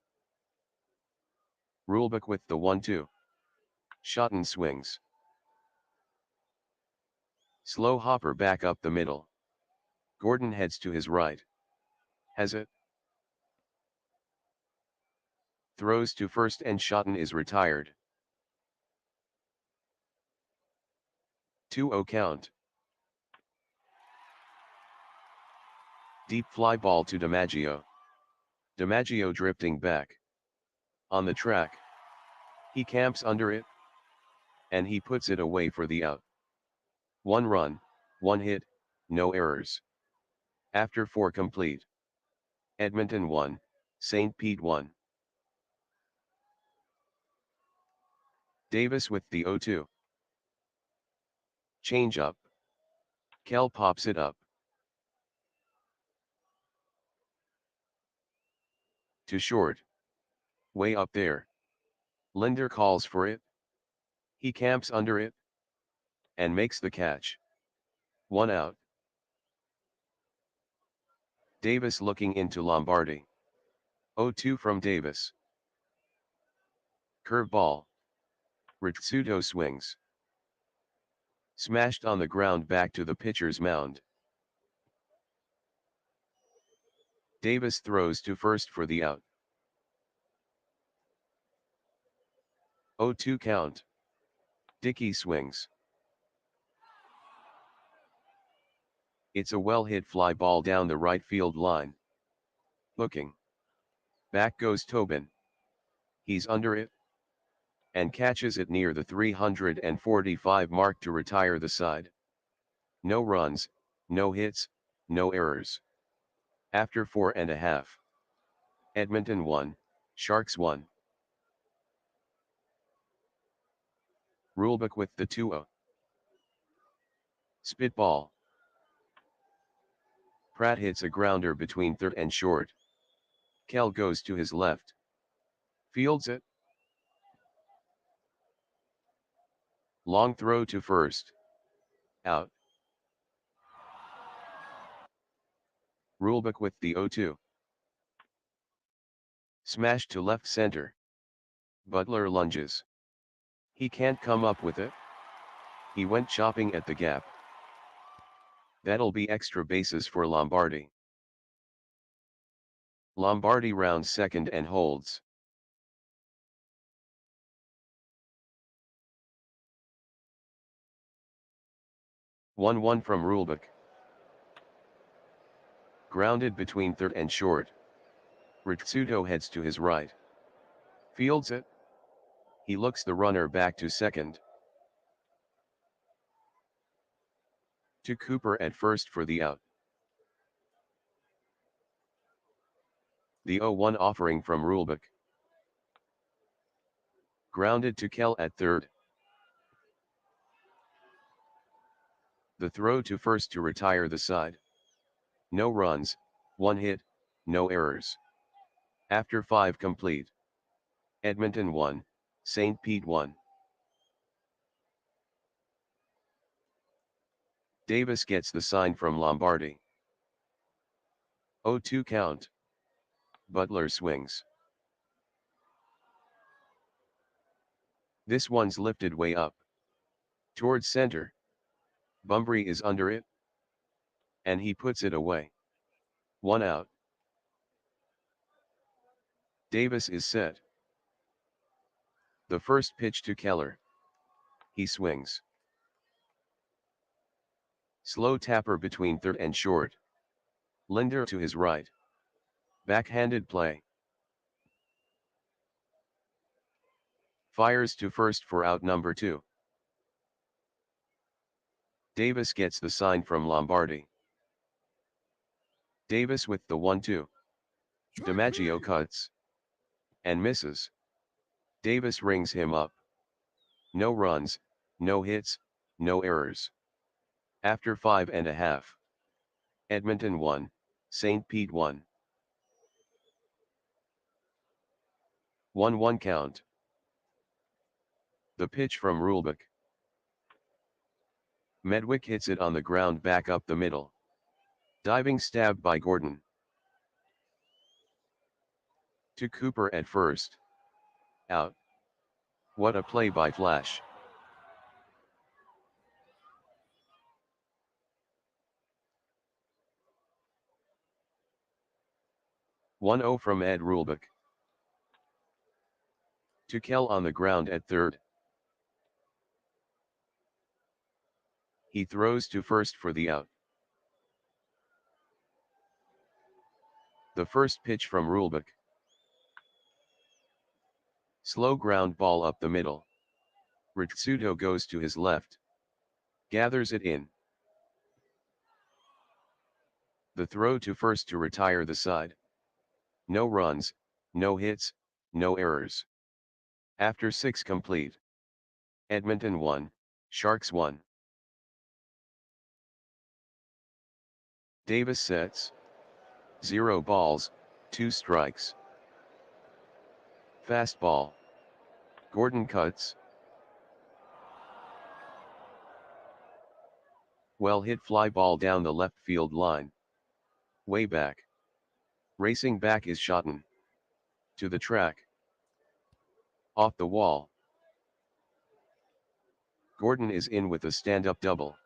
[SPEAKER 2] Rulebook with the 1-2. Shotton swings. Slow hopper back up the middle. Gordon heads to his right. Has it. Throws to first and Shotton is retired. 2-0 count. Deep fly ball to DiMaggio. DiMaggio drifting back. On the track. He camps under it. And he puts it away for the out. 1 run, 1 hit, no errors. After 4 complete. Edmonton 1, St. Pete 1. Davis with the 0-2. Change up. Kell pops it up. To short. Way up there. Linder calls for it. He camps under it. And makes the catch. 1 out. Davis looking into Lombardi. 0-2 from Davis. Curve ball. Ritsuto swings. Smashed on the ground back to the pitcher's mound. Davis throws to first for the out. 0-2 count. Dickey swings. It's a well-hit fly ball down the right field line. Looking. Back goes Tobin. He's under it. And catches it near the 345 mark to retire the side. No runs, no hits, no errors. After 4.5. Edmonton 1, Sharks 1. Rulebook with the 2-0. Spitball. Pratt hits a grounder between third and short. Kell goes to his left. Fields it. Long throw to first. Out. Rulebook with the 0-2. Smash to left center. Butler lunges. He can't come up with it. He went chopping at the gap. That'll be extra bases for Lombardi. Lombardi rounds second and holds. One from Rulebook. Grounded between third and short. Ritsuto heads to his right. Fields it. He looks the runner back to second. To Cooper at first for the out. The 0-1 offering from Rulebook. Grounded to Kell at third. The throw to first to retire the side. No runs, 1 hit, no errors. After 5 complete. Edmonton 1, St. Pete 1. Davis gets the sign from Lombardi. 0-2 count. Butler swings. This one's lifted way up. Towards center. Bumbry is under it. And he puts it away. 1 out. Davis is set. The first pitch to Keller. He swings. Slow tapper between third and short. Linder to his right. Backhanded play. Fires to first for out number 2. Davis gets the sign from Lombardi. Davis with the 1-2. DiMaggio cuts. And misses. Davis rings him up. No runs, no hits, no errors. After 5.5. Edmonton 1, St. Pete 1. 1-1 count. The pitch from Rulebook. Medwick hits it on the ground back up the middle. Diving stab by Gordon. To Cooper at first. Out. What a play by Flash. One 0 from Ed Rulebook. To Kell on the ground at third. He throws to first for the out. The first pitch from Rulebook. Slow ground ball up the middle. Ritsuto goes to his left. Gathers it in. The throw to first to retire the side. No runs, no hits, no errors. After 6 complete. Edmonton 1, Sharks 1. Davis sets. 0 balls, 2 strikes. Fastball. Gordon cuts. Well hit fly ball down the left field line. Way back. Racing back is Schotten. To the track. Off the wall. Gordon is in with a stand-up double.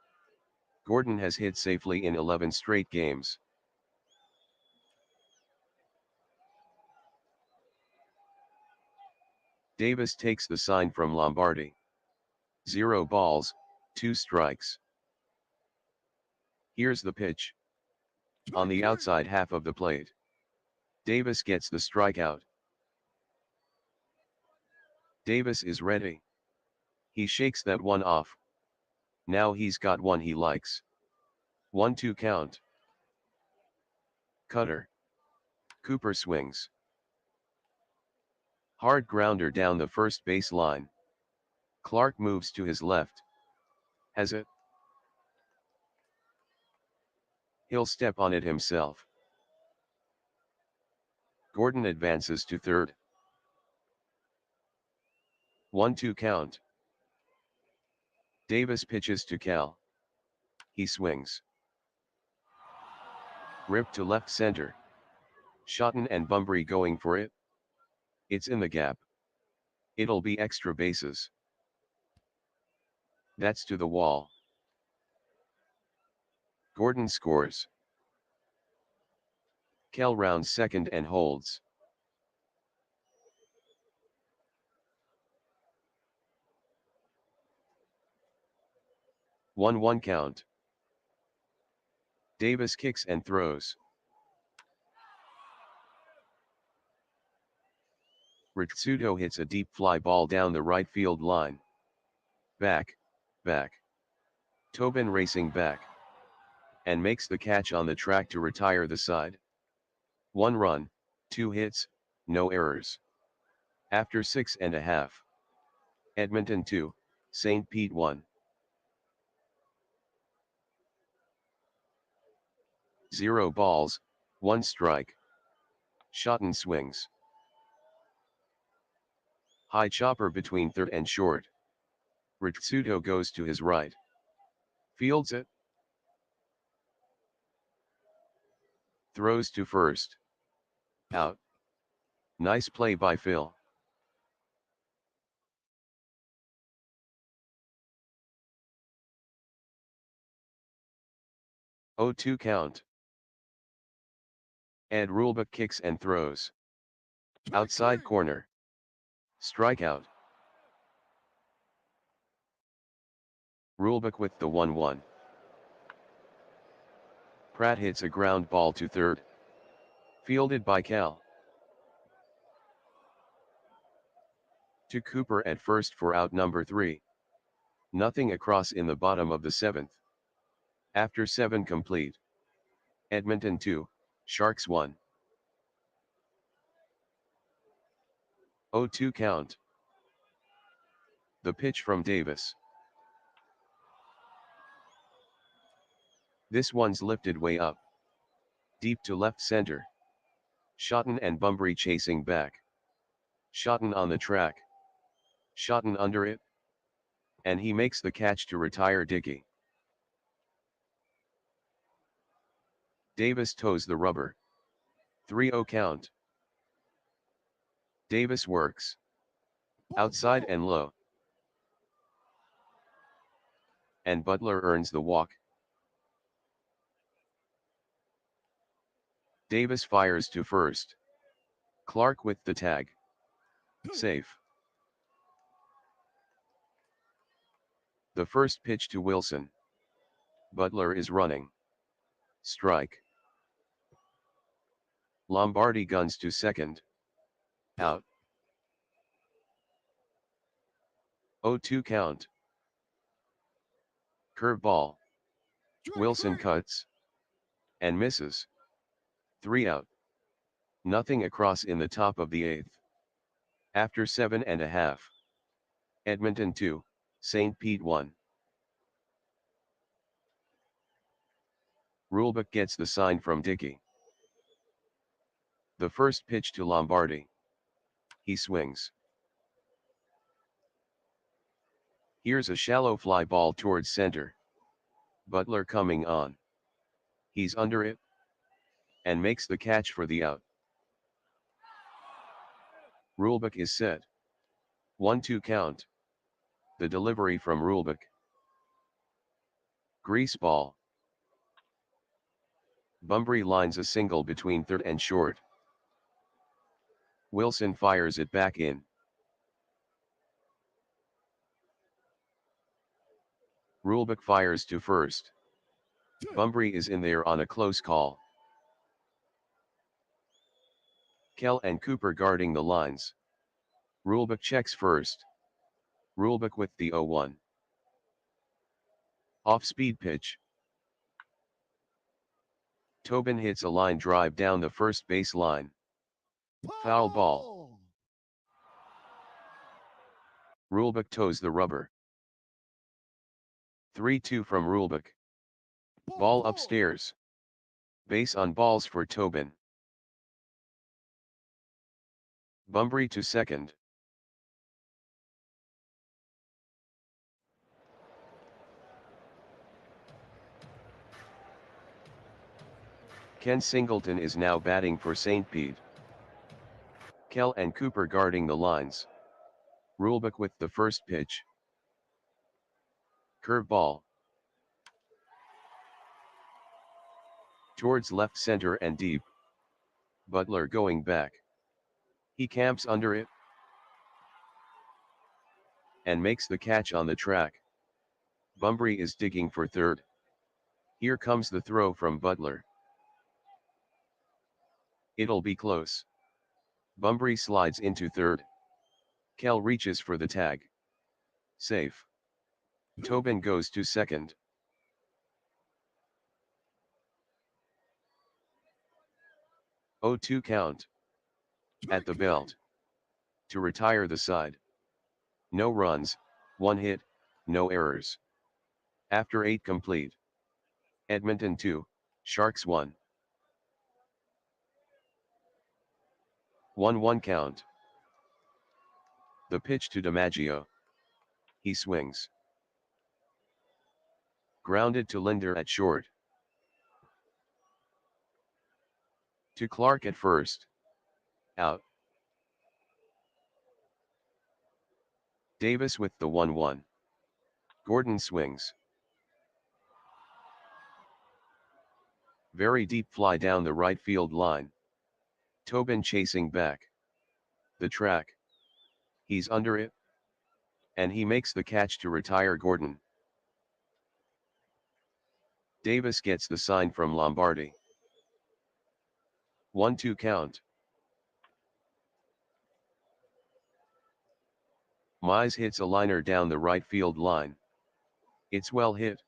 [SPEAKER 2] Gordon has hit safely in 11 straight games. Davis takes the sign from Lombardi. 0 balls, 2 strikes. Here's the pitch. On the outside half of the plate. Davis gets the strikeout. Davis is ready. He shakes that one off. Now he's got one he likes. 1-2 count. Cutter. Cooper swings. Hard grounder down the first base line. Clark moves to his left. Has it? He'll step on it himself. Gordon advances to third. 1-2 count. Davis pitches to Cal. He swings. Rip to left center. Shotton and Bunbury going for it. It's in the gap. It'll be extra bases. That's to the wall. Gordon scores. Cal rounds second and holds. One count. Davis kicks and throws. Ritsuto hits a deep fly ball down the right field line. Back. Tobin racing back. And makes the catch on the track to retire the side. 1 run, 2 hits, no errors. After 6.5. Edmonton 2, St. Pete 1. 0 balls, 1 strike. Shotton swings. High chopper between third and short. Ritsuto goes to his right. Fields it. Throws to first. Out. Nice play by Phil. Oh, 2 count. Ed Rulebook kicks and throws. Outside corner. Strikeout. Rulebook with the 1-1. Pratt hits a ground ball to third. Fielded by Cal. To Cooper at first for out number 3. Nothing across in the bottom of the 7th. After 7 complete. Edmonton 2, Sharks 1. 0-2 count. The pitch from Davis. This one's lifted way up. Deep to left center. Shotton and Bunbury chasing back. Shotton on the track. Shotton under it. And he makes the catch to retire Dickey. Davis toes the rubber. 3-0 count. Davis works. Outside and low. And Butler earns the walk. Davis fires to first. Clark with the tag. Safe. The first pitch to Wilson. Butler is running. Strike. Lombardi guns to second. Out. 0-2 count. Curveball. Wilson cuts. And misses. 3 out. Nothing across in the top of the 8th. After 7.5. Edmonton 2, St. Pete 1. Rulebook gets the sign from Dickey. The first pitch to Lombardi. He swings. Here's a shallow fly ball towards center. Butler coming on. He's under it. And makes the catch for the out. Rulebook is set. 1-2 count. The delivery from Rulebook. Grease ball. Bunbury lines a single between third and short. Wilson fires it back in. Rulebook fires to first.
[SPEAKER 3] Two.
[SPEAKER 2] Bunbury is in there on a close call. Kell and Cooper guarding the lines. Rulebook checks first. Rulebook with the 0-1. Off-speed pitch. Tobin hits a line drive down the first base line. Foul ball. Rulebook toes the rubber. 3-2 from Rulebook. Ball upstairs. Base on balls for Tobin. Bunbury to second. Ken Singleton is now batting for St. Pete. Kell and Cooper guarding the lines. Rulebook with the first pitch. Curveball. Towards left center and deep. Butler going back. He camps under it. And makes the catch on the track. Bunbury is digging for third. Here comes the throw from Butler. It'll be close. Bunbury slides into third. Kell reaches for the tag. Safe. Tobin goes to second. 0-2 count. At the belt. To retire the side. No runs, 1 hit, no errors. After 8 complete. Edmonton 2, Sharks 1. 1-1 count. The pitch to DiMaggio. He swings. Grounded to Linder at short. To Clark at first. Out. Davis with the 1-1. Gordon swings. Very deep fly down the right field line. Tobin chasing back. The track. He's under it. And he makes the catch to retire Gordon. Davis gets the sign from Lombardi. 1-2 count. Mize hits a liner down the right field line. It's well hit.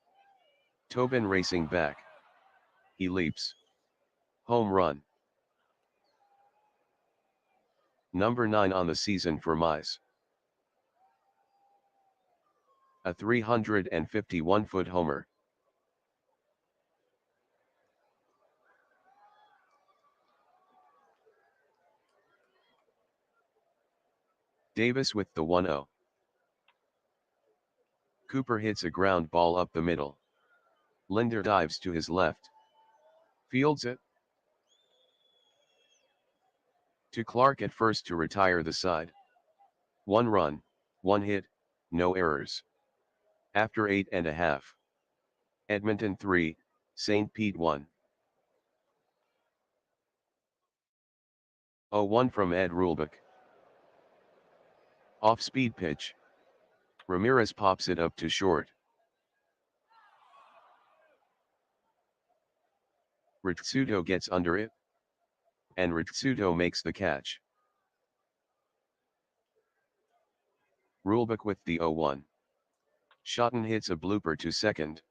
[SPEAKER 2] Tobin racing back. He leaps. Home run. Number 9 on the season for Mize. A 351-foot homer. Davis with the 1-0. Cooper hits a ground ball up the middle. Linder dives to his left. Fields it. To Clark at first to retire the side. 1 run, 1 hit, no errors. After 8.5. Edmonton 3, St. Pete 1. 0-1 from Ed Rulebook. Off-speed pitch. Ramirez pops it up to short. Ritsuto gets under it. And Ritsuto makes the catch. Rulebook with the 0-1. Shotton hits a blooper to second.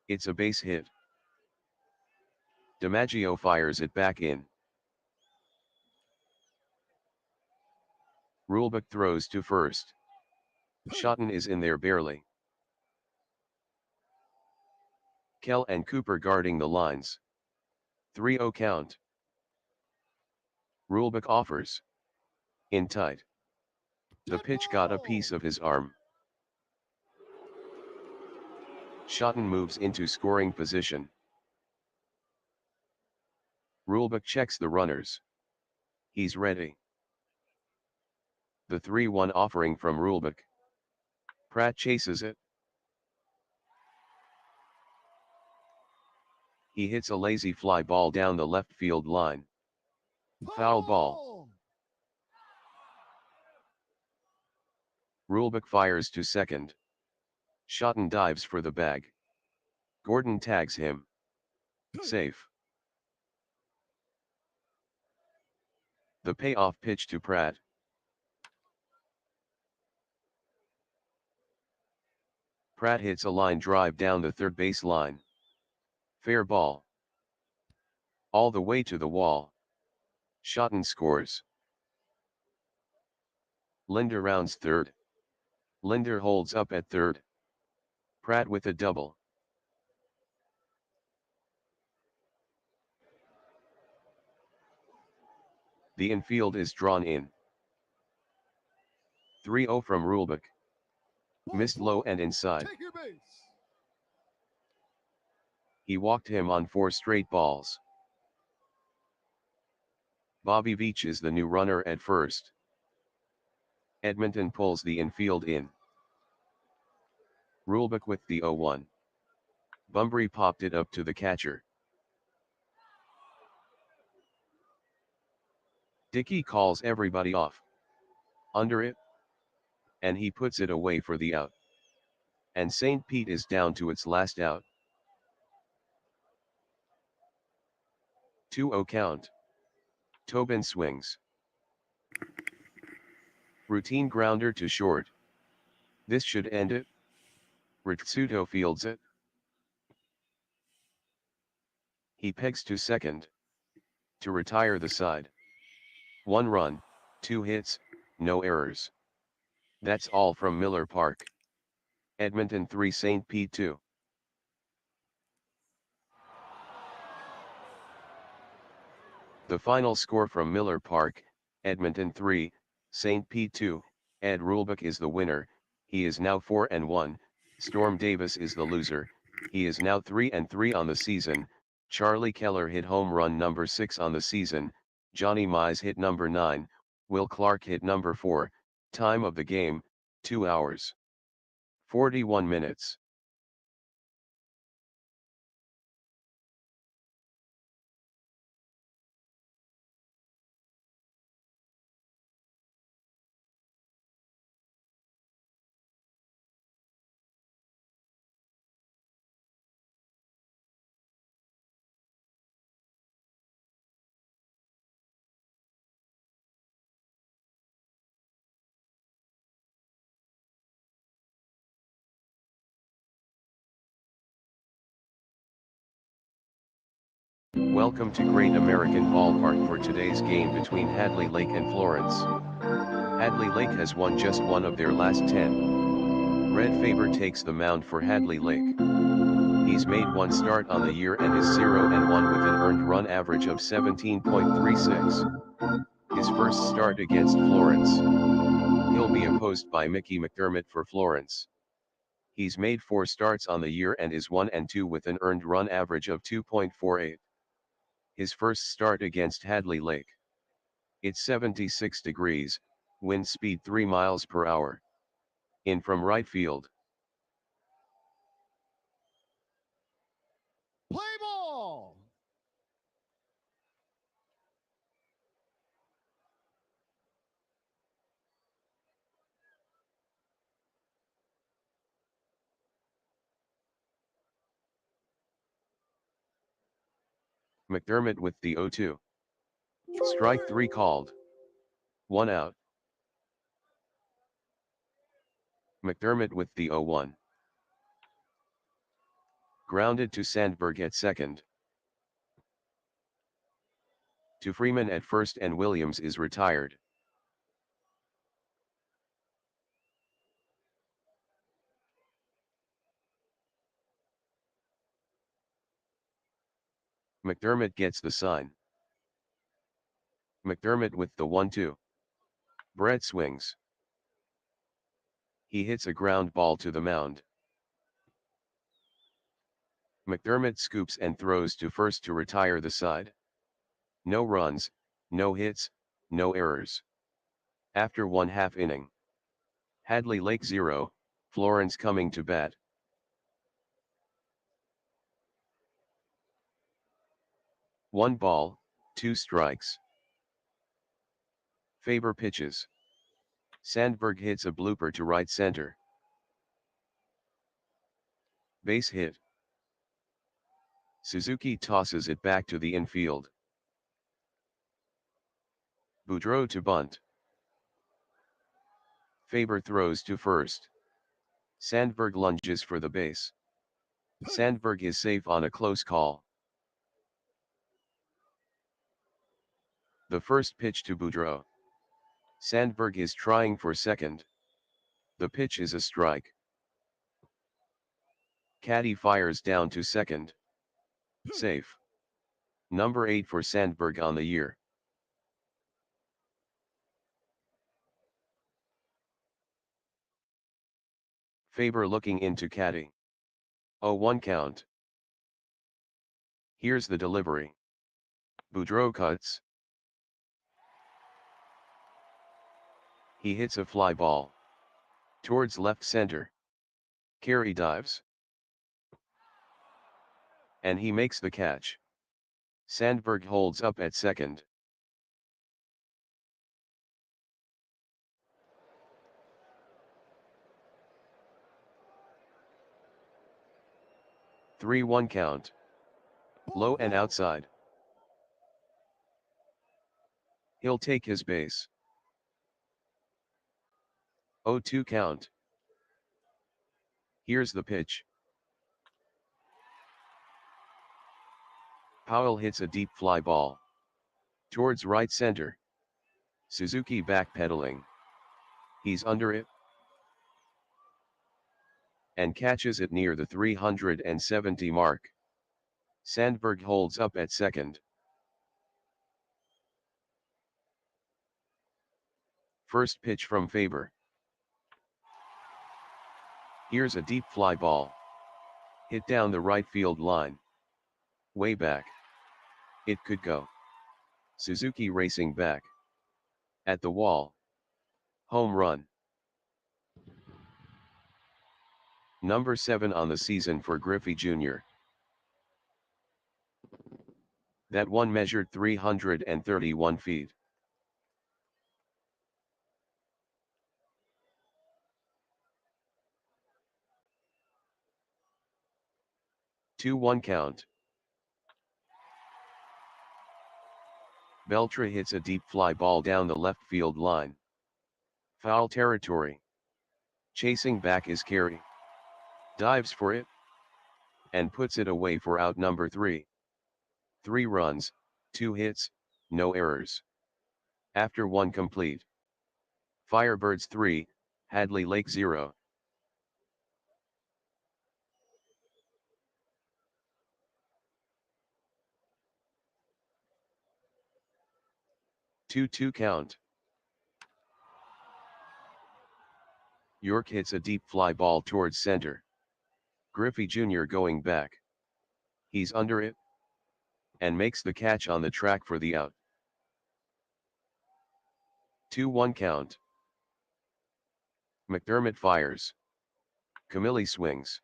[SPEAKER 2] It's a base hit. DiMaggio fires it back in. Rulebook throws to first. Shotton is in there barely. Kell and Cooper guarding the lines. 3-0 count. Rulebook offers. In tight. The pitch got a piece of his arm. Shotton moves into scoring position. Rulebook checks the runners. He's ready. The 3-1 offering from Rulebook. Pratt chases it. He hits a lazy fly ball down the left field line. Foul ball. Rulebook fires to second. Schotten dives for the bag. Gordon tags him. Safe. The payoff pitch to Pratt. Pratt hits a line drive down the third base line. Fair ball. All the way to the wall. Schotten scores. Linder rounds third. Linder holds up at third. Pratt with a double. The infield is drawn in. 3-0 from Rulebook.
[SPEAKER 3] Ball
[SPEAKER 2] Missed
[SPEAKER 3] four.
[SPEAKER 2] low and inside.
[SPEAKER 3] Take your base.
[SPEAKER 2] He walked him on 4 straight balls. Bobby Veach is the new runner at first. Edmonton pulls the infield in. Rulebook with the 0-1. Bunbury popped it up to the catcher. Dickey calls everybody off. Under it. And he puts it away for the out. And St. Pete is down to its last out. 2-0 count. Tobin swings. Routine grounder to short. This should end it. Ritsuto fields it. He pegs to second. To retire the side. 1 run, 2 hits, no errors. That's all from Miller Park. Edmonton 3 St. Pete 2. The final score from Miller Park, Edmonton 3, St. Pete 2, Ed Rulebook is the winner, he is now 4-1, Storm Davis is the loser, he is now 3-3 on the season, Charlie Keller hit home run number 6 on the season, Johnny Mize hit number 9, Will Clark hit number 4, time of the game, 2 hours. 41 minutes. Welcome to Great American Ballpark for today's game between Hadley Lake and Florence. Hadley Lake has won just one of their last 10. Red Faber takes the mound for Hadley Lake. He's made 1 start on the year and is 0-1 with an earned run average of 17.36. His first start against Florence. He'll be opposed by Mickey McDermott for Florence. He's made 4 starts on the year and is 1-2 with an earned run average of 2.48. His first start against Hadley Lake. It's 76 degrees, wind speed 3 miles per hour. In from right field.
[SPEAKER 3] Play ball.
[SPEAKER 2] McDermott with the 0-2. Strike 3 called. 1 out. McDermott with the 0-1. Grounded to Sandberg at second. To Freeman at first and Williams is retired. McDermott gets the sign. McDermott with the 1-2. Brett swings. He hits a ground ball to the mound. McDermott scoops and throws to first to retire the side. No runs, no hits, no errors. After 1/2 inning. Hadley Lake 0, Florence coming to bat. One ball, 2 strikes. Faber pitches. Sandberg hits a blooper to right center. Base hit. Suzuki tosses it back to the infield. Boudreau to bunt. Faber throws to first. Sandberg lunges for the base. Sandberg is safe on a close call. The first pitch to Boudreau. Sandberg is trying for second. The pitch is a strike. Caddy fires down to second. Safe. Number 8 for Sandberg on the year. Faber looking into caddy. 0-1 count. Here's the delivery. Boudreau cuts. He hits a fly ball. Towards left center. Carey dives. And he makes the catch. Sandberg holds up at second. Three 1 count. Low and outside. He'll take his base. 0-2 count. Here's the pitch. Powell hits a deep fly ball. Towards right center. Suzuki backpedaling. He's under it. And catches it near the 370 mark. Sandberg holds up at second. First pitch from Faber. Here's a deep fly ball. Hit down the right field line. Way back. It could go. Suzuki racing back. At the wall. Home run. Number 7 on the season for Griffey Jr. That one measured 331 feet. Two 1 count. Beltre hits a deep fly ball down the left field line. Foul territory. Chasing back is Carey. Dives for it. And puts it away for out number 3. 3 runs, 2 hits, no errors. After 1 complete. Firebirds 3, Hadley Lake 0. Two count. York hits a deep fly ball towards center. Griffey Jr. going back. He's under it. And makes the catch on the track for the out. 2-1 count. McDermott fires. Camilli swings.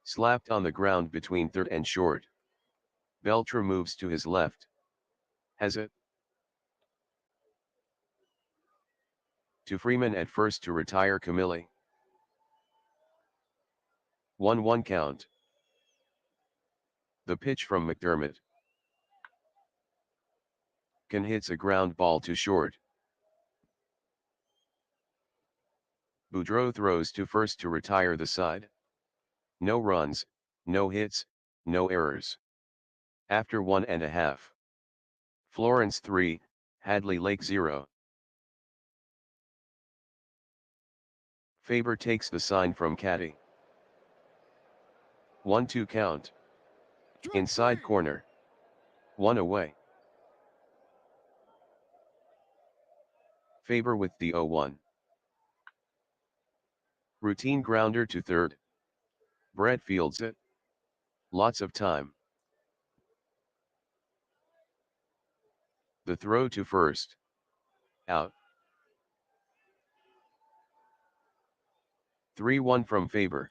[SPEAKER 2] Slapped on the ground between third and short. Beltre moves to his left. Has it? To Freeman at first to retire Camilli. 1-1 count. The pitch from McDermott. Can hits a ground ball to short. Boudreau throws to first to retire the side. No runs, no hits, no errors. After 1.5. Florence 3, Hadley Lake 0. Faber takes the sign from caddy. 1-2 count. Inside corner. 1 away. Faber with the 0-1. Routine grounder to third. Brett fields it. Lots of time. The throw to first. Out. 3-1 from Faber.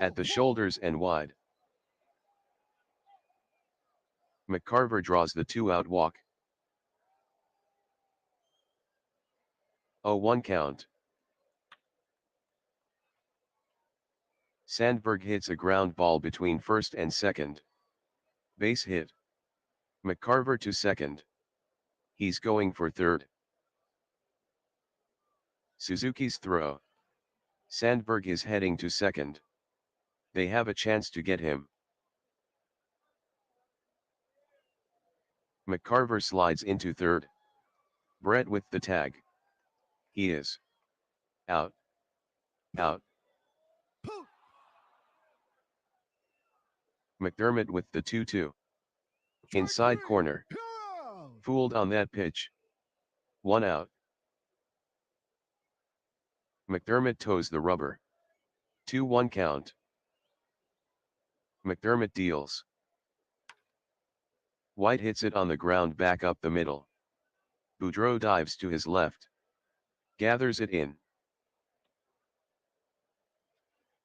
[SPEAKER 2] At the shoulders and wide. McCarver draws the 2-out walk. 0-1 count. Sandberg hits a ground ball between first and second. Base hit. McCarver to second. He's going for third. Suzuki's throw. Sandberg is heading to second. They have a chance to get him. McCarver slides into third. Brett with the tag. He is out. Out. McDermott with the 2-2. Inside corner. Fooled on that pitch. 1 out. McDermott toes the rubber. 2-1 count. McDermott deals. White hits it on the ground back up the middle. Boudreau dives to his left. Gathers it in.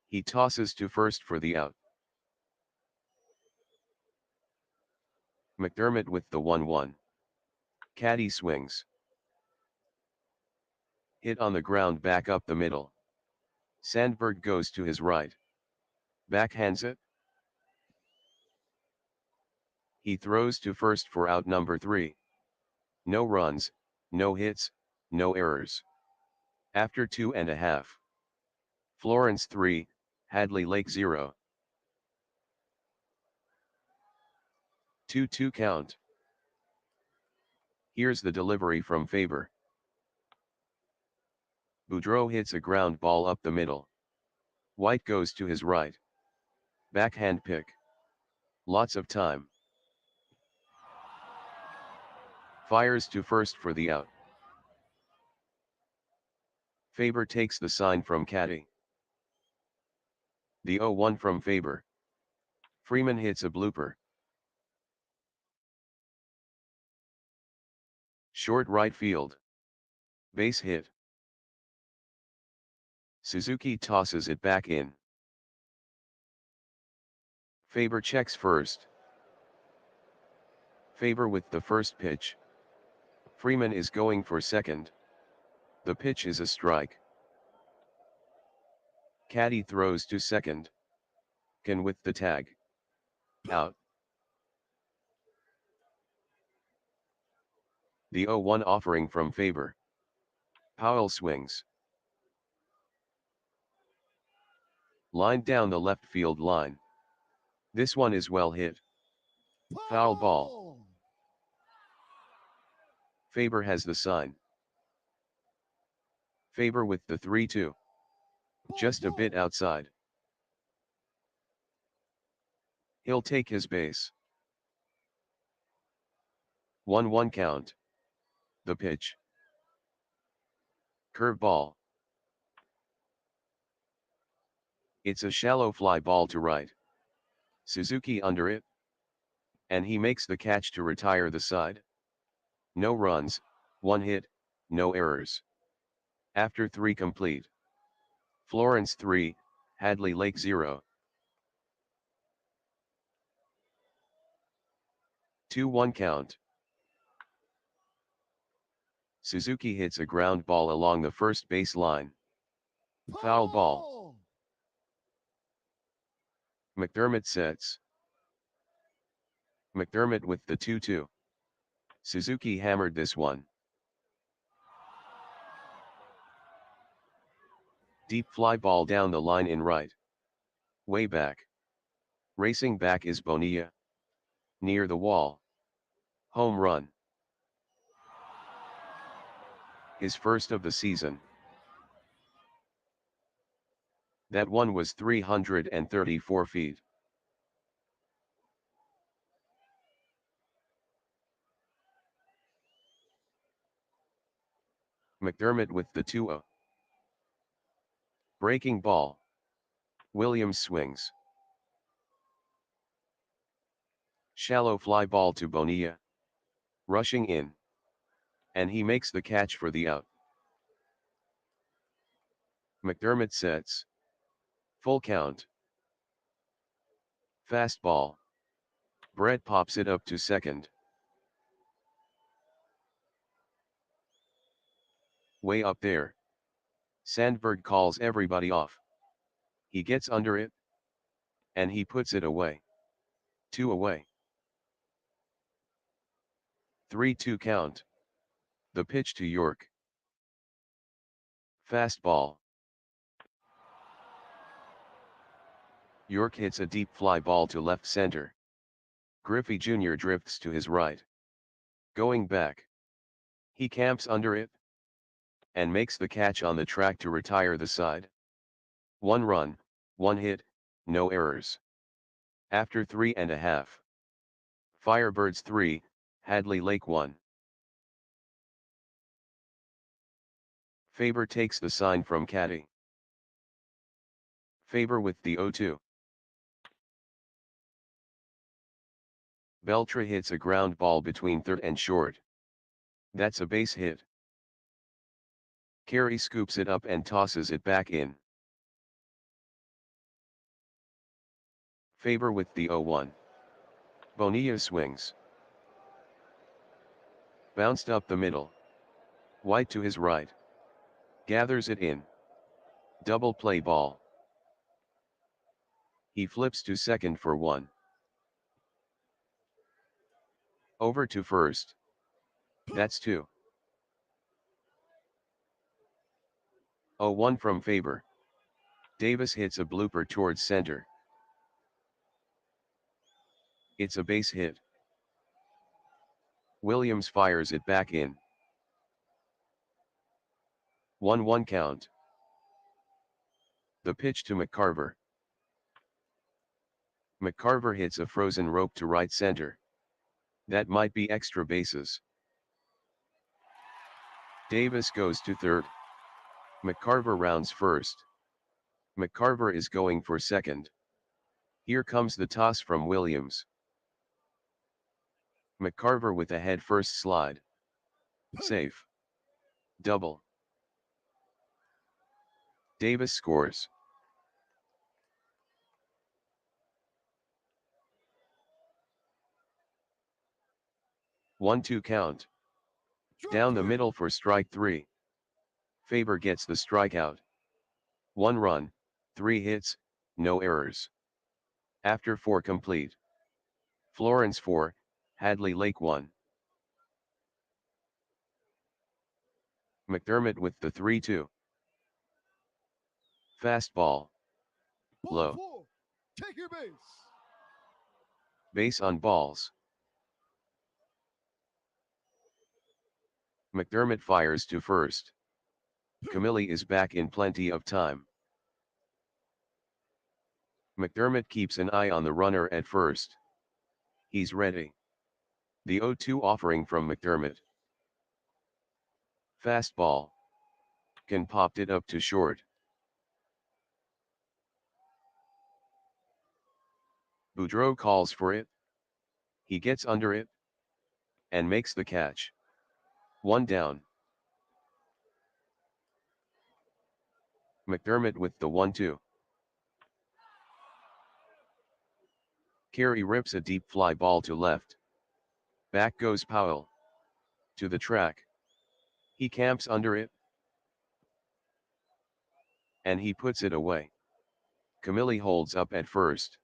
[SPEAKER 2] He tosses to first for the out. McDermott with the 1-1. Caddy swings. Hit on the ground back up the middle. Sandberg goes to his right. Backhands it. He throws to first for out number 3. No runs, no hits, no errors. After 2.5. Florence 3, Hadley Lake 0. 2-2 count. Here's the delivery from Faber. Boudreau hits a ground ball up the middle. White goes to his right. Backhand pick. Lots of time. Fires to first for the out. Faber takes the sign from Caddy. The 0-1 from Faber. Freeman hits a blooper. Short right field. Base hit. Suzuki tosses it back in. Faber checks first. Faber with the first pitch. Freeman is going for second. The pitch is a strike. Caddy throws to second. Can with the tag. Out. The 0-1 offering from Faber. Powell swings. Line down the left field line. This one is well hit. Foul ball. Faber has the sign. Faber with the 3-2. Just a bit outside. He'll take his base. 1-1 count. The pitch. Curveball. It's a shallow fly ball to right. Suzuki under it. And he makes the catch to retire the side. No runs, 1 hit, no errors. After 3 complete. Florence 3, Hadley Lake 0. 2-1 count. Suzuki hits a ground ball along the first base line. Foul ball. McDermott sets. McDermott with the 2-2. Suzuki hammered this one. Deep fly ball down the line in right. Way back. Racing back is Bonilla. Near the wall. Home run. His first of the season. That one was 334 feet. McDermott with the 2-0. Breaking ball. Williams swings. Shallow fly ball to Bonilla. Rushing in. And he makes the catch for the out. McDermott sets. Full count. Fastball. Brett pops it up to second. Way up there. Sandberg calls everybody off. He gets under it. And he puts it away. 2 away. 3-2 count. The pitch to York. Fastball. York hits a deep fly ball to left center. Griffey Jr. drifts to his right. Going back. He camps under it. And makes the catch on the track to retire the side. 1 run, 1 hit, no errors. After 3.5. Firebirds 3, Hadley Lake 1. Faber takes the sign from caddy. Faber with the 0-2. Beltra hits a ground ball between third and short. That's a base hit. Carey scoops it up and tosses it back in. Faber with the 0-1. Bonilla swings. Bounced up the middle. White to his right. Gathers it in. Double play ball. He flips to second for 1. Over to first. That's 2. 0-1 from Faber. Davis hits a blooper towards center. It's a base hit. Williams fires it back in. 1-1 count. The pitch to McCarver. McCarver hits a frozen rope to right center. That might be extra bases. Davis goes to third. McCarver rounds first. McCarver is going for second. Here comes the toss from Williams. McCarver with a head-first slide. Safe. Double. Davis scores. One-two count. Down the middle for strike 3. Faber gets the strikeout. 1 run, 3 hits, no errors. After 4 complete. Florence 4, Hadley Lake 1. McDermott with the 3-2. Fastball. Low.
[SPEAKER 3] Ball 4. Take your base.
[SPEAKER 2] Base on balls. McDermott fires to first. Camilli is back in plenty of time. McDermott keeps an eye on the runner at first. He's ready. The 0-2 offering from McDermott. Fastball. Can popped it up to short. Boudreau calls for it. He gets under it. And makes the catch. 1 down. McDermott with the 1-2. Carey rips a deep fly ball to left. Back goes Powell. To the track. He camps under it. And he puts it away. Camilli holds up at first.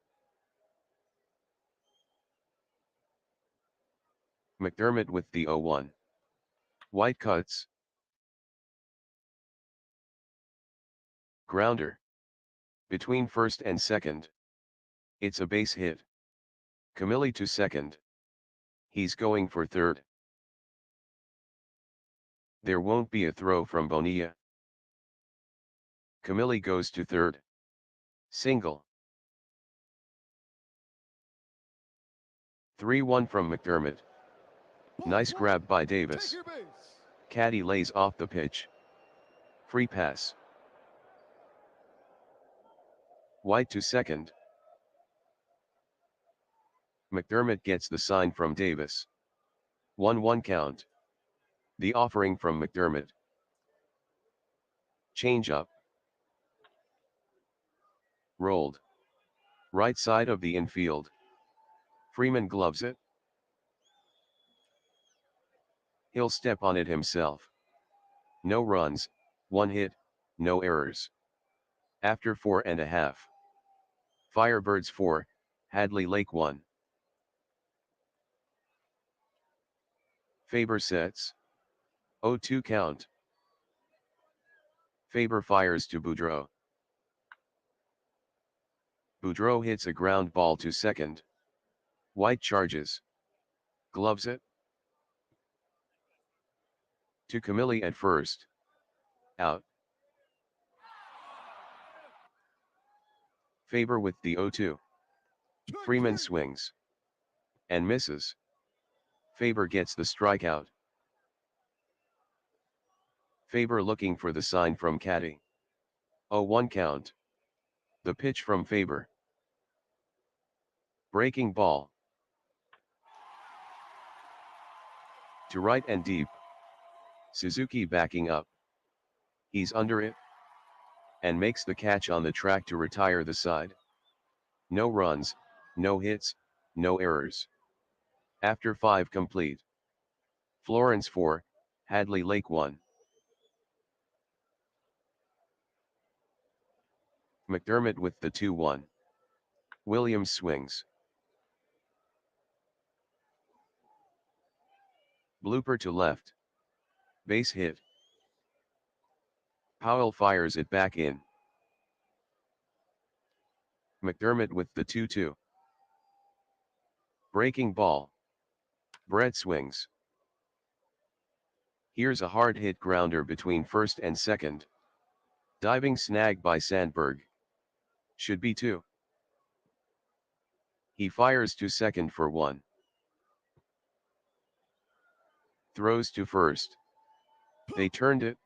[SPEAKER 2] McDermott with the 0-1. White cuts. Grounder. Between first and second. It's a base hit. Camilli to second. He's going for third. There won't be a throw from Bonilla. Camilli goes to third. Single. 3-1 from McDermott. Nice grab by Davis. Caddy lays off the pitch. Free pass. White to second. McDermott gets the sign from Davis. 1-1 count. The offering from McDermott. Changeup. Rolled. Right side of the infield. Freeman gloves it. He'll step on it himself. No runs, 1 hit, no errors. After 4.5. Firebirds 4, Hadley Lake 1. Faber sets. 0-2 count. Faber fires to Boudreau. Boudreau hits a ground ball to second. White charges. Gloves it. To Camilli at first. Out. Faber with the 0-2. Freeman swings. And misses. Faber gets the strikeout. Faber looking for the sign from Tate. 0-1 count. The pitch from Faber. Breaking ball. To right and deep. Suzuki backing up. He's under it. And makes the catch on the track to retire the side. No runs, no hits, no errors. After 5 complete. Florence 4, Hadley Lake 1. McDermott with the 2-1. Williams swings. Blooper to left. Base hit. Powell fires it back in. McDermott with the 2-2. Breaking ball. Brett swings. Here's a hard hit grounder between first and second. Diving snag by Sandberg. Should be 2. He fires to second for 1. Throws to first. They turned it.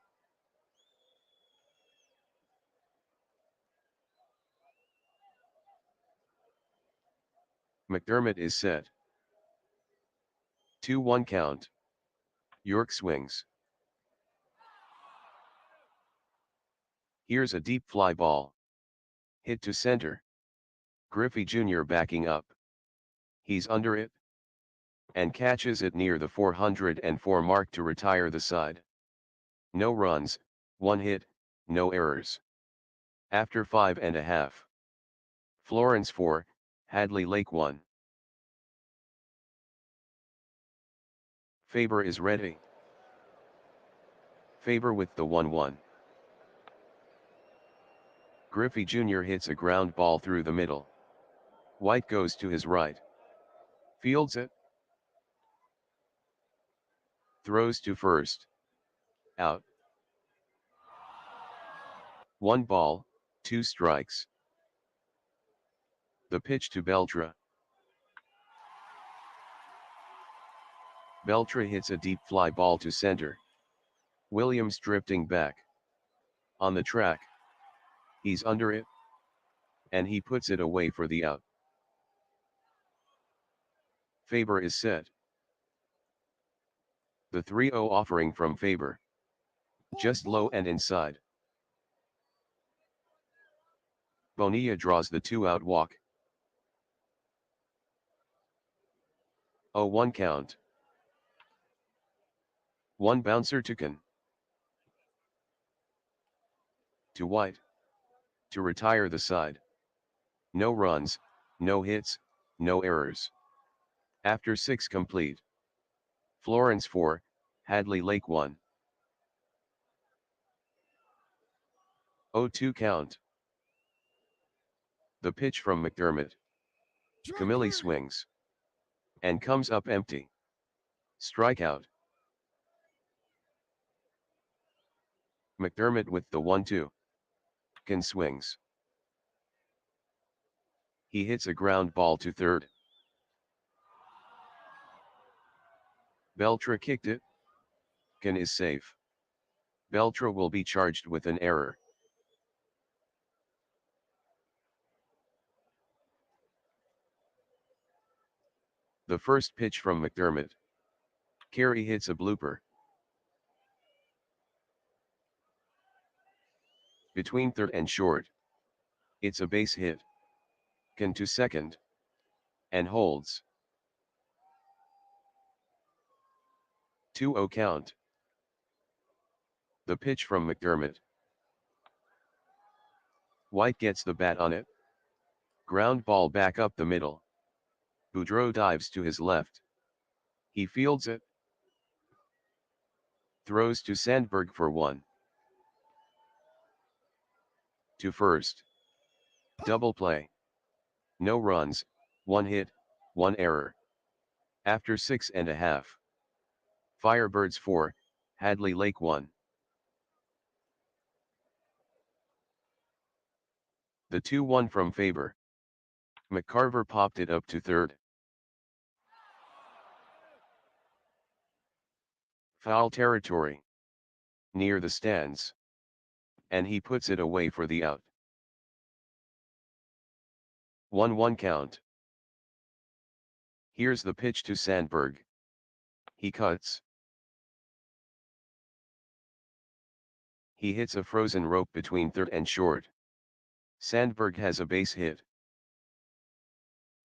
[SPEAKER 2] McDermott is set. 2-1 count. York swings. Here's a deep fly ball. Hit to center. Griffey Jr. backing up. He's under it. And catches it near the 404 mark to retire the side. No runs, 1 hit, no errors. After 5.5. Florence 4, Hadley Lake 1. Faber is ready. Faber with the 1-1. Griffey Jr. hits a ground ball through the middle. White goes to his right. Fields it. Throws to first. Out. 1 ball, 2 strikes. The pitch to Beltra. Beltra hits a deep fly ball to center. Williams drifting back. On the track. He's under it. And he puts it away for the out. Faber is set. The 3-0 offering from Faber. Just low and inside. Bonilla draws the 2-out walk. 0-1 count. 1 bouncer to Can. To White. To retire the side. No runs, no hits, no errors. After 6 complete. Florence 4, Hadley Lake 1. 0-2 count. The pitch from McDermott. Camilli swings. And comes up empty. Strikeout. McDermott with the 1-2. Can swings. He hits a ground ball to third. Beltra kicked it. Can is safe. Beltra will be charged with an error. The first pitch from McDermott. Carey hits a blooper. Between third and short. It's a base hit. Can to second. And holds. 2-0 count. The pitch from McDermott. White gets the bat on it. Ground ball back up the middle. Boudreau dives to his left. He fields it. Throws to Sandberg for 1. To first. Double play. No runs, 1 hit, 1 error. After 6.5. Firebirds 4, Hadley Lake 1. The 2-1 from Faber. McCarver popped it up to third. Foul territory. Near the stands. And he puts it away for the out. 1-1 count. Here's the pitch to Sandberg. He cuts. He hits a frozen rope between third and short. Sandberg has a base hit.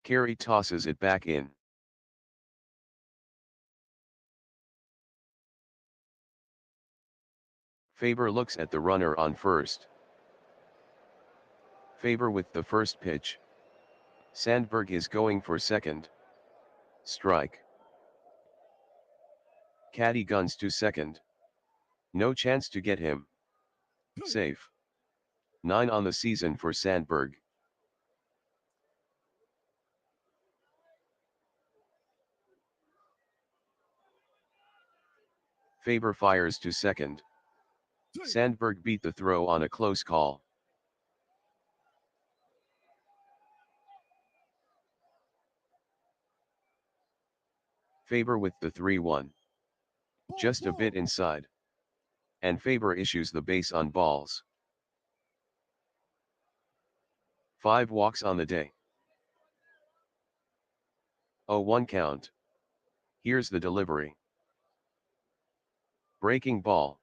[SPEAKER 2] Carey tosses it back in. Faber looks at the runner on first. Faber with the first pitch. Sandberg is going for second. Strike. Caddy guns to second. No chance to get him. Safe. 9 on the season for Sandberg. Faber fires to second. Sandberg beat the throw on a close call. Faber with the 3-1. Just a bit inside. And Faber issues the base on balls. 5 walks on the day. 0-1 count. Here's the delivery. Breaking ball.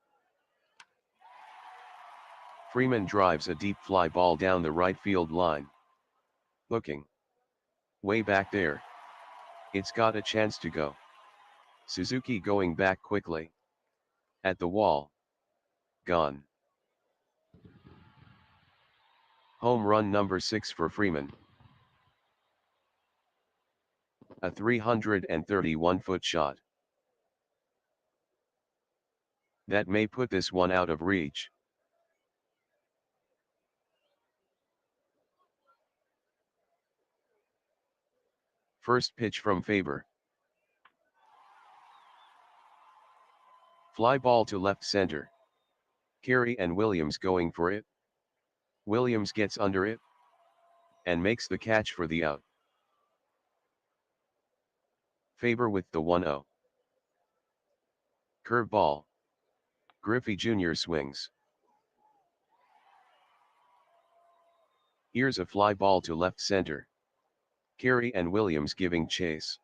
[SPEAKER 2] Freeman drives a deep fly ball down the right field line. Looking. Way back there. It's got a chance to go. Suzuki going back quickly. At the wall. Gone. Home run number 6 for Freeman. A 331-foot shot. That may put this one out of reach. First pitch from Faber. Fly ball to left center. Carey and Williams going for it. Williams gets under it. And makes the catch for the out. Faber with the 1-0. Curve ball. Griffey Jr. swings. Here's a fly ball to left center. Carey and Williams giving chase.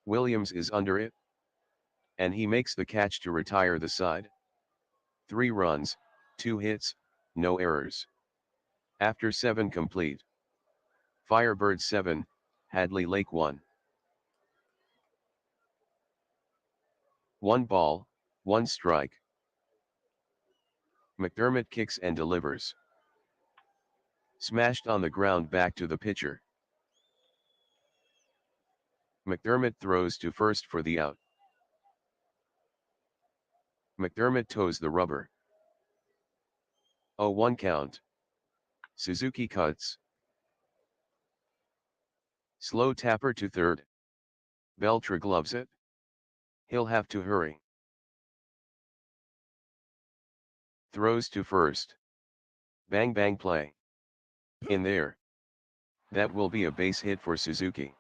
[SPEAKER 2] Williams is under it. And he makes the catch to retire the side. 3 runs, 2 hits, no errors. After 7 complete. Firebird 7, Hadley Lake 1. 1 ball, 1 strike. McDermott kicks and delivers. Smashed on the ground back to the pitcher. McDermott throws to first for the out. McDermott toes the rubber. 0-1 count. Suzuki cuts. Slow tapper to third. Beltre gloves it. He'll have to hurry. Throws to first. Bang bang play. In there. That will be a base hit for Suzuki.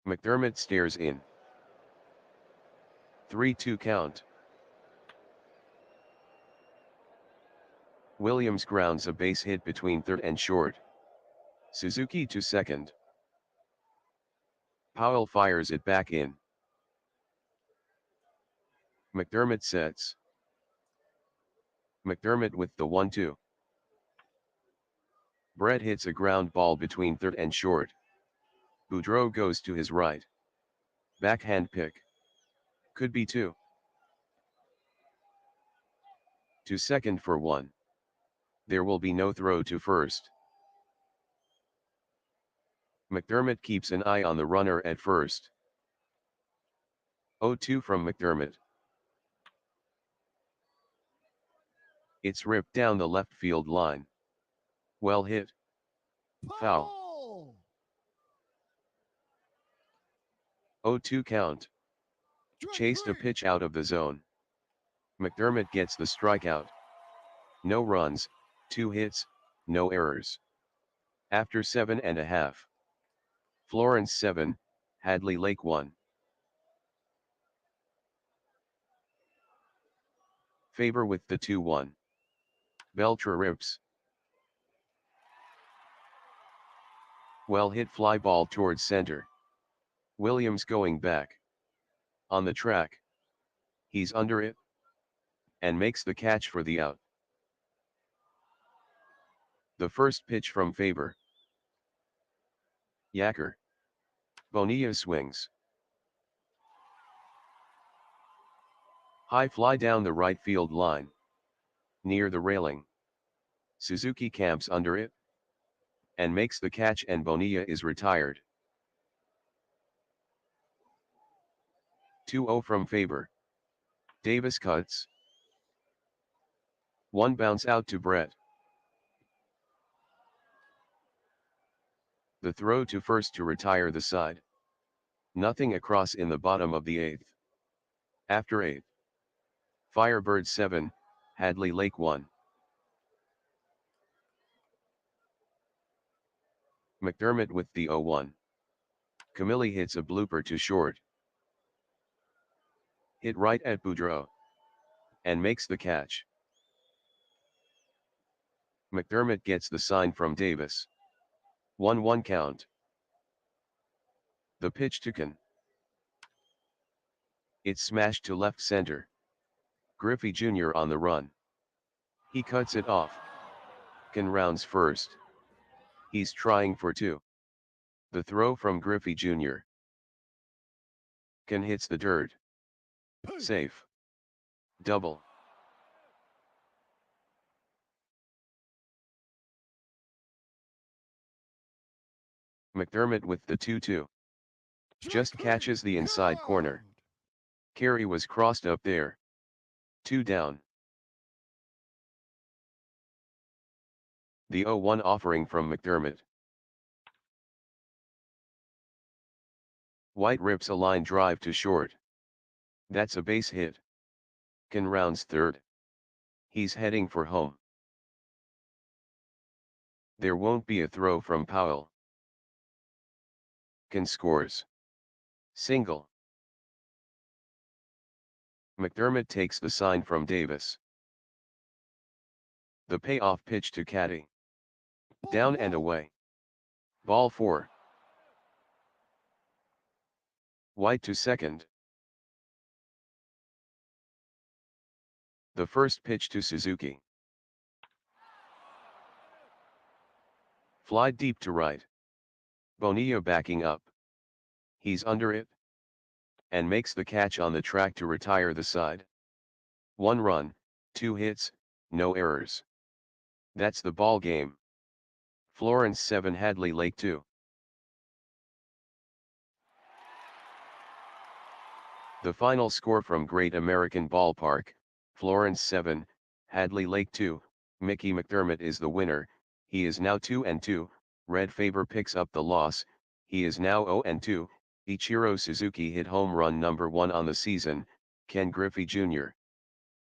[SPEAKER 2] McDermott stares in. 3-2 count. Williams grounds a base hit between third and short. Suzuki to second. Powell fires it back in. McDermott sets. McDermott with the 1-2. Brett hits a ground ball between third and short. Boudreaux goes to his right. Backhand pick. Could be 2. To second for 1. There will be no throw to first. McDermott keeps an eye on the runner at first. 0-2 from McDermott. It's ripped down the left field line. Well hit. Foul. 0-2 count. Chased a pitch out of the zone. McDermott gets the strikeout. No runs, 2 hits, no errors. After 7.5. Florence 7, Hadley Lake 1. Faber with the 2-1. Beltre rips. Well hit fly ball towards center. Williams going back. On the track. He's under it. And makes the catch for the out. The first pitch from Faber. Yacker. Bonilla swings. High fly down the right field line. Near the railing. Suzuki camps under it. And makes the catch, and Bonilla is retired. 2-0 from Faber. Davis cuts. 1 bounce out to Brett. The throw to first to retire the side. Nothing across in the bottom of the 8th. After 8th. Firebird 7, Hadley Lake 1. McDermott with the 0-1. Camilli hits a blooper to short. Hit right at Boudreaux. And makes the catch. McDermott gets the sign from Davis. 1-1 count. The pitch to Can. It's smashed to left center. Griffey Jr. on the run. He cuts it off. Can rounds first. He's trying for 2. The throw from Griffey Jr. Can hits the dirt. Safe. Double. McDermott with the 2-2. Just catches the inside corner. Carey was crossed up there. 2 down. The 0-1 offering from McDermott. White rips a line drive to short. That's a base hit. Can rounds third. He's heading for home. There won't be a throw from Powell. Can scores. Single. McDermott takes the sign from Davis. The payoff pitch to Tate. Down and away. Ball 4. White to second. The first pitch to Suzuki. Fly deep to right. Bonilla backing up. He's under it. And makes the catch on the track to retire the side. 1 run, 2 hits, no errors. That's the ball game. Florence 7, Hadley Lake 2. The final score from Great American Ballpark, Florence 7, Hadley Lake 2, Mickey McDermott is the winner. He is now 2-2, Red Faber picks up the loss, he is now 0-2, Ichiro Suzuki hit home run number 1 on the season, Ken Griffey Jr.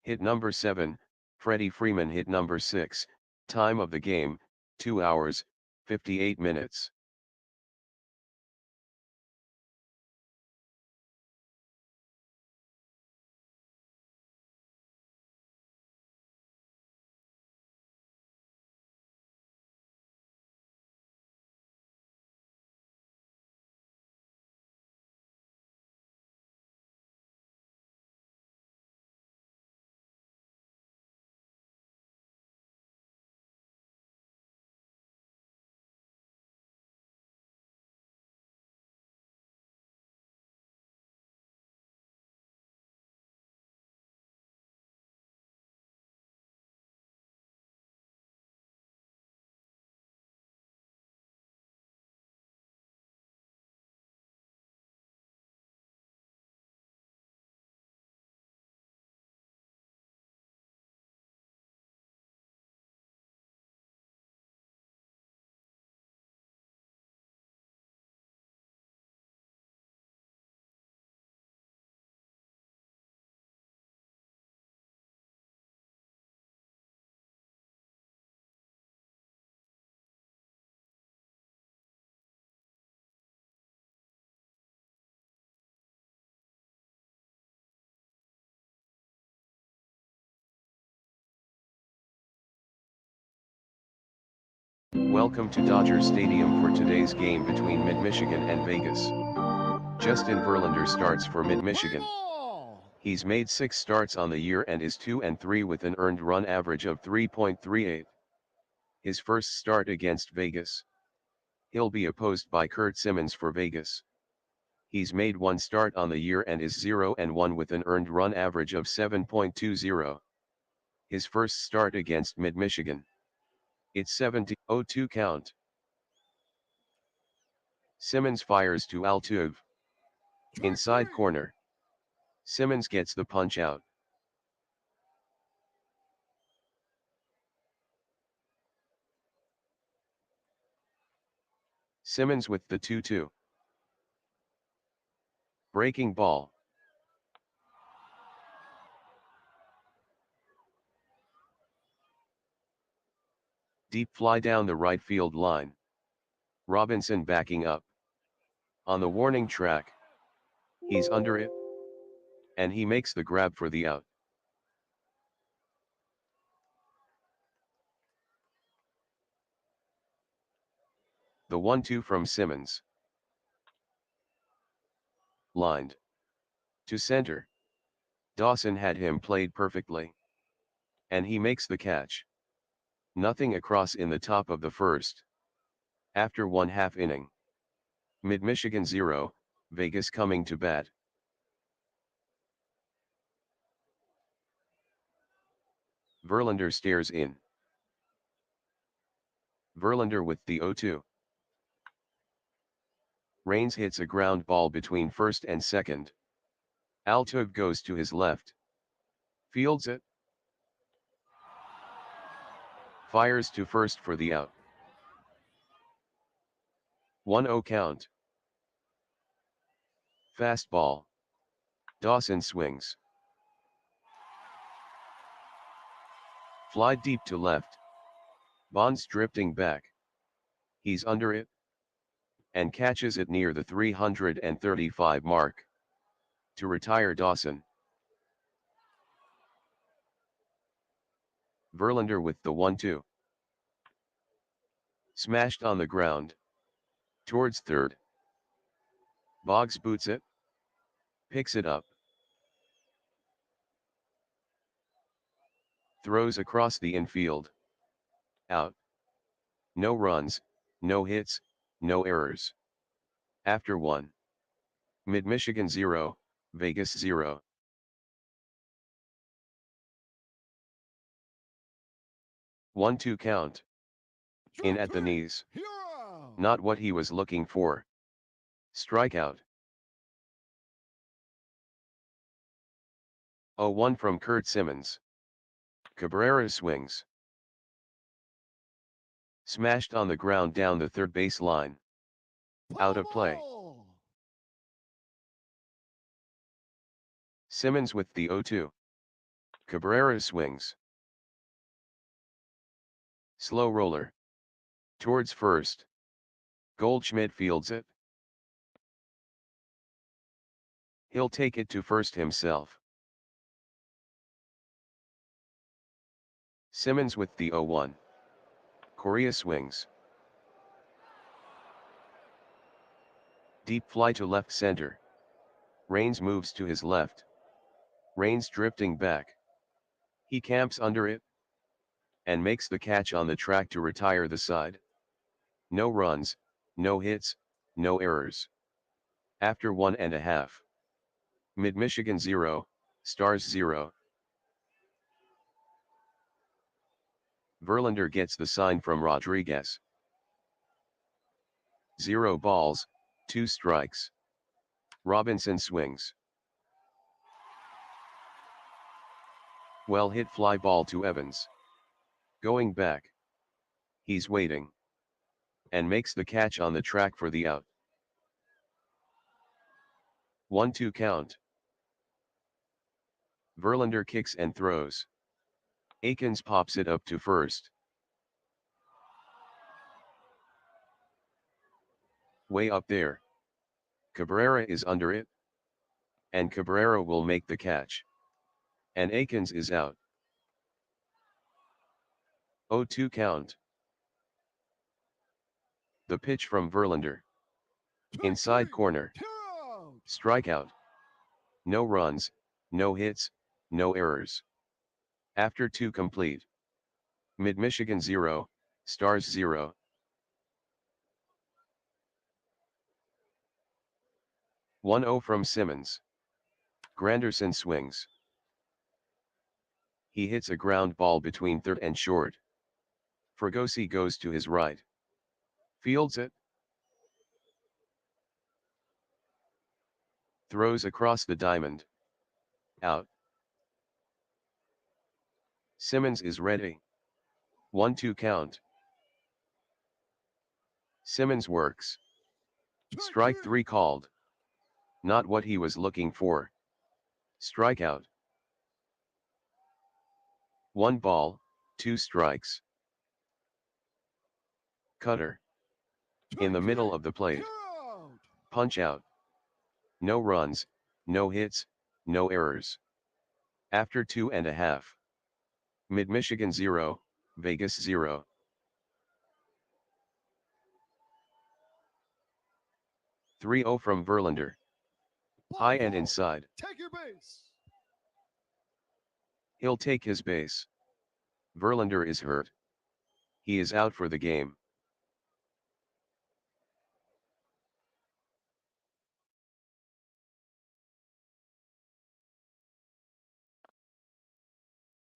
[SPEAKER 2] hit number 7, Freddie Freeman hit number 6, time of the game, 2 hours, 58 minutes. Welcome to Dodger Stadium for today's game between Mid-Michigan and Vegas. Justin Verlander starts for Mid-Michigan. He's made 6 starts on the year and is 2-3 with an earned run average of 3.38. His first start against Vegas. He'll be opposed by Curt Simmons for Vegas. He's made 1 start on the year and is 0-1 with an earned run average of 7.20. His first start against Mid-Michigan. It's 70-0-2 count. Simmons fires to Altuve. Inside corner. Simmons gets the punch out. Simmons with the 2-2. Breaking ball. Deep fly down the right field line. Robinson backing up. On the warning track. He's under it. And he makes the grab for the out. The 1-2 from Simmons. Lined. To center. Dawson had him played perfectly. And he makes the catch. Nothing across in the top of the first. After 1/2 inning. Mid-Michigan 0, Vegas coming to bat. Verlander stares in. Verlander with the 0-2. Raines hits a ground ball between first and second. Altuve goes to his left. Fields it. Fires to first for the out. 1-0 count. Fastball. Dawson swings. Fly deep to left. Bonds drifting back. He's under it. And catches it near the 335 mark. To retire Dawson. Verlander with the 1-2. Smashed on the ground. Towards third. Boggs boots it. Picks it up. Throws across the infield. Out. No runs, no hits, no errors. After 1. Mid-Michigan 0, Vegas 0. One-two count. In at the knees. Not what he was looking for. Strikeout. 0-1 from Curt Simmons. Cabrera swings. Smashed on the ground down the third base line. Out of play. Simmons with the 0-2. Cabrera swings. Slow roller. Towards first. Goldschmidt fields it. He'll take it to first himself. Simmons with the 0-1. Correa swings. Deep fly to left center. Raines moves to his left. Raines drifting back. He camps under it. And makes the catch on the track to retire the side. No runs, no hits, no errors. After 1.5. Mid-Michigan 0, Stars 0. Verlander gets the sign from Rodriguez. 0 balls, 2 strikes. Robinson swings. Well hit fly ball to Evans. Going back. He's waiting. And makes the catch on the track for the out. 1-2 count. Verlander kicks and throws. Akins pops it up to first. Way up there. Cabrera is under it. And Cabrera will make the catch. And Akins is out. 0-2 count. The pitch from Verlander. Inside corner. Strikeout. No runs, no hits, no errors. After 2 complete. Mid-Michigan 0, Stars 0. 1-0 from Simmons. Granderson swings. He hits a ground ball between third and short. Fregosi goes to his right. Fields it. Throws across the diamond. Out. Simmons is ready. 1-2 count. Simmons works. Strike 3 called. Not what he was looking for. Strikeout. 1 ball, 2 strikes. Cutter. In the middle of the plate. Punch out. No runs, no hits, no errors. After 2.5. Mid-Michigan 0, Vegas 0. Three 0 from Verlander. High and inside.
[SPEAKER 3] Take your base.
[SPEAKER 2] He'll take his base. Verlander is hurt. He is out for the game.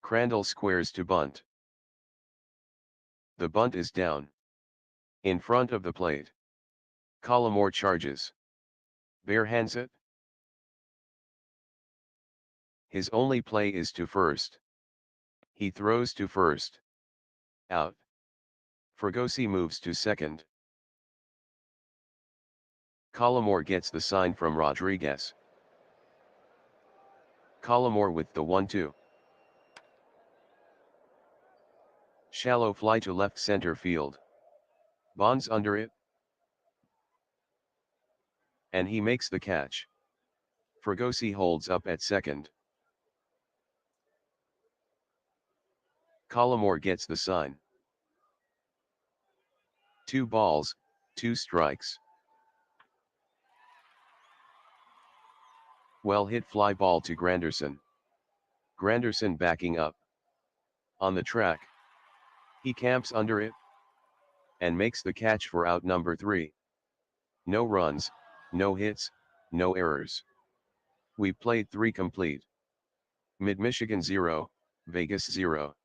[SPEAKER 2] Crandall squares to bunt. The bunt is down. In front of the plate. Collimore charges. Barehands it. His only play is to first. He throws to first. Out. Fregosi moves to second. Collimore gets the sign from Rodriguez. Collimore with the 1-2. Shallow fly to left center field. Bonds under it. And he makes the catch. Fregosi holds up at second. Collimore gets the sign. 2 balls, 2 strikes. Well hit fly ball to Granderson. Granderson backing up. On the track. He camps under it. And makes the catch for out number 3. No runs, no hits, no errors. We played 3 complete. Mid-Michigan 0, Vegas 0.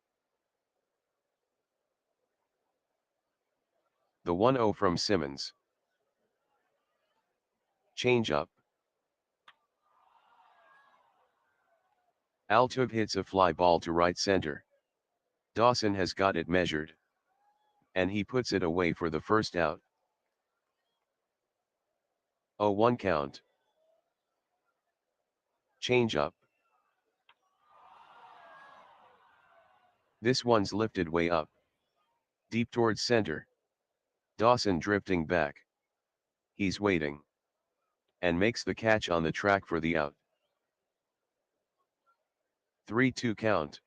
[SPEAKER 2] The 1-0 from Simmons. Change up. Altug hits a fly ball to right center. Dawson has got it measured. And he puts it away for the first out. 0-1 count. Change up. This one's lifted way up. Deep towards center. Dawson drifting back. He's waiting. And makes the catch on the track for the out. 3-2 count.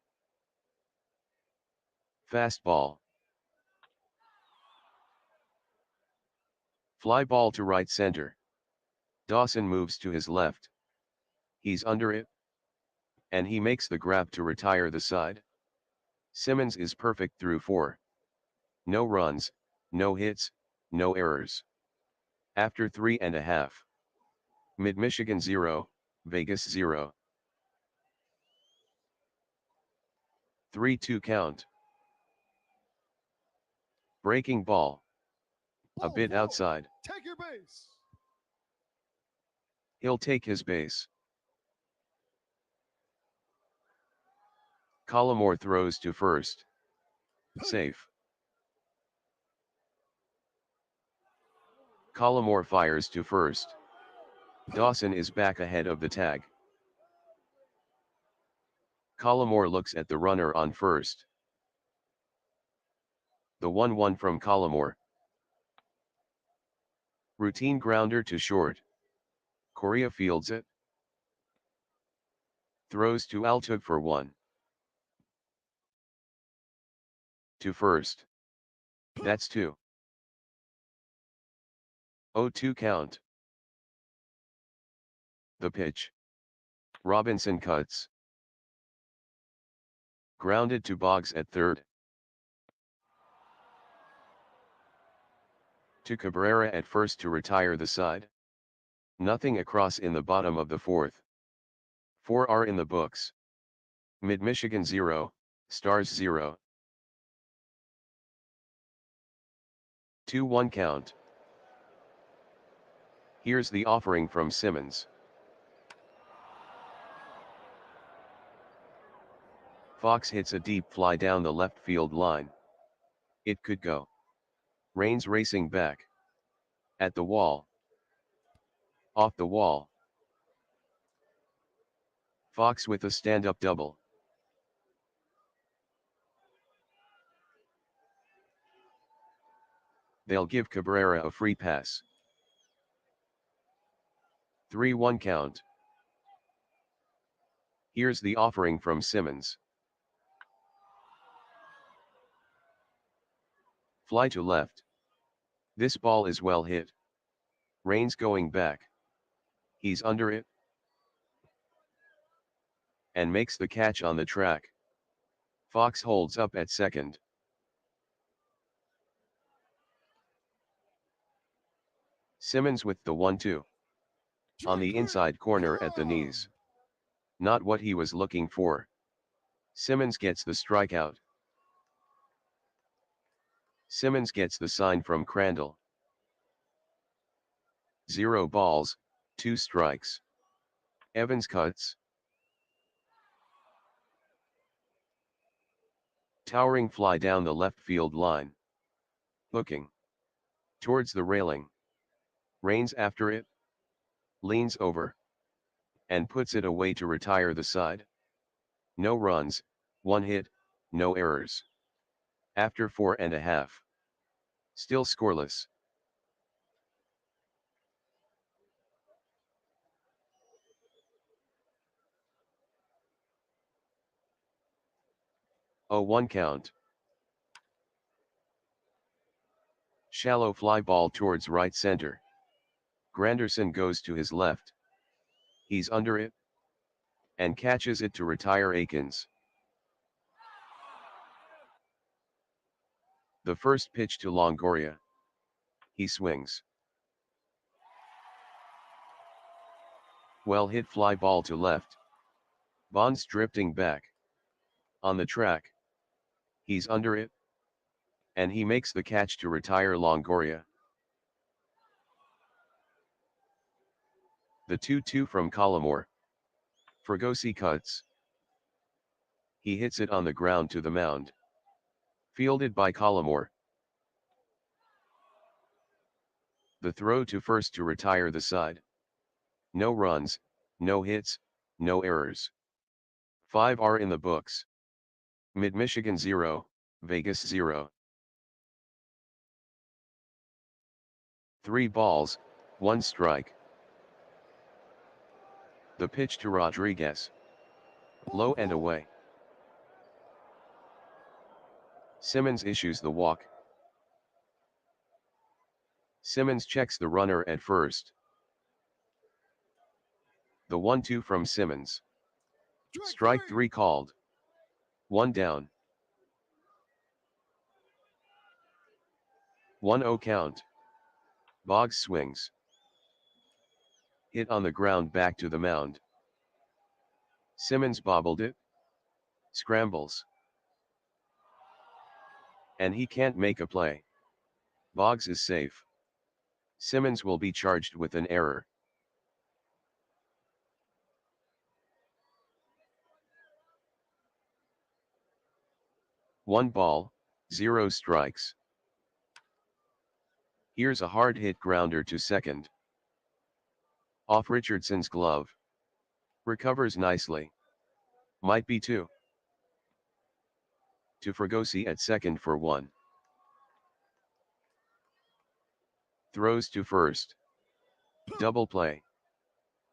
[SPEAKER 2] Fastball. Fly ball to right center. Dawson moves to his left. He's under it. And he makes the grab to retire the side. Simmons is perfect through 4. No runs, no hits, no errors. After 3.5. Mid-Michigan 0, Vegas 0. 3-2 count. Breaking ball. A bit outside.
[SPEAKER 3] Take your base.
[SPEAKER 2] He'll take his base. Collimore throws to first. Safe. Collimore fires to first. Dawson is back ahead of the tag. Collimore looks at the runner on first. The 1-1 from Collimore. Routine grounder to short. Correa fields it. Throws to Altug for 1. To first. That's 2. 0-2 count. The pitch. Robinson cuts. Grounded to Boggs at third. To Cabrera at first to retire the side. Nothing across in the bottom of the fourth. 4 are in the books. Mid-Michigan 0, Stars 0. 2-1 count. Here's the offering from Simmons. Fox hits a deep fly down the left field line. It could go. Raines racing back. At the wall. Off the wall. Fox with a stand-up double. They'll give Cabrera a free pass. 3-1 count. Here's the offering from Simmons. Fly to left. This ball is well hit. Raines going back. He's under it. And makes the catch on the track. Fox holds up at second. Simmons with the 1-2. On the inside corner at the knees. Not what he was looking for. Simmons gets the strikeout. Simmons gets the sign from Crandall. 0 balls, 2 strikes. Evans cuts. Towering fly down the left field line. Looking towards the railing. Raines after it. Leans over. And puts it away to retire the side. No runs, 1 hit, no errors. After 4.5. Still scoreless. A 1 count. Shallow fly ball towards right center. Granderson goes to his left. He's under it. And catches it to retire Akins. The first pitch to Longoria. He swings. Well hit fly ball to left. Bonds drifting back. On the track. He's under it. And he makes the catch to retire Longoria. The 2-2 from Collimore. Fregosi cuts. He hits it on the ground to the mound. Fielded by Collimore. The throw to first to retire the side. No runs, no hits, no errors. 5 are in the books. Mid-Michigan 0, Vegas 0. 3 balls, 1 strike. The pitch to Rodriguez. Low and away. Simmons issues the walk. Simmons checks the runner at first. The 1-2 from Simmons. Strike 3 called. 1 down. 1-0 count. Boggs swings. Hit on the ground back to the mound. Simmons bobbled it. Scrambles. And he can't make a play. Boggs is safe. Simmons will be charged with an error. One ball, 0 strikes. Here's a hard hit grounder to second. Off Richardson's glove. Recovers nicely. Might be 2. To Fregosi at second for 1. Throws to first. Double play.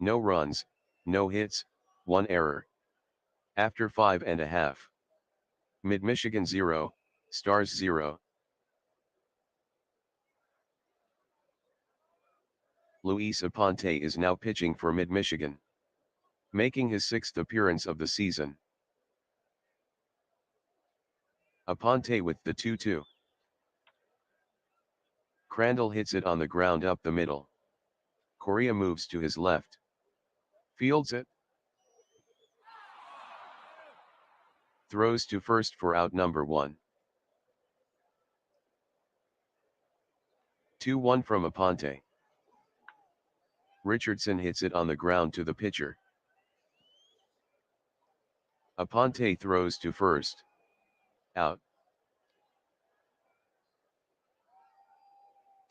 [SPEAKER 2] No runs, no hits, 1 error. After 5.5. Mid-Michigan 0, Stars 0. Luis Aponte is now pitching for Mid-Michigan, making his 6th appearance of the season. Aponte with the 2-2. Crandall hits it on the ground up the middle. Correa moves to his left. Fields it. Throws to first for out number 1. 2-1 from Aponte. Richardson hits it on the ground to the pitcher. Aponte throws to first. Out.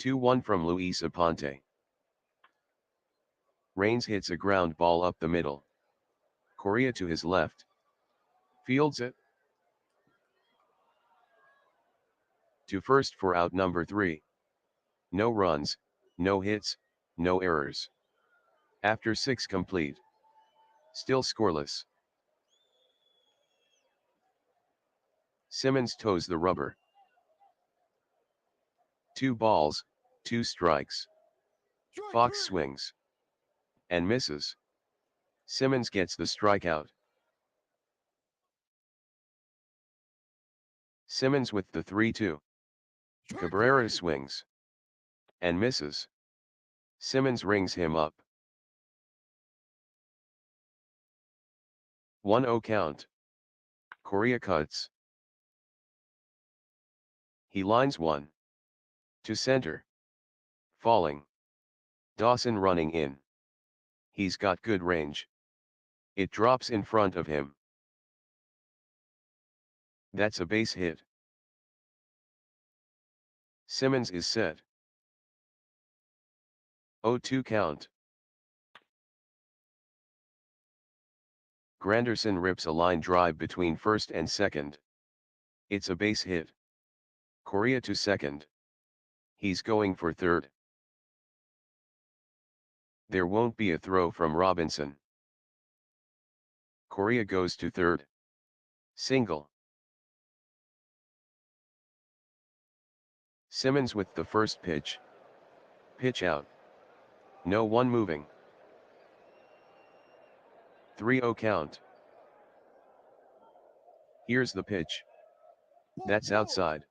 [SPEAKER 2] 2-1 from Luis Aponte. Raines hits a ground ball up the middle. Correa to his left. Fields it. To first for out number 3. No runs, no hits, no errors. After 6 complete. Still scoreless. Simmons toes the rubber. 2 balls, 2 strikes.
[SPEAKER 3] Strike
[SPEAKER 2] Fox
[SPEAKER 3] 3.
[SPEAKER 2] swings. And misses. Simmons gets the strikeout. Simmons with the 3-2.
[SPEAKER 3] Strike
[SPEAKER 2] Cabrera
[SPEAKER 3] 3.
[SPEAKER 2] swings. And misses. Simmons rings him up. 1-0 count. Correa cuts. He lines 1. To center. Falling. Dawson running in. He's got good range. It drops in front of him. That's a base hit. Simmons is set. 0-2 count. Granderson rips a line drive between first and second. It's a base hit. Correa to second. He's going for third. There won't be a throw from Robinson. Correa goes to third. Single. Simmons with the first pitch. Pitch out. No one moving. 3-0 count. Here's the pitch. That's outside.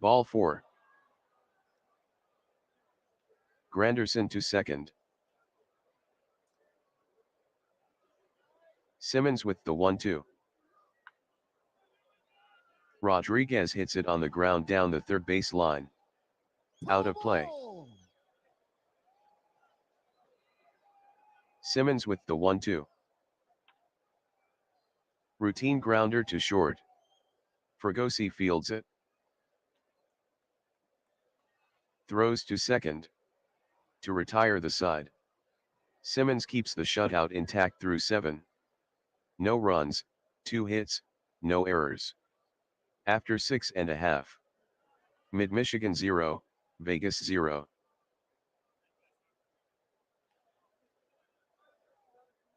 [SPEAKER 2] Ball 4. Granderson to second. Simmons with the 1-2. Rodriguez hits it on the ground down the third base line. Out of play.
[SPEAKER 3] Ball.
[SPEAKER 2] Simmons with the 1-2. Routine grounder to short. Fregosi fields it. Throws to second. To retire the side. Simmons keeps the shutout intact through 7. No runs, 2 hits, no errors. After 6.5. Mid-Michigan 0, Vegas 0.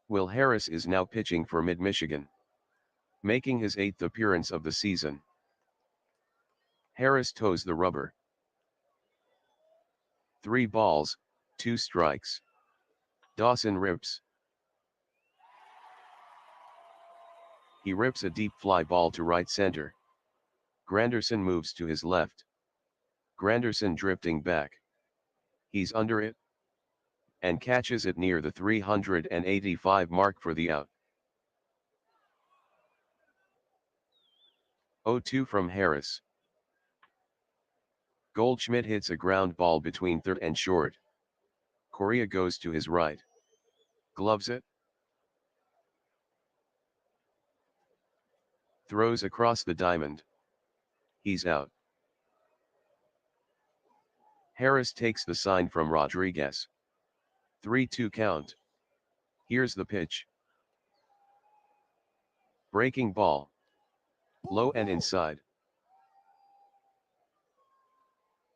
[SPEAKER 2] Will Harris is now pitching for Mid-Michigan, making his 8th appearance of the season. Harris toes the rubber. 3 balls, 2 strikes. Dawson rips. He rips a deep fly ball to right center. Granderson moves to his left. Granderson drifting back. He's under it. And catches it near the 385 mark for the out. 0-2 from Harris. Goldschmidt hits a ground ball between third and short. Correa goes to his right. Gloves it. Throws across the diamond. He's out. Harris takes the sign from Rodriguez. 3-2 count. Here's the pitch. Breaking ball. Low and inside.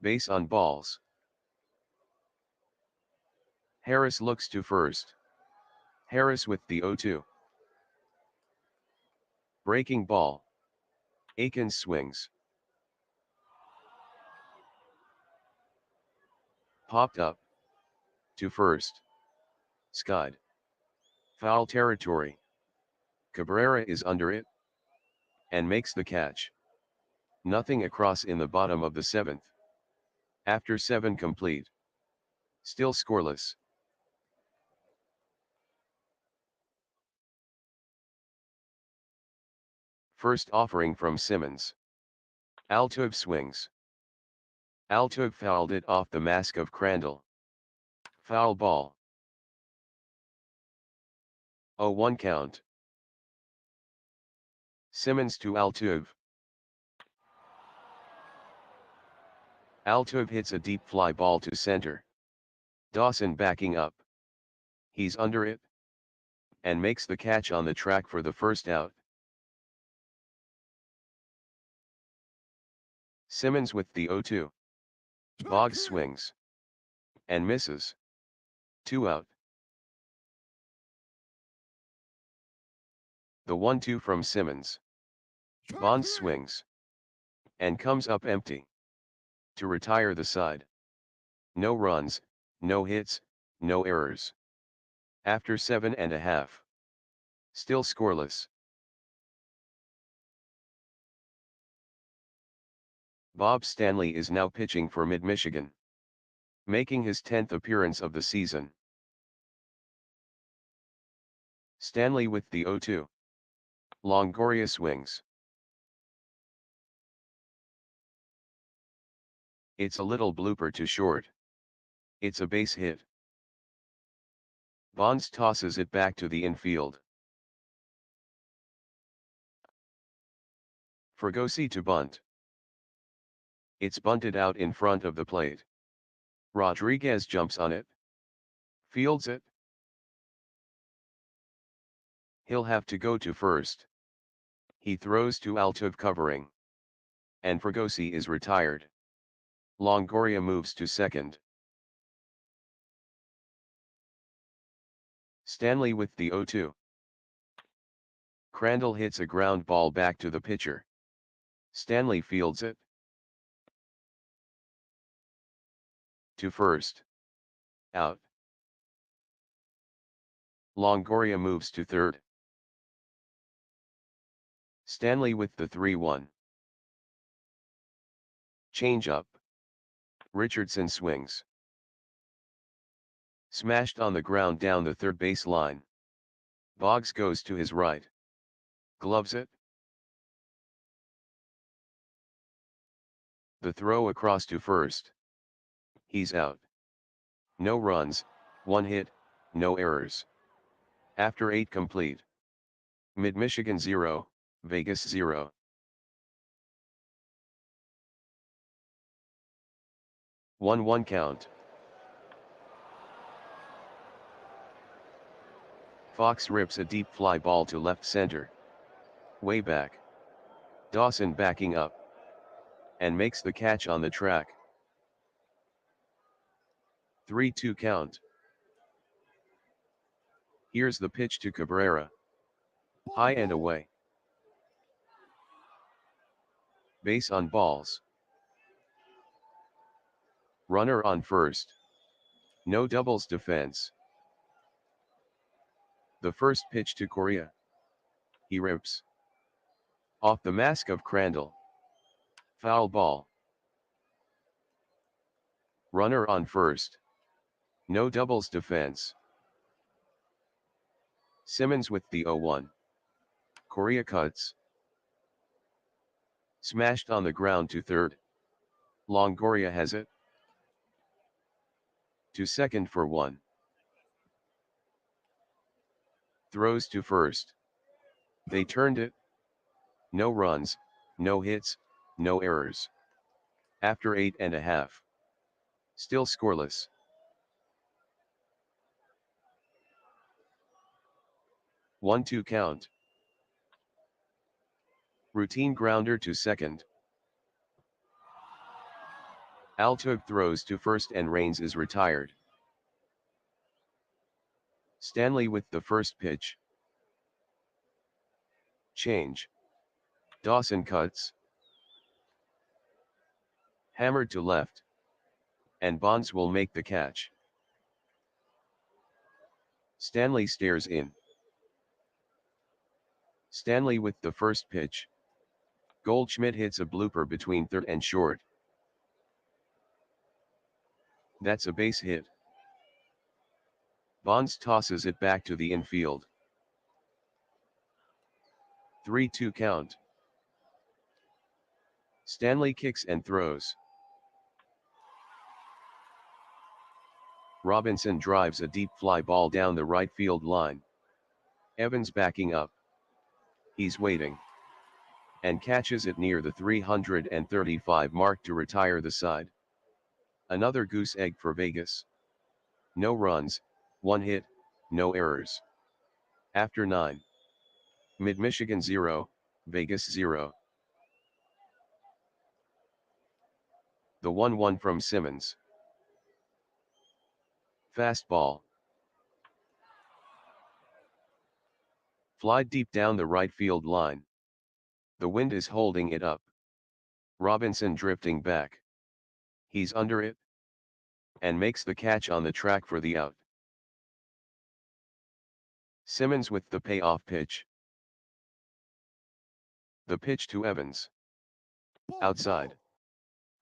[SPEAKER 2] Base on balls. Harris looks to first. Harris with the 0-2. Breaking ball. Akins swings. Popped up. To first. Skied. Foul territory. Cabrera is under it. And makes the catch. Nothing across in the bottom of the 7th. After 7 complete. Still scoreless. First offering from Simmons. Altuve swings. Altuve fouled it off the mask of Crandall. Foul ball. 0-1 count. Simmons to Altuve. Altuve hits a deep fly ball to center. Dawson backing up. He's under it. And makes the catch on the track for the first out. Simmons with the 0-2. Boggs swings. And misses. 2 out. The 1-2 from Simmons. Bonds swings. And comes up empty. To retire the side. No runs, no hits, no errors. After 7.5. Still scoreless. Bob Stanley is now pitching for Mid-Michigan. Making his 10th appearance of the season. Stanley with the 0-2. Longoria swings. It's a little blooper to short. It's a base hit. Bonds tosses it back to the infield. Fregosi to bunt. It's bunted out in front of the plate. Rodriguez jumps on it. Fields it. He'll have to go to first. He throws to Altuve covering. And Fregosi is retired. Longoria moves to second. Stanley with the 0-2. Crandall hits a ground ball back to the pitcher. Stanley fields it. To first. Out. Longoria moves to third. Stanley with the 3-1. Change-up. Richardson swings. Smashed on the ground down the third base line. Boggs goes to his right. Gloves it. The throw across to first. He's out. No runs, 1 hit, no errors. After 8 complete. Mid-Michigan 0, Vegas 0. One count. Fox rips a deep fly ball to left center. Way back. Dawson backing up. And makes the catch on the track. 3-2 count. Here's the pitch to Cabrera. High and away. Base on balls. Runner on first. No doubles defense. The first pitch to Correa. He rips. Off the mask of Crandall. Foul ball. Runner on first. No doubles defense. Simmons with the 0-1. Correa cuts. Smashed on the ground to third. Longoria has it. To second for 1. Throws to first. They turned it. No runs, no hits, no errors. After 8.5. Still scoreless. One-two count. Routine grounder to second. Altuve throws to first and Raines is retired. Stanley with the first pitch. Change. Dawson cuts. Hammered to left. And Bonds will make the catch. Stanley stares in. Stanley with the first pitch. Goldschmidt hits a blooper between third and short. That's a base hit. Bonds tosses it back to the infield. 3-2 count. Stanley kicks and throws. Robinson drives a deep fly ball down the right field line. Evans backing up. He's waiting. And catches it near the 335 mark to retire the side. Another goose egg for Vegas. No runs, 1 hit, no errors. After 9. Mid-Michigan 0, Vegas 0. The 1-1 from Simmons. Fastball. Fly deep down the right field line. The wind is holding it up. Robinson drifting back. He's under it. And makes the catch on the track for the out. Simmons with the payoff pitch. The pitch to Evans. Outside.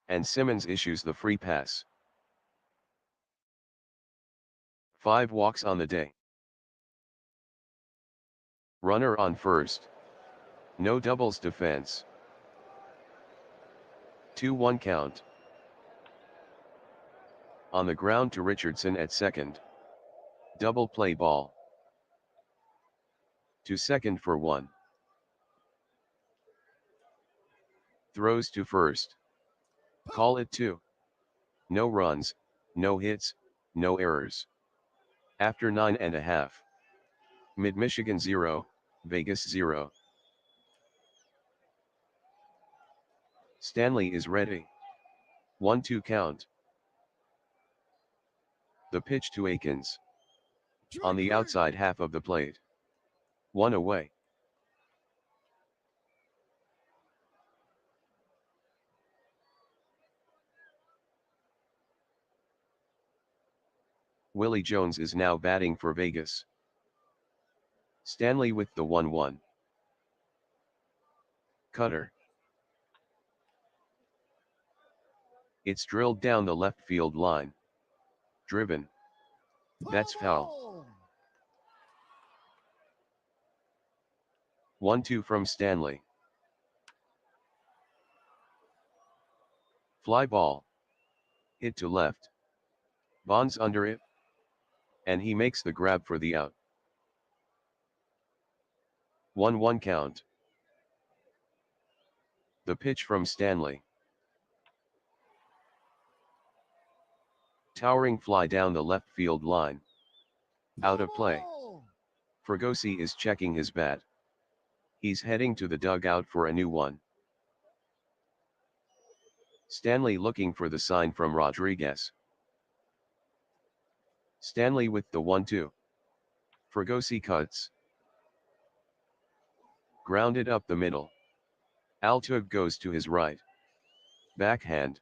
[SPEAKER 2] And Simmons issues the free pass. 5 walks on the day. Runner on first. No doubles defense. 2-1 count. On the ground to Richardson at second. Double play ball. To second for 1. Throws to first. Call it 2. No runs, no hits, no errors. After 9.5. Mid-Michigan 0, Vegas 0. Stanley is ready. 1-2 count. The pitch to Akins. On the outside half of the plate. 1 away. Willie Jones is now batting for Vegas. Stanley with the 1-1. Cutter. It's drilled down the left field line. Driven. That's foul. 1-2 from Stanley. Fly ball. Hit to left. Bonds under it. And he makes the grab for the out. 1-1 count. The pitch from Stanley. Towering fly down the left field line. Out of play. Fregosi is checking his bat. He's heading to the dugout for a new one. Stanley looking for the sign from Rodriguez. Stanley with the 1-2. Fregosi cuts. Grounded up the middle. Altuve goes to his right. Backhand.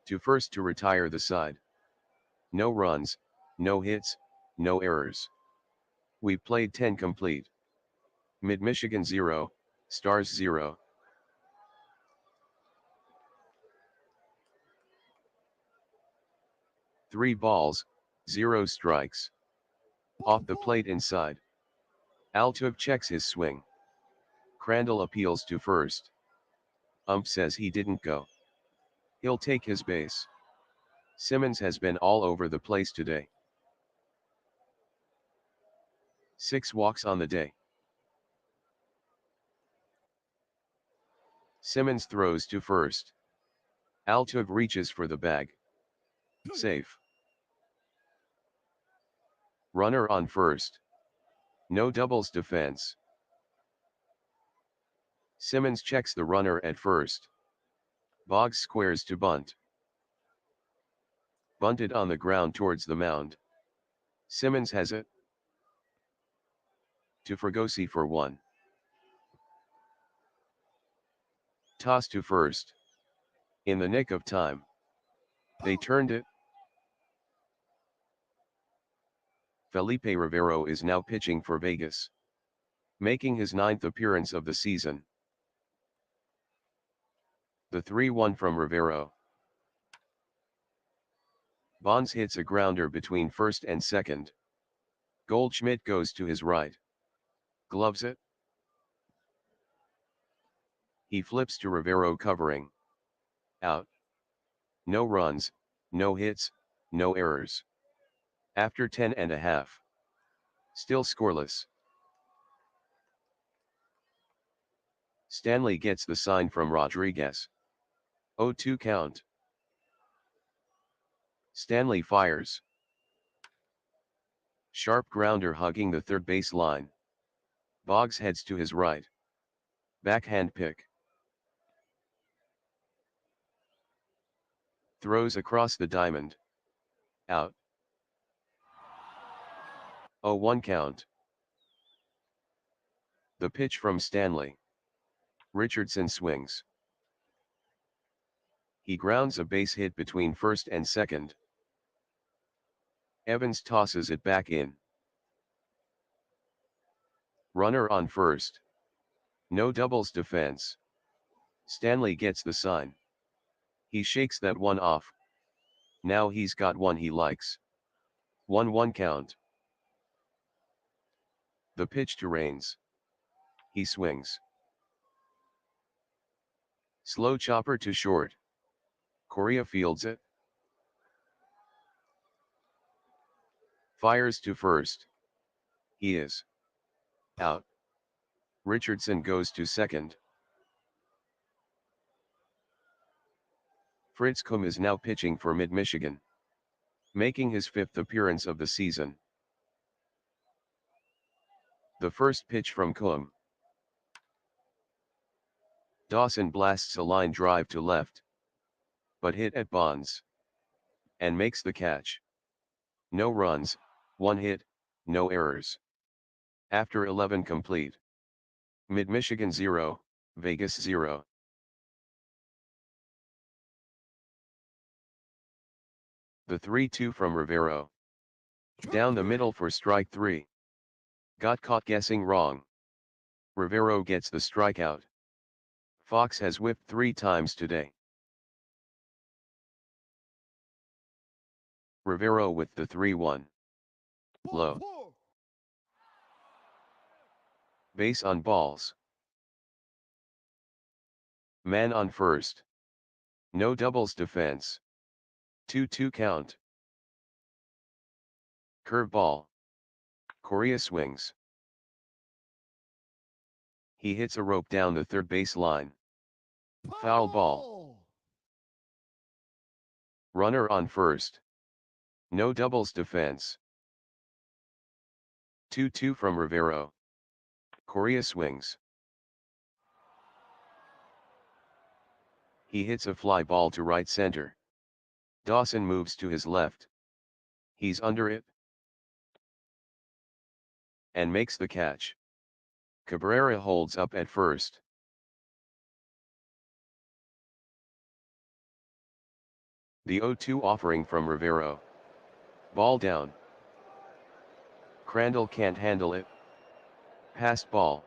[SPEAKER 2] To first to retire the side. No runs, no hits, no errors. We played 10 complete. Mid-Michigan 0, Stars 0. Three balls, 0 strikes. Off the plate inside. Altuve checks his swing. Crandall appeals to first. Ump says he didn't go. He'll take his base. Simmons has been all over the place today. 6 walks on the day. Simmons throws to first. Altuve reaches for the bag. Safe. Runner on first. No doubles defense. Simmons checks the runner at first. Boggs squares to bunt. Bunted on the ground towards the mound. Simmons has it. To Fregosi for 1. Toss to first. In the nick of time. They turned it. Felipe Rivero is now pitching for Vegas, making his 9th appearance of the season. The 3-1 from Rivero. Bonds hits a grounder between first and second. Goldschmidt goes to his right. Gloves it. He flips to Rivero covering. Out. No runs, no hits, no errors. After 10 and a half. Still scoreless. Stanley gets the sign from Rodriguez. 0-2 count. Stanley fires. Sharp grounder hugging the third base line. Boggs heads to his right. Backhand pick. Throws across the diamond. Out. 0-1 count. The pitch from Stanley. Richardson swings. He grounds a base hit between first and second. Evans tosses it back in. Runner on first. No doubles defense. Stanley gets the sign. He shakes that one off. Now he's got one he likes. 1-1 count. The pitch to Raines. He swings. Slow chopper to short. Correa fields it. Fires to first. He is out. Richardson goes to second. Fritz Kum is now pitching for Mid-Michigan, making his 5th appearance of the season. The first pitch from Kum. Dawson blasts a line drive to left, but hit at Bonds, and makes the catch. No runs, 1 hit, no errors. After 11 complete. Mid-Michigan 0, Vegas 0. The 3-2 from Rivero. Down the middle for strike 3. Got caught guessing wrong. Rivero gets the strikeout. Fox has whipped 3 times today. Rivero with the 3-1. Low. Base on balls. Man on first. No doubles defense. 2-2 count. Curveball. Correa swings. He hits a rope down the third base line. Foul ball. Runner on first. No doubles defense. 2-2 from Rivero. Correa swings. He hits a fly ball to right center. Dawson moves to his left. He's under it. And makes the catch. Cabrera holds up at first. The 0-2 offering from Rivero. Ball down. Crandall can't handle it. Passed ball.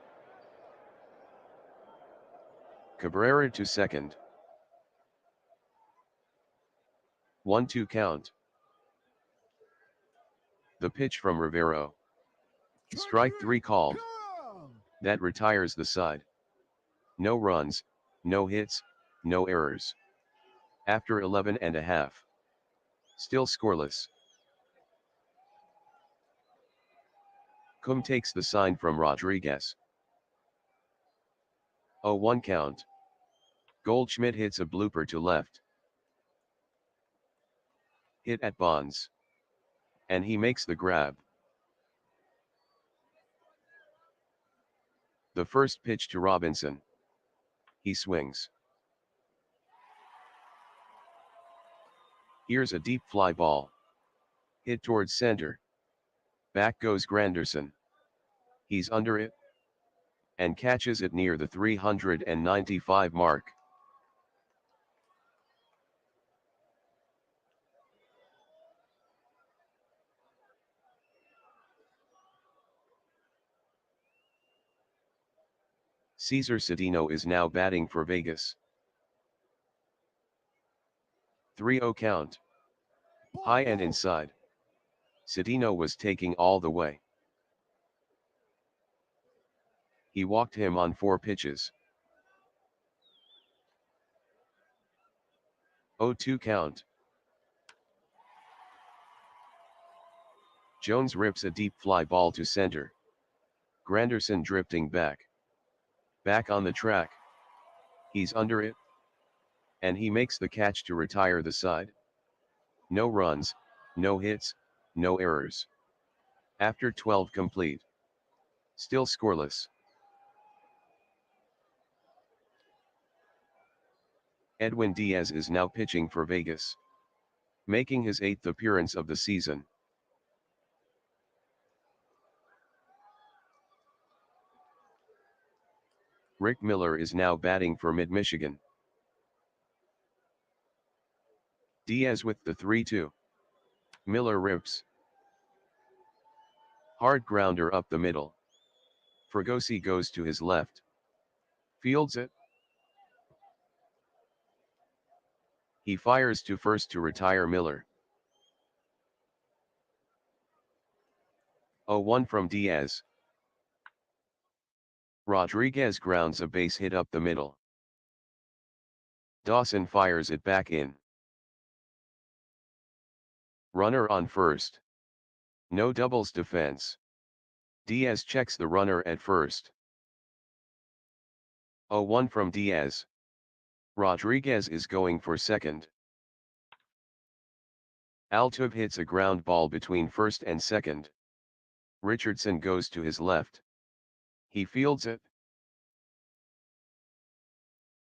[SPEAKER 2] Cabrera to second. 1-2 count. The pitch from Rivero. Strike 3 called. That retires the side. No runs, no hits, no errors. After 11 and a half. Still scoreless. Kum takes the sign from Rodriguez. 0-1 count. Goldschmidt hits a blooper to left. Hit at Bonds. And he makes the grab. The first pitch to Robinson. He swings. Here's a deep fly ball. Hit towards center. Back goes Granderson. He's under it. And catches it near the 395 mark. Cesar Cedeno is now batting for Vegas. 3-0 count. High and inside. Cedeno was taking all the way. He walked him on 4 pitches. 0-2 count. Jones rips a deep fly ball to center. Granderson drifting back. Back on the track. He's under it. And he makes the catch to retire the side. No runs, no hits, no errors. After 12 complete. Still scoreless. Edwin Diaz is now pitching for Vegas, making his 8th appearance of the season. Rick Miller is now batting for Mid-Michigan. Diaz with the 3-2. Miller rips. Hard grounder up the middle. Fregosi goes to his left. Fields it. He fires to first to retire Miller. 0-1 from Diaz. Rodriguez grounds a base hit up the middle. Dawson fires it back in. Runner on first. No doubles defense. Diaz checks the runner at first. 0-1 from Diaz. Rodriguez is going for second. Altuve hits a ground ball between first and second. Richardson goes to his left. He fields it.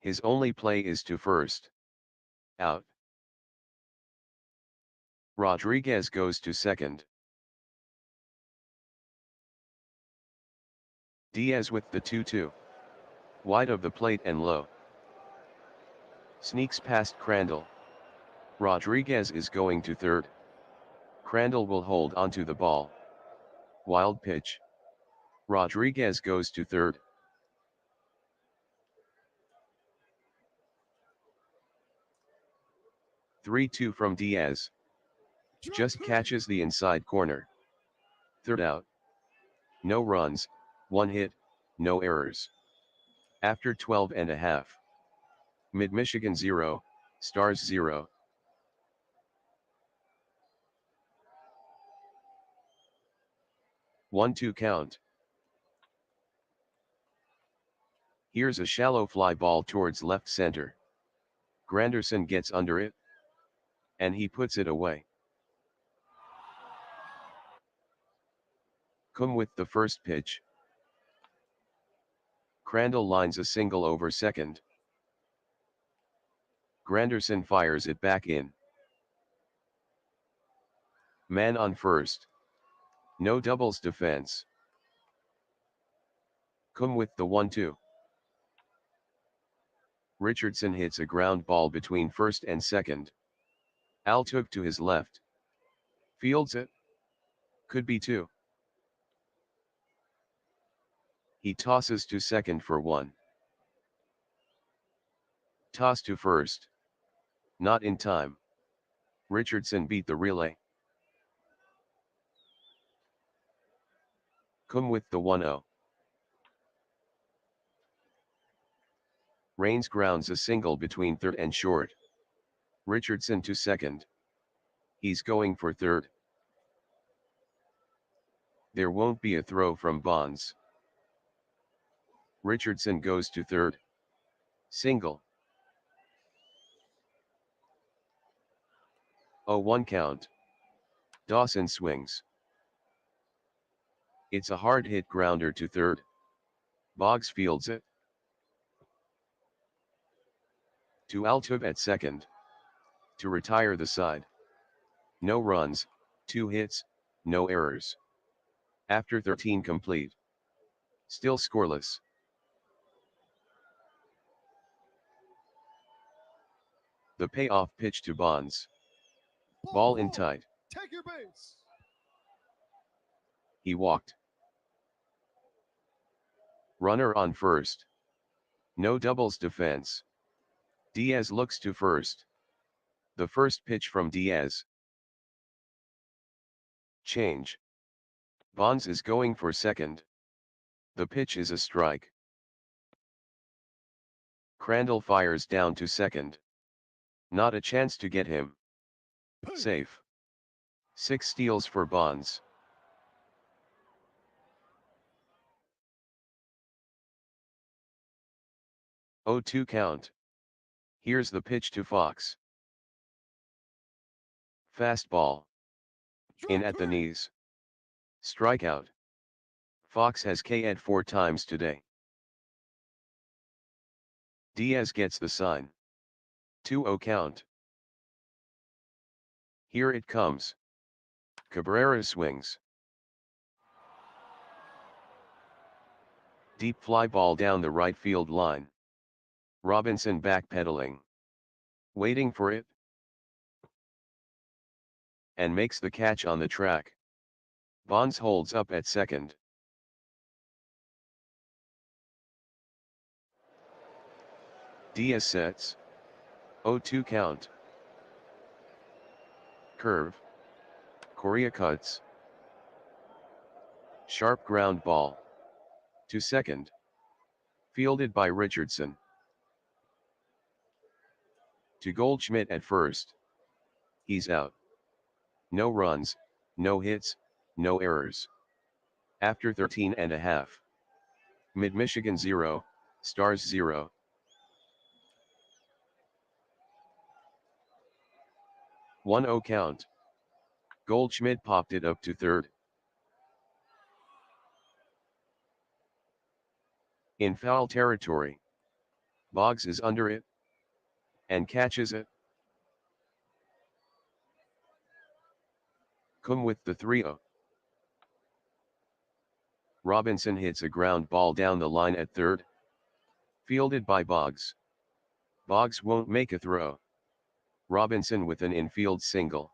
[SPEAKER 2] His only play is to first. Out. Rodriguez goes to second. Diaz with the 2-2. Wide of the plate and low. Sneaks past Crandall. Rodriguez is going to third. Crandall will hold onto the ball. Wild pitch. Rodriguez goes to third. 3-2 from Diaz. Just catches the inside corner. Third out. No runs, 1 hit, no errors. After 12 and a half. Mid-Michigan 0, Stars 0. One-two count. Here's a shallow fly ball towards left center. Granderson gets under it. And he puts it away. Come with the first pitch. Crandall lines a single over second. Granderson fires it back in. Man on first. No doubles defense. Come with the 1-2. Richardson hits a ground ball between first and second. Altuve to his left. Fields it. Could be 2. He tosses to second for 1. Toss to first. Not in time. Richardson beat the relay. Come with the 1-0. Raines grounds a single between third and short. Richardson to second. He's going for third. There won't be a throw from Bonds. Richardson goes to third. Single. 0-1 count. Dawson swings. It's a hard hit grounder to third. Boggs fields it. To Altuve at second. To retire the side. No runs, 2 hits, no errors. After 13 complete. Still scoreless. The payoff pitch to Bonds. Ball in tight.
[SPEAKER 3] Take your base.
[SPEAKER 2] He walked. Runner on first. No doubles defense. Diaz looks to first. The first pitch from Diaz. Change. Bonds is going for second. The pitch is a strike. Crandall fires down to second. Not a chance to get him. Safe. 6 steals for Bonds. Oh, 2 count. Here's the pitch to Fox. Fastball. In at the knees. Strikeout. Fox has K'd 4 times today. Diaz gets the sign. 2-0 count. Here it comes. Cabrera swings. Deep fly ball down the right field line. Robinson backpedaling. Waiting for it. And makes the catch on the track. Bonds holds up at second. Diaz sets. 0-2 count. Curve. Correa cuts. Sharp ground ball. To second. Fielded by Richardson. To Goldschmidt at first. He's out. No runs, no hits, no errors. After 13 and a half. Mid-Michigan 0, Stars 0. 1-0 count. Goldschmidt popped it up to third. In foul territory. Boggs is under it. And catches it. Come with the 3-0. Robinson hits a ground ball down the line at third. Fielded by Boggs. Boggs won't make a throw. Robinson with an infield single.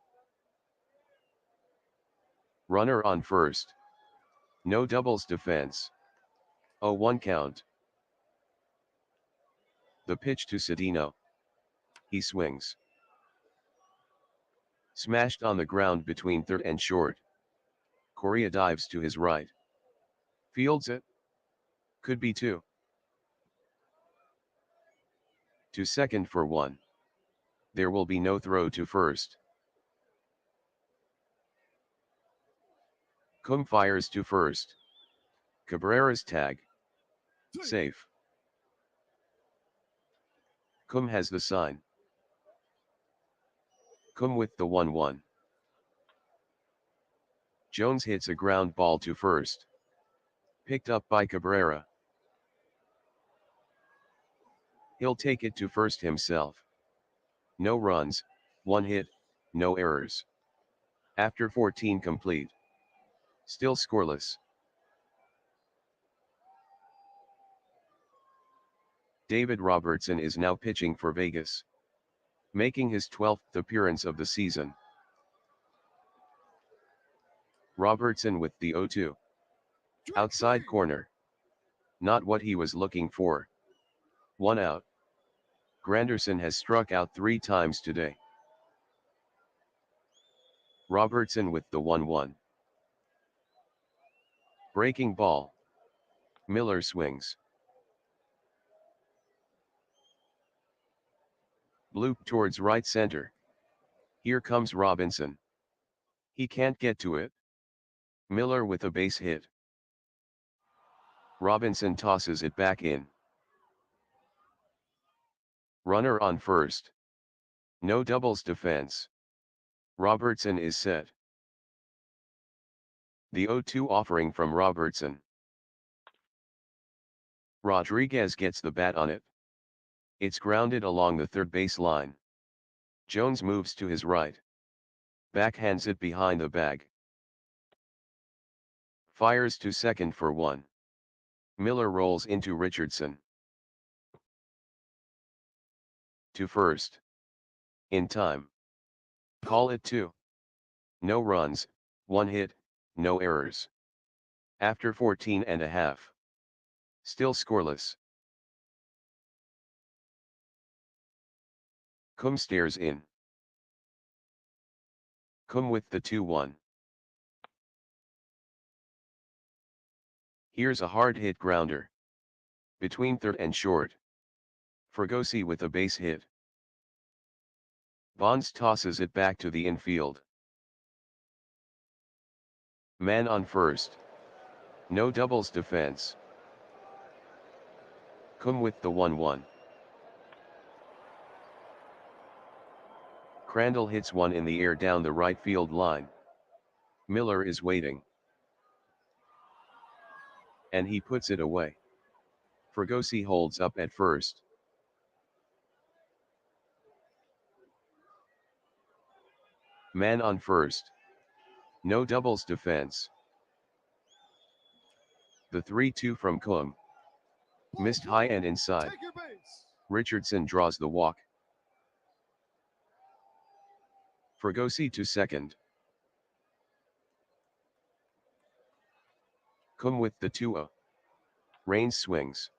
[SPEAKER 2] Runner on first. No doubles defense. 0-1 count. The pitch to Cedeno. He swings. Smashed on the ground between third and short. Correa dives to his right. Fields it. Could be 2. To second for 1. There will be no throw to first. Cum fires to first. Cabrera's tag. Safe. Cum has the sign. Cum with the 1-1. Jones hits a ground ball to first. Picked up by Cabrera. He'll take it to first himself. No runs, 1 hit, no errors. After 14 complete. Still scoreless. David Robertson is now pitching for Vegas. Making his 12th appearance of the season. Robertson with the 0-2. Outside corner. Not what he was looking for. 1 out. Granderson has struck out 3 times today. Robertson with the 1-1. Breaking ball. Miller swings. Bloop towards right center. Here comes Robinson. He can't get to it. Miller with a base hit. Robinson tosses it back in. Runner on first. No doubles defense. Robertson is set. The 0-2 offering from Robertson. Rodriguez gets the bat on it. It's grounded along the third base line. Jones moves to his right. Backhands it behind the bag. Fires to second for 1. Miller rolls into Richardson. To first. In time. Call it 2. No runs, 1 hit, no errors. After 14 and a half. Still scoreless. Cum stares in. Cum with the 2-1. Here's a hard hit grounder. Between third and short. Fregosi with a base hit. Bonds tosses it back to the infield. Man on first. No doubles defense. Cum with the 1-1. Crandall hits one in the air down the right field line. Miller is waiting. And he puts it away. Fregosi holds up at first. Man on first. No doubles defense. The 3-2 from Cum. Missed high and inside.
[SPEAKER 3] Take your base.
[SPEAKER 2] Richardson draws the walk. Fregosi to second. Cum with the 2-0. Rains swings.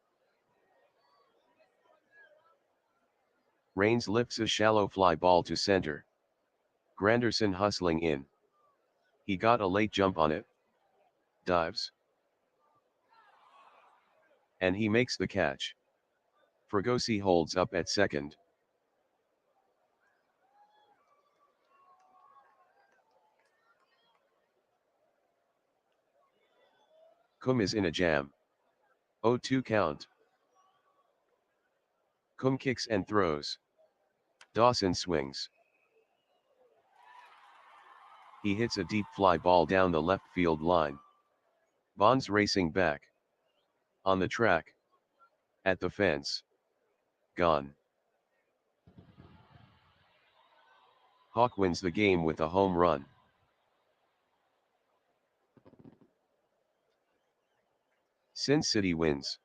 [SPEAKER 2] Rains lifts a shallow fly ball to center. Granderson hustling in. He got a late jump on it. Dives. And he makes the catch. Fregosi holds up at second. Cum is in a jam. 0-2 count. Cum kicks and throws. Dawson swings. He hits a deep fly ball down the left field line. Bonds racing back. On the track. At the fence. Gone. Hawk wins the game with a home run. Sin City wins.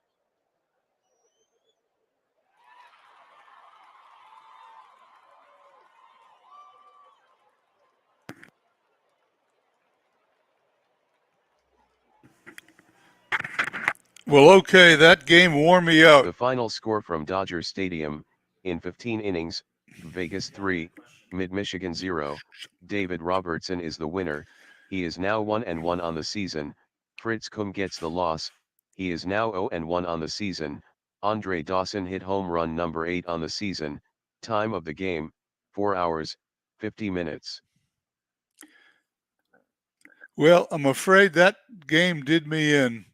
[SPEAKER 1] Well, okay, that game wore me out.
[SPEAKER 2] The final score from Dodger Stadium, in 15 innings, Vegas 3, Mid-Michigan 0, David Robertson is the winner, he is now 1-1 on the season, Fritz Cum gets the loss, he is now 0-1 on the season, Andre Dawson hit home run number 8 on the season, time of the game, 4 hours, 50 minutes.
[SPEAKER 1] Well, I'm afraid that game did me in.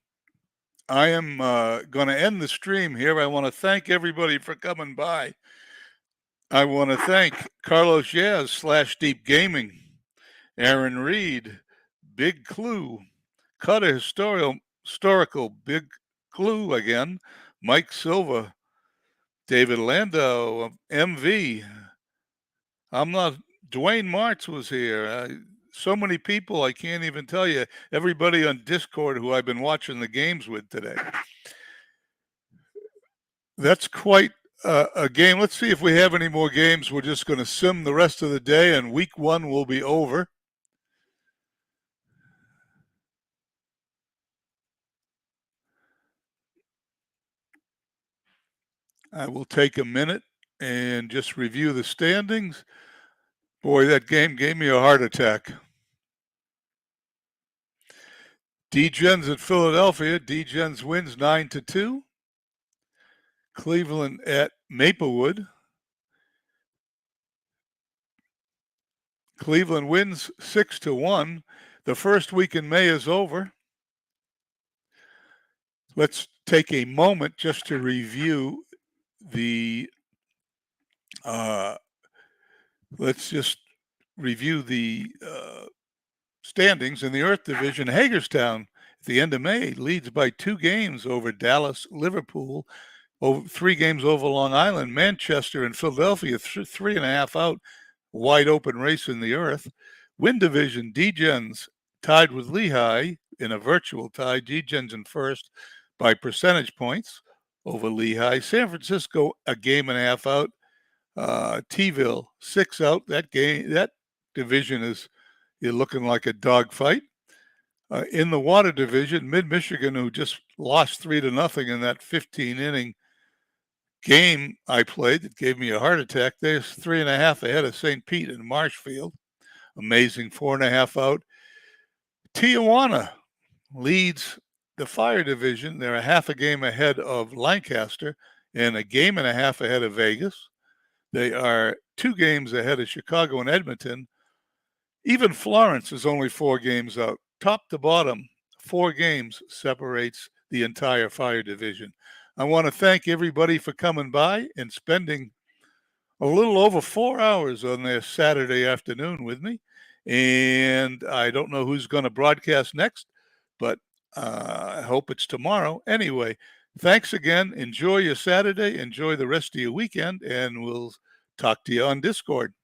[SPEAKER 1] I am going to end the stream here. I want to thank everybody for coming by. I want to thank Carlos Yaz / Deep Gaming, Aaron Reed, Big Clue, Cutter Historical, Big Clue again, Mike Silva, David Landau, MV. I'm not, Dwayne Martz was here. So many people, I can't even tell you. Everybody on Discord who I've been watching the games with today. That's quite a game. Let's see if we have any more games. We're just going to sim the rest of the day, and week 1 will be over. I will take a minute and just review the standings. Boy, that game gave me a heart attack. D-Gens at Philadelphia. D-Gens wins 9-2. Cleveland at Maplewood. Cleveland wins 6-1. The first week in May is over. Let's take a moment just to review the standings in the Earth Division. Hagerstown at the end of May leads by 2 games over Dallas, Liverpool, 3 games over Long Island, Manchester, and Philadelphia, 3.5 out, wide open race in the Earth. Wind Division, D-Gens tied with Lehigh in a virtual tie. D-Gens in first by percentage points over Lehigh. San Francisco, a game and a half out. T-ville, 6 out. That division is looking like a dogfight. In the Water Division, Mid-Michigan, who just lost 3-0 in that 15-inning game I played that gave me a heart attack. They're 3.5 ahead of St. Pete in Marshfield. Amazing 4.5 out. Tijuana leads the Fire Division. They're a half a game ahead of Lancaster and a game and a half ahead of Vegas. They are 2 games ahead of Chicago and Edmonton. Even Florence is only 4 games out. Top to bottom, 4 games separates the entire Fire Division. I want to thank everybody for coming by and spending a little over 4 hours on their Saturday afternoon with me. And I don't know who's going to broadcast next, but I hope it's tomorrow. Anyway, thanks again. Enjoy your Saturday. Enjoy the rest of your weekend, and we'll talk to you on Discord.